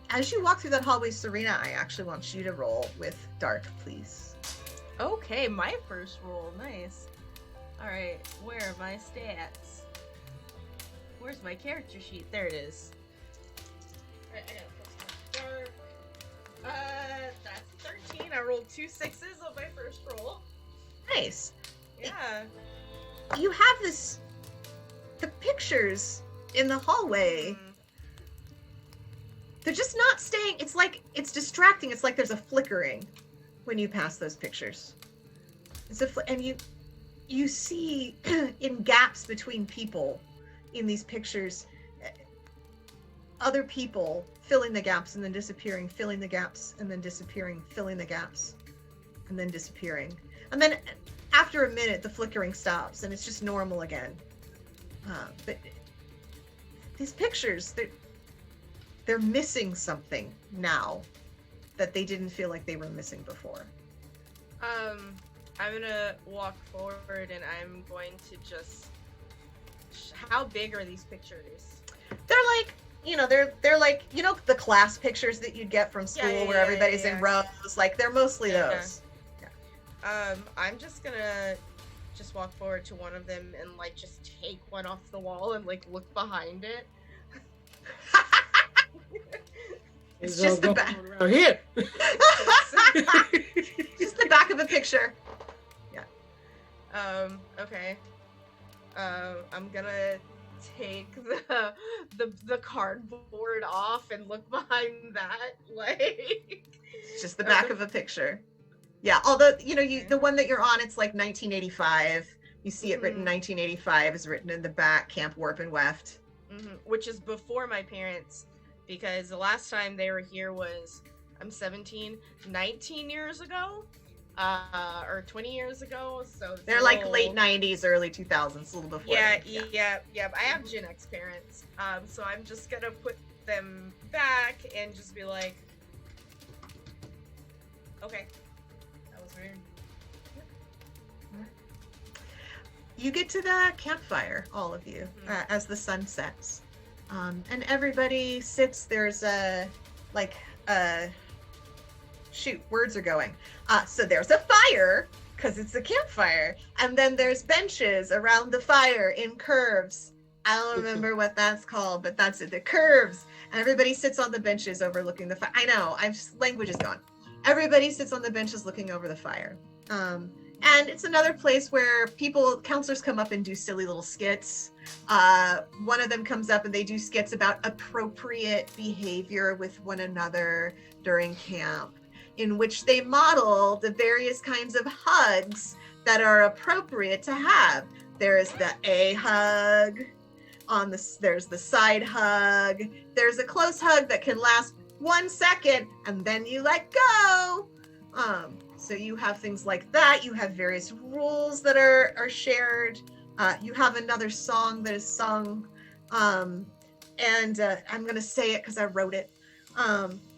As you walk through that hallway, Serena, I actually want you to roll with Dark, please. Okay, my first roll. Nice. All right, where are my stats? Where's my character sheet? There it is. All right, I gotta plus my dark. That's 13. I rolled 2 6s on my first roll. Nice. Yeah. You have the pictures in the hallway. They're just not staying. It's like, it's distracting. It's like there's a flickering when you pass those pictures. And you see in gaps between people in these pictures, other people filling the gaps and then disappearing, filling the gaps and then disappearing, filling the gaps and then disappearing. And then after a minute, the flickering stops and it's just normal again. But these pictures, they're missing something now that they didn't feel like they were missing before. I'm gonna walk forward and I'm going to just. How big are these pictures? They're like, they're like, the class pictures that you'd get from school where everybody's in rows. Like, they're mostly those. Yeah. I'm just gonna just walk forward to one of them and like just take one off the wall and like look behind it. It's just the back. Here. Just the back of a picture. Yeah. Okay. I'm gonna take the cardboard off and look behind that. Like, it's just the back of a picture. Yeah. Although the one that you're on, it's like 1985. You see it written 1985 is written in the back. Camp Warp and Weft. Which is before my parents. Because the last time they were here was, I'm 17, 19 years ago, or 20 years ago. So they're like late 90s, early 2000s, a little before. Yeah. I have Gen X parents, so I'm just gonna put them back and just be like, okay, that was weird. You get to the campfire, all of you, as the sun sets. And everybody sits, there's words are going. So there's a fire, because it's a campfire. And then there's benches around the fire in curves. I don't remember what that's called, but that's it, the curves. And everybody sits on the benches overlooking the fire. I know, language is gone. Everybody sits on the benches looking over the fire. And it's another place where counselors come up and do silly little skits. One of them comes up and they do skits about appropriate behavior with one another during camp, in which they model the various kinds of hugs that are appropriate to have. There's the A hug, there's the side hug, there's a close hug that can last 1 second and then you let go. So you have things like that. You have various rules that are shared. You have another song that is sung. And I'm going to say it because I wrote it.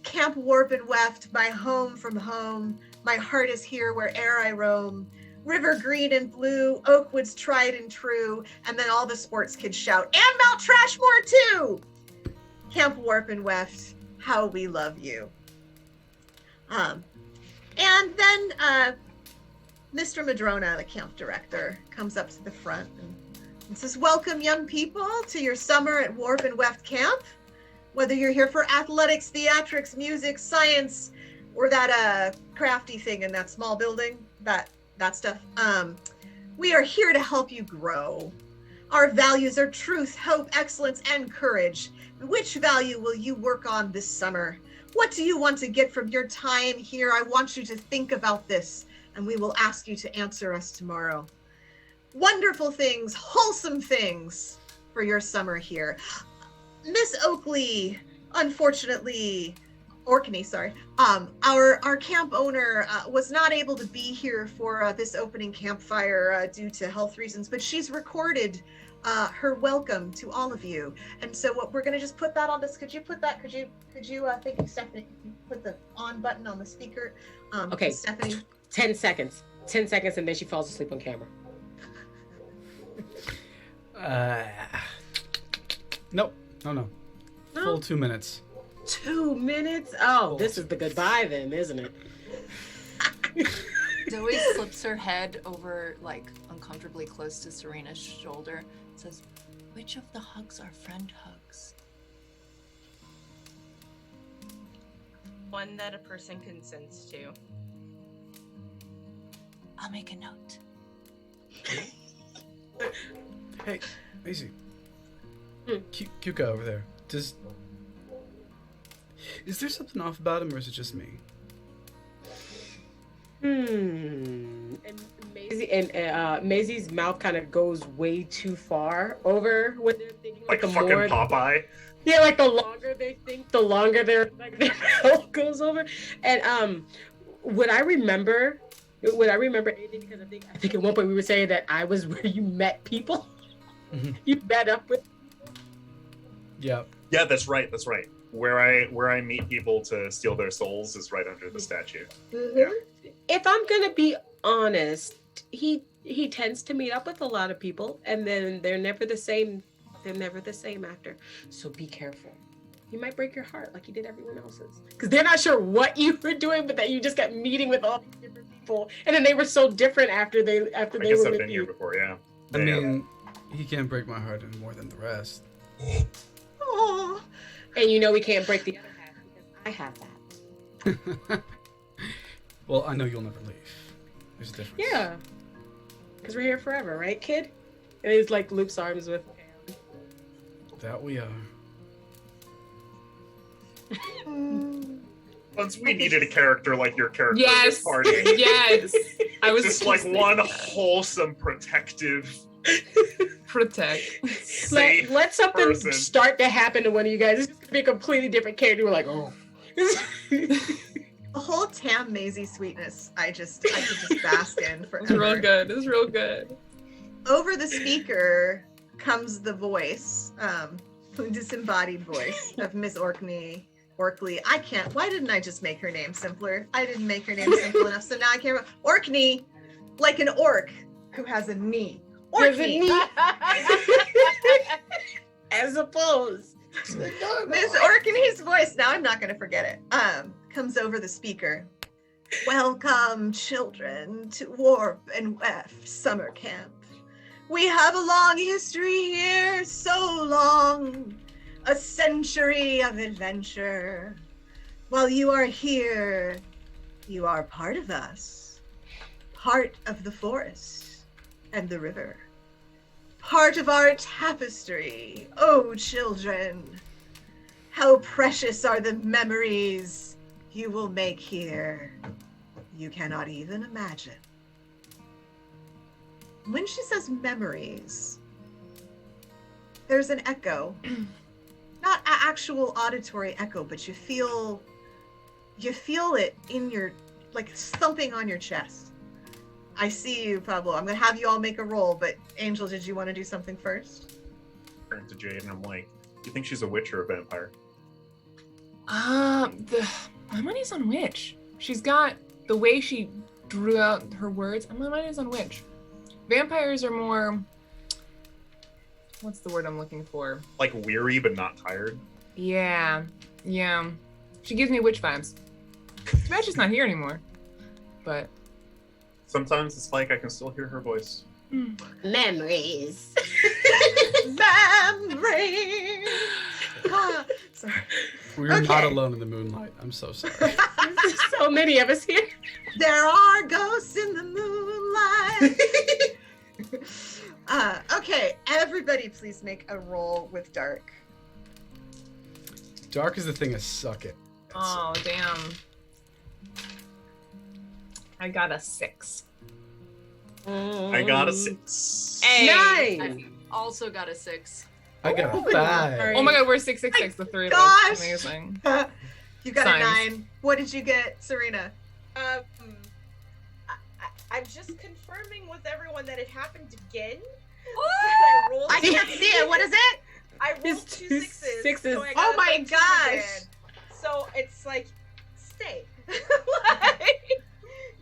Camp Warp and Weft, my home from home. My heart is here where'er I roam. River green and blue, Oakwood's tried and true. And then all the sports kids shout, and Mount Trashmore too! Camp Warp and Weft, how we love you. And then Mr. Madrona, the camp director, comes up to the front and says, welcome young people to your summer at Warp and Weft Camp. Whether you're here for athletics, theatrics, music, science, or that crafty thing in that small building, that stuff, we are here to help you grow. Our values are truth, hope, excellence, and courage. Which value will you work on this summer? What do you want to get from your time here? I want you to think about this, and we will ask you to answer us tomorrow. Wonderful things, wholesome things for your summer here. Miss Oakley, unfortunately, Orkney, sorry, our camp owner was not able to be here for this opening campfire due to health reasons, but she's recorded her welcome to all of you. And so what we're going to just put that on this. Could you thank you, Stephanie, put the on button on the speaker. Okay, Stephanie. 10 seconds. 10 seconds and then she falls asleep on camera. Nope. No. Full 2 minutes. 2 minutes? Oh, this is the goodbye then, isn't it? Zoe slips her head over, like, uncomfortably close to Serena's shoulder and says, which of the hugs are friend hugs? One that a person consents to. I'll make a note. Hey, Maisie. Kuka over there. Is there something off about him, or is it just me? And Maisie's mouth kind of goes way too far over when they're thinking Like the fucking more, Popeye. Yeah, like the longer they think, the longer their mouth goes over. And would I remember anything? Because I think at one point we were saying that I was where you met people. Mm-hmm. You met up with. Yeah. Yeah, that's right. Where I meet people to steal their souls is right under the statue. Mm-hmm. Yeah. If I'm gonna be honest, he tends to meet up with a lot of people, and then they're never the same. They're never the same actor. So be careful. You might break your heart like you did everyone else's, because they're not sure what you were doing, but that you just got meeting with all these different people, and then they were so different after they I were guess I've with been you. here before, yeah. I mean, he can't break my heart any more than the rest. Oh. And you know we can't break the other half because I have that. Well, I know you'll never leave. There's a difference. Yeah, because we're here forever, right, kid? And he's like Luke's arms with him. That we are. Once we needed a character like your character in Yes. this party. Yes. I was Just like one wholesome, protective, protect. safe Let something person. start to happen to one of you guys. It's gonna be a completely different character. We're like, oh. The whole Tam Maisie sweetness, I could just bask in forever. It's real good. It's real good. Over the speaker comes the voice, disembodied voice of Miss Orkney. Why didn't I just make her name simpler? I didn't make her name simple enough, so now I can't remember. Orkney, like an orc who has a knee. Orkney. As opposed. Miss Orkney's voice, now I'm not going to forget it, comes over the speaker. Welcome, children, to Warp and Weft Summer Camp. We have a long history here, so long, a century of adventure. While you are here, you are part of us, part of the forest and the river. Part of our tapestry, oh children. How precious are the memories you will make here. You cannot even imagine. When she says memories, there's an echo. Not an actual auditory echo, but you feel it in your, like, thumping on your chest. I see you, Pablo. I'm going to have you all make a roll, but Angel, did you want to do something first? Turn to Jade and I'm like, you think she's a witch or a vampire? My money's on witch. She's got the way she drew out her words. My money's on witch. Vampires are more, what's the word I'm looking for? Like weary but not tired? Yeah. She gives me witch vibes. Too bad she's not here anymore. But Sometimes it's like I can still hear her voice. Memories. Memories. Sorry. We're not alone in the moonlight. I'm so sorry. There's so many of us here. There are ghosts in the moonlight. Okay, everybody please make a roll with dark. Dark is the thing I suck at. oh damn. I got a 6. I got a 6. Hey. 9. I also got a 6. I got a Oh, 5. Oh my god, we're 666, the three of Gosh. us. Amazing. You got Signs. a 9. What did you get, Serena? I'm just confirming with everyone that it happened again. I can't see it. What is it? I rolled It's 2 two sixes. sixes. So I Oh got my 13 gosh. again. So it's like, stay.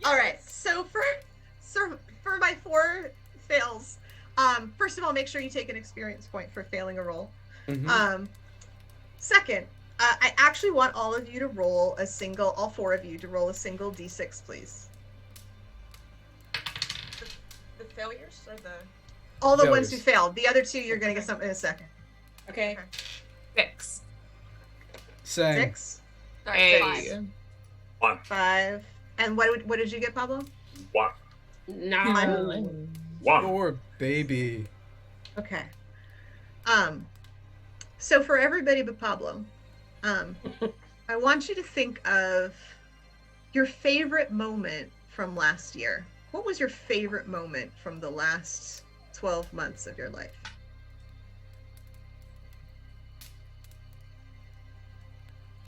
All right. So for my 4 fails, first of all, make sure you take an experience point for failing a roll. Mhm. Second, I actually want all of you to roll all 4 of you to roll a single d6, please. The failures or the... All the ones who Failures. failed. The other 2, you're going to get something in a second. Okay. 6. Same. 6, Sorry, Hey. 5. 1. 5, and what did you get, Pablo? 1. 9. 1. Poor baby. Okay. So for everybody but Pablo, I want you to think of your favorite moment from last year. What was your favorite moment from the last 12 months of your life?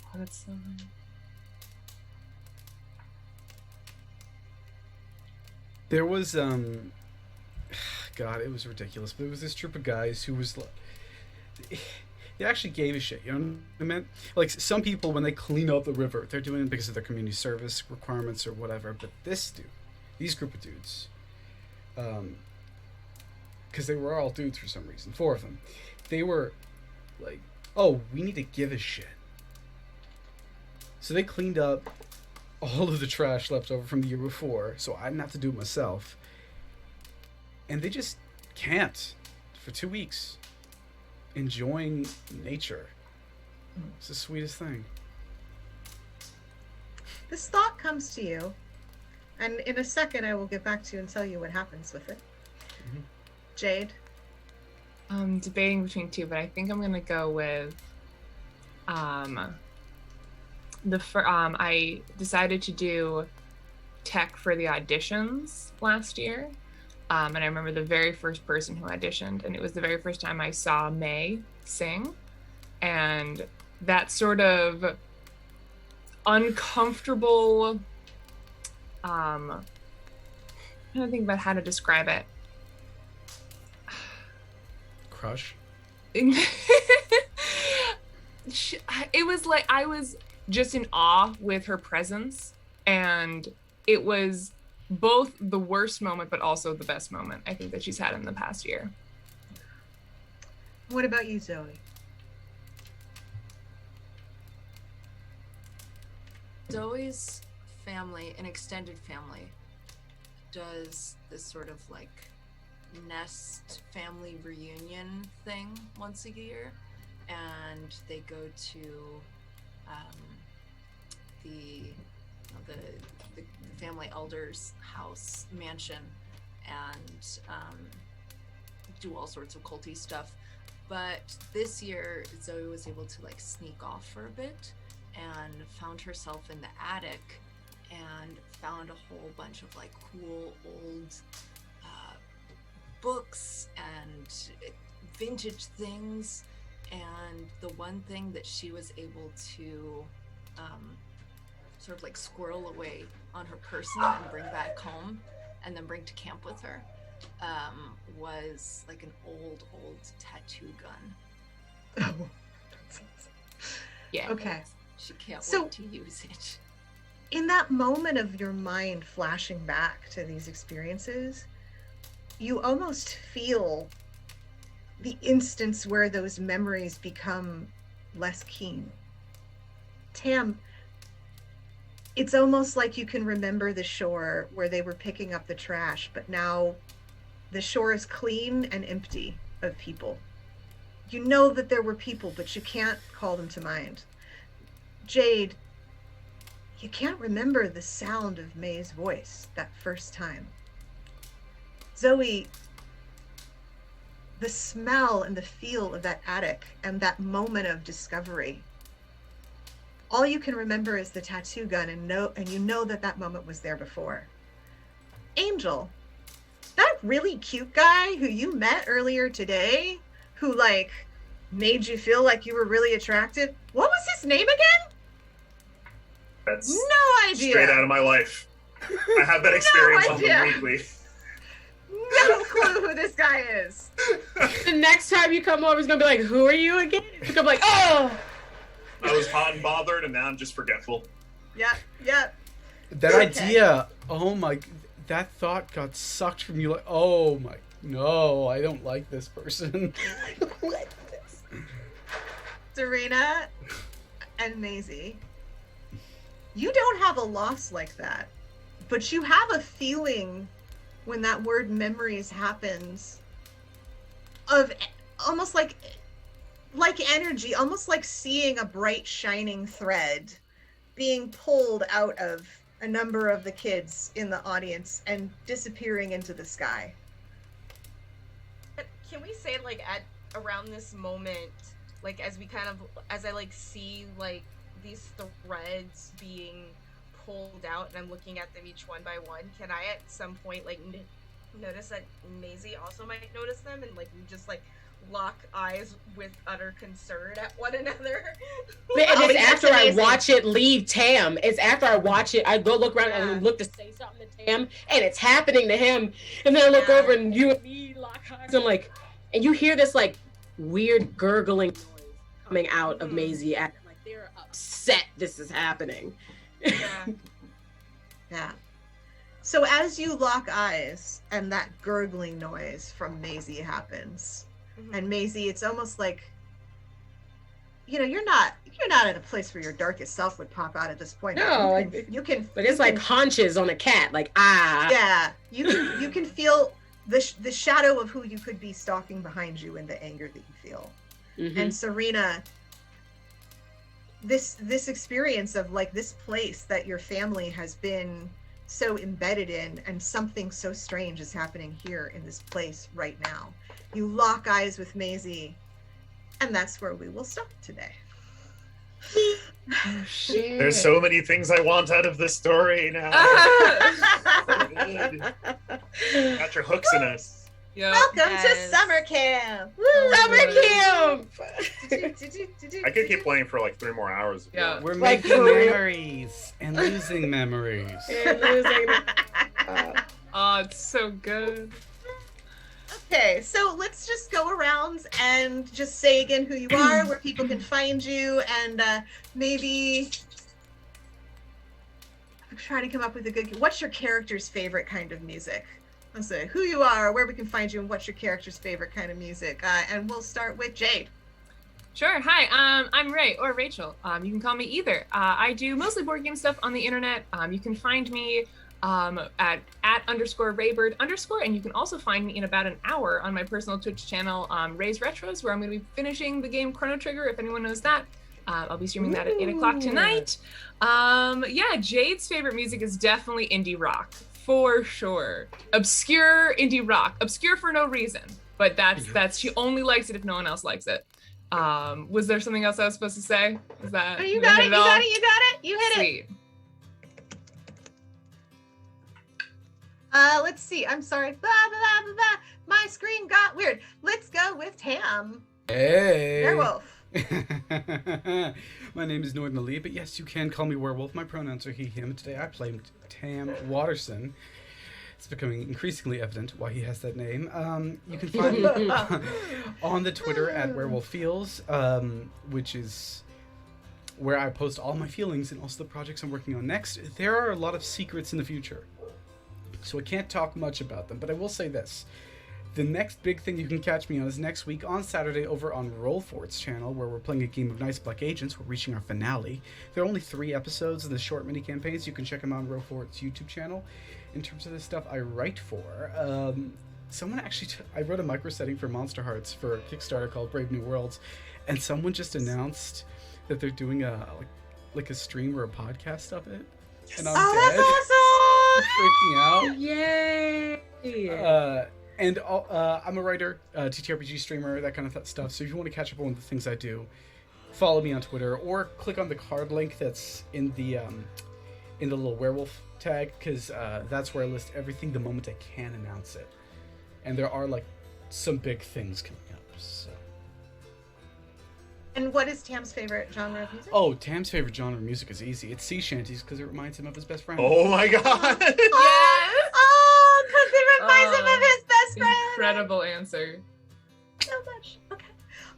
Oh, that's so good. There was God, it was ridiculous. But it was this troop of guys who was like, they actually gave a shit. You know what I meant? Like some people, when they clean up the river, they're doing it because of their community service requirements or whatever. But this dude, these group of dudes, because they were all dudes for some reason, 4 of them, they were like, oh, we need to give a shit. So they cleaned up all of the trash left over from the year before, so I didn't have to do it myself. And they just camped for 2 weeks, enjoying nature. It's the sweetest thing. This thought comes to you, and in a second I will get back to you and tell you what happens with it. Mhm. Jade? I'm debating between 2, but I think I'm gonna go with I decided to do tech for the auditions last year. And I remember the very first person who auditioned, and it was the very first time I saw May sing. And that sort of uncomfortable, I'm trying to think about how to describe it. Crush. It was like I was just in awe with her presence, and it was both the worst moment but also the best moment I think that she's had in the past year. What about you, Zoe? Zoe's family, an extended family, does this sort of like nest family reunion thing once a year, and they go to the the family elder's house mansion and do all sorts of culty stuff. But this year, Zoe was able to like sneak off for a bit and found herself in the attic and found a whole bunch of like cool old books and vintage things. And the one thing that she was able to sort of like squirrel away on her person and bring back home and then bring to camp with her was like an old tattoo gun. Oh. Yeah. Okay. She can't So- wait to use it. In that moment of your mind flashing back to these experiences, you almost feel the instance where those memories become less keen. Tam, it's almost like you can remember the shore where they were picking up the trash, but now the shore is clean and empty of people. You know that there were people, but you can't call them to mind. Jade, you can't remember the sound of May's voice that first time. Zoe, the smell and the feel of that attic and that moment of discovery. All you can remember is the tattoo gun and you know that moment was there before. Angel, that really cute guy who you met earlier today, who like made you feel like you were really attractive. What was his name again? That's No idea. straight out of my life. I have that experience on idea. the weekly. No clue who this guy is. The next time you come over, it's gonna be like, "Who are you again?" It's gonna be like, "Oh." I was hot and bothered, and now I'm just forgetful. Yeah. That Okay. idea, oh my, that thought got sucked from you. Like, oh my, no, I don't like this person. I don't like this. Serena and Maisie, you don't have a loss like that, but you have a feeling when that word memories happens of almost like energy, almost like seeing a bright shining thread being pulled out of a number of the kids in the audience and disappearing into the sky. Can we say like at around this moment, like as I like see like these threads being pulled out and I'm looking at them each one by one, can I at some point like notice that Maisie also might notice them and like we just like lock eyes with utter concern at one another? And it's that's after I amazing. watch it leave Tam. It's after I watch it, I go look around and look to say something to Tam, and it's happening to him. And then I look over and you and me lock eyes. I'm like, and you hear this like weird gurgling noise coming out of Maisie. Like they're upset this is happening. Yeah. So as you lock eyes and that gurgling noise from Maisie happens, and Maisie, it's almost like, you're not at a place where your darkest self would pop out at this point. No, you can, but it's like haunches on a cat, like ah. Yeah, you can feel the shadow of who you could be stalking behind you and the anger that you feel. And Serena, this experience of like this place that your family has been so embedded in, and something so strange is happening here in this place right now. You lock eyes with Maisie, and that's where we will stop today. Oh, shit. There's so many things I want out of this story now. Got your hooks in us. Yep. Welcome to Summer Camp. Summer camp. I could keep playing for like 3 more hours. if you Yeah. want. We're Like, making for real. memories and losing memories. And losing. Oh, it's so good. Okay, so let's just go around and just say again who you are, where people can find you, and maybe I'm trying to come up with a good. What's your character's favorite kind of music? Let's say who you are, where we can find you, and what's your character's favorite kind of music. And we'll start with Jade. Sure. Hi, I'm Ray or Rachel. You can call me either. I do mostly board game stuff on the internet. You can find me at @_Raybird_, and you can also find me in about an hour on my personal Twitch channel, Ray's Retros, where I'm going to be finishing the game Chrono Trigger, if anyone knows that. I'll be streaming that at 8 o'clock tonight. Yeah, Jade's favorite music is definitely indie rock, for sure. Obscure indie rock. Obscure for no reason, but that's she only likes it if no one else likes it. Was there something else I was supposed to say? Is that Oh, you got it, you got it, you got it. You hit Sweet. it. Let's see. I'm sorry. Blah, blah, blah, blah. My screen got weird. Let's go with Tam. Hey. Werewolf. My name is Noordin Ali, but yes, you can call me Werewolf. My pronouns are he, him. Today I play Tam Watterson. It's becoming increasingly evident why he has that name. You can find me on the Twitter at WerewolfFeels, which is where I post all my feelings and also the projects I'm working on next. There are a lot of secrets in the future, so I can't talk much about them, but I will say this. The next big thing you can catch me on is next week on Saturday over on Roll4's channel, where we're playing a game of Nice Black Agents. We're reaching our finale. There are only 3 episodes of the short mini campaigns. You can check them out on Roll4's YouTube channel. In terms of the stuff I write for, someone actually, I wrote a micro setting for MonsterHearts for a Kickstarter called Brave New Worlds, and someone just announced that they're doing a stream or a podcast of it. Yes. And I'm dead. That's awesome! Freaking out. Yay! And I'm a writer, TTRPG streamer, that kind of stuff. So if you want to catch up on the things I do, follow me on Twitter or click on the card link that's in the little werewolf tag, because that's where I list everything the moment I can announce it. And there are some big things coming up. So. And what is Tam's favorite genre of music? Oh, Tam's favorite genre of music is easy. It's sea shanties because it reminds him of his best friend. Oh my god! Yes! Oh, because it reminds him of his best friend. Incredible answer. So much. Okay.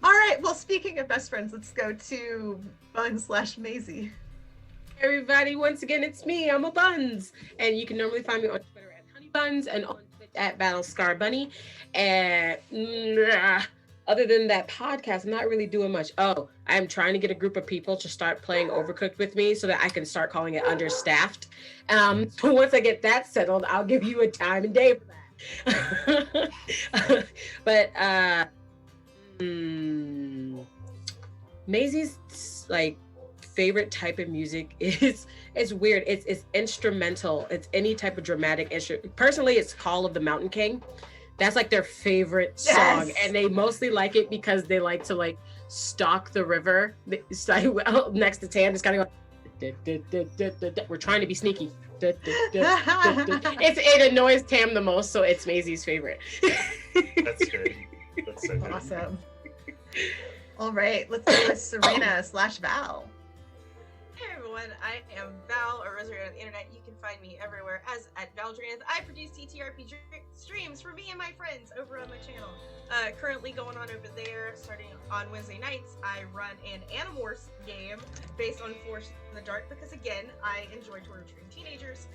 All right. Well, speaking of best friends, let's go to Bunz/Maisie. Everybody, once again, it's me. I'm a Bunz, and you can normally find me on Twitter at HoneyBunz and on Twitch at BattlescarBunny. And other than that podcast, I'm not really doing much. Oh, I'm trying to get a group of people to start playing Overcooked with me so that I can start calling it Understaffed. So once I get that settled, I'll give you a time and day for that. But Maisie's favorite type of music is, it's weird. It's instrumental. It's any type of dramatic instrument. Personally, it's Call of the Mountain King. That's their favorite song. Yes. And they mostly like it because they like to stalk the river. Next to Tam, just kind of go, we're trying to be sneaky. It annoys Tam the most, so it's Maisie's favorite. That's great. That's so good. Awesome. All right, let's go with Serena/Val. Hey everyone, I am Val, or Rosario on the internet. You can find me everywhere as at Valdrianth. I produce TTRPG streams for me and my friends over on my channel. Currently going on over there, starting on Wednesday nights, I run an Animorphs game based on Force in the Dark because, again, I enjoy torturing teenagers.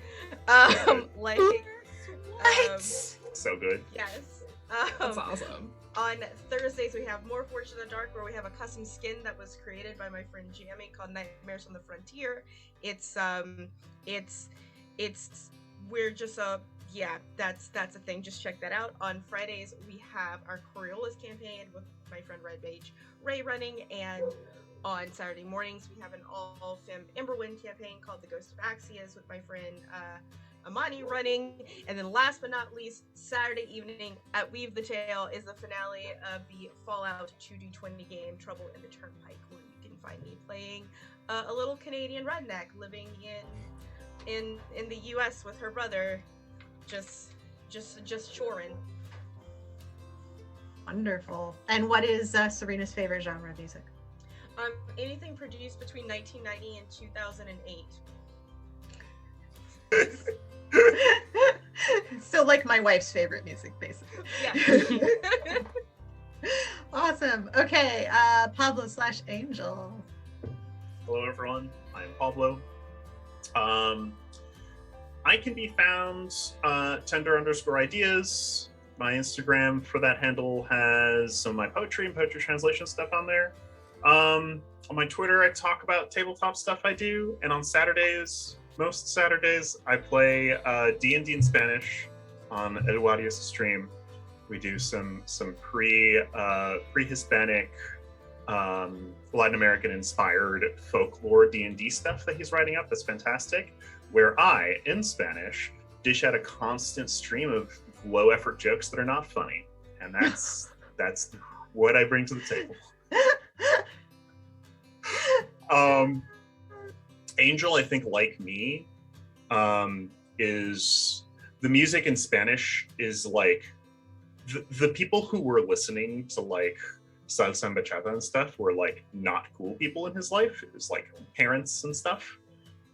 So good. Yes. That's awesome. On Thursdays, we have More Fortune in the Dark, where we have a custom skin that was created by my friend Jamie called Nightmares on the Frontier. We're just that's a thing. Just check that out. On Fridays, we have our Coriolis campaign with my friend Ray running, and on Saturday mornings, we have an all-fem Emberwind campaign called The Ghost of Axias with my friend Amani running. And then last but not least, Saturday evening at Weave the Tale is the finale of the Fallout 2D20 game Trouble in the Turnpike, where you can find me playing a little Canadian redneck living in the US with her brother, just chorin'. Wonderful. And what is Serena's favorite genre of music? Anything produced between 1990 and 2008. So my wife's favorite music, basically. Yeah. Awesome. Okay, Pablo/Angel. Hello everyone, I am Pablo. I can be found tender_ideas. My Instagram for that handle has some of my poetry and poetry translation stuff on there. On my Twitter, I talk about tabletop stuff I do, and on Saturdays, most Saturdays, I play D&D in Spanish on Eduardo's stream. We do some pre-Hispanic Latin American inspired folklore D&D stuff that he's writing up. That's fantastic. Where I, in Spanish, dish out a constant stream of low effort jokes that are not funny. And that's what I bring to the table. Angel, I think, like me, is the music in Spanish is like the people who were listening to like salsa and bachata and stuff were like not cool people in his life. It was like parents and stuff.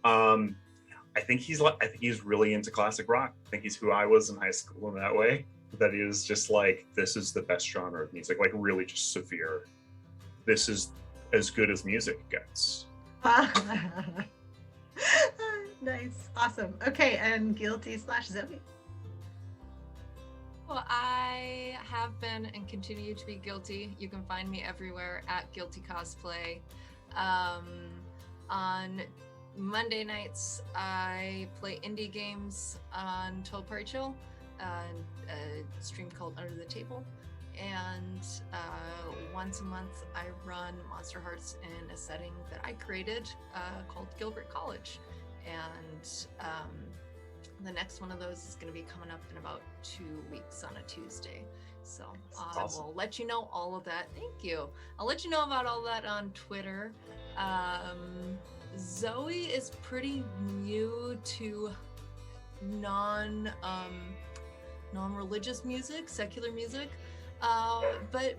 I think he's really into classic rock. I think he's who I was in high school in that way. That he is just like, this is the best genre of music, like really just severe. This is as good as music gets. Nice, awesome. Okay, and Guilty/Zoe. Well, I have been and continue to be Guilty. You can find me everywhere at Guilty Cosplay. On Monday nights, I play indie games on 12 Party Chill, a stream called Under the Table. And once a month, I run MonsterHearts in a setting that I created called Gilbert College. And the next one of those is going to be coming up in about 2 weeks on a Tuesday. So I will let you know all of that. Thank you. I'll let you know about all that on Twitter. Zoe is pretty new to non-religious music, secular music. But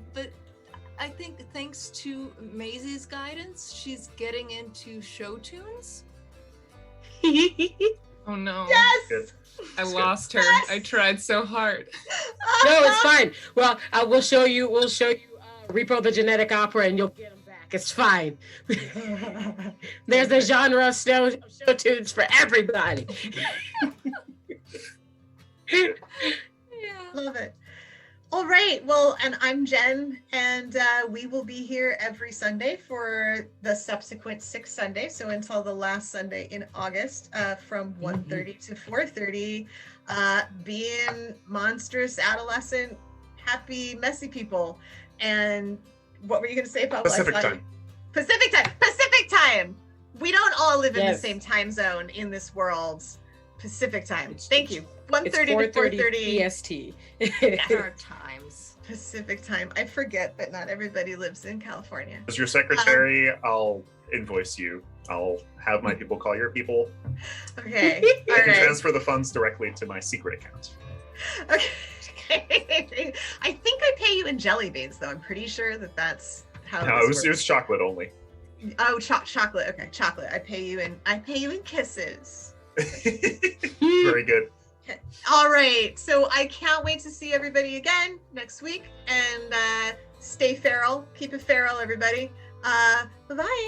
I think thanks to Maisie's guidance, she's getting into show tunes. Oh no. Yes! I lost her. Yes! I tried so hard. No, it's fine. Well, we'll show you Repo the Genetic Opera and you'll get them back. It's fine. There's a genre of show tunes for everybody. Yeah. Love it. All right. Well, and I'm Jen, and we will be here every Sunday for the subsequent 6 Sundays. So until the last Sunday in August, from 1:30 to 4:30, being monstrous, adolescent, happy, messy people. And what were you going to say, Pablo? Pacific time. Pacific time. Pacific time. We don't all live in the Yes. same time zone in this world. Pacific time. Thank you. It's 1:30 to 4:30 EST. Our times. Pacific time. I forget that not everybody lives in California. As your secretary, I'll invoice you. I'll have my people call your people. Okay. You All can right. transfer the funds directly to my secret account. Okay. I think I pay you in jelly beans, though. I'm pretty sure that that's how. No, this it was works. chocolate only. Oh, chocolate. Okay, chocolate. I pay you in kisses. Very good. Okay. All right. So I can't wait to see everybody again next week. And stay feral. Keep it feral, everybody. Bye-bye.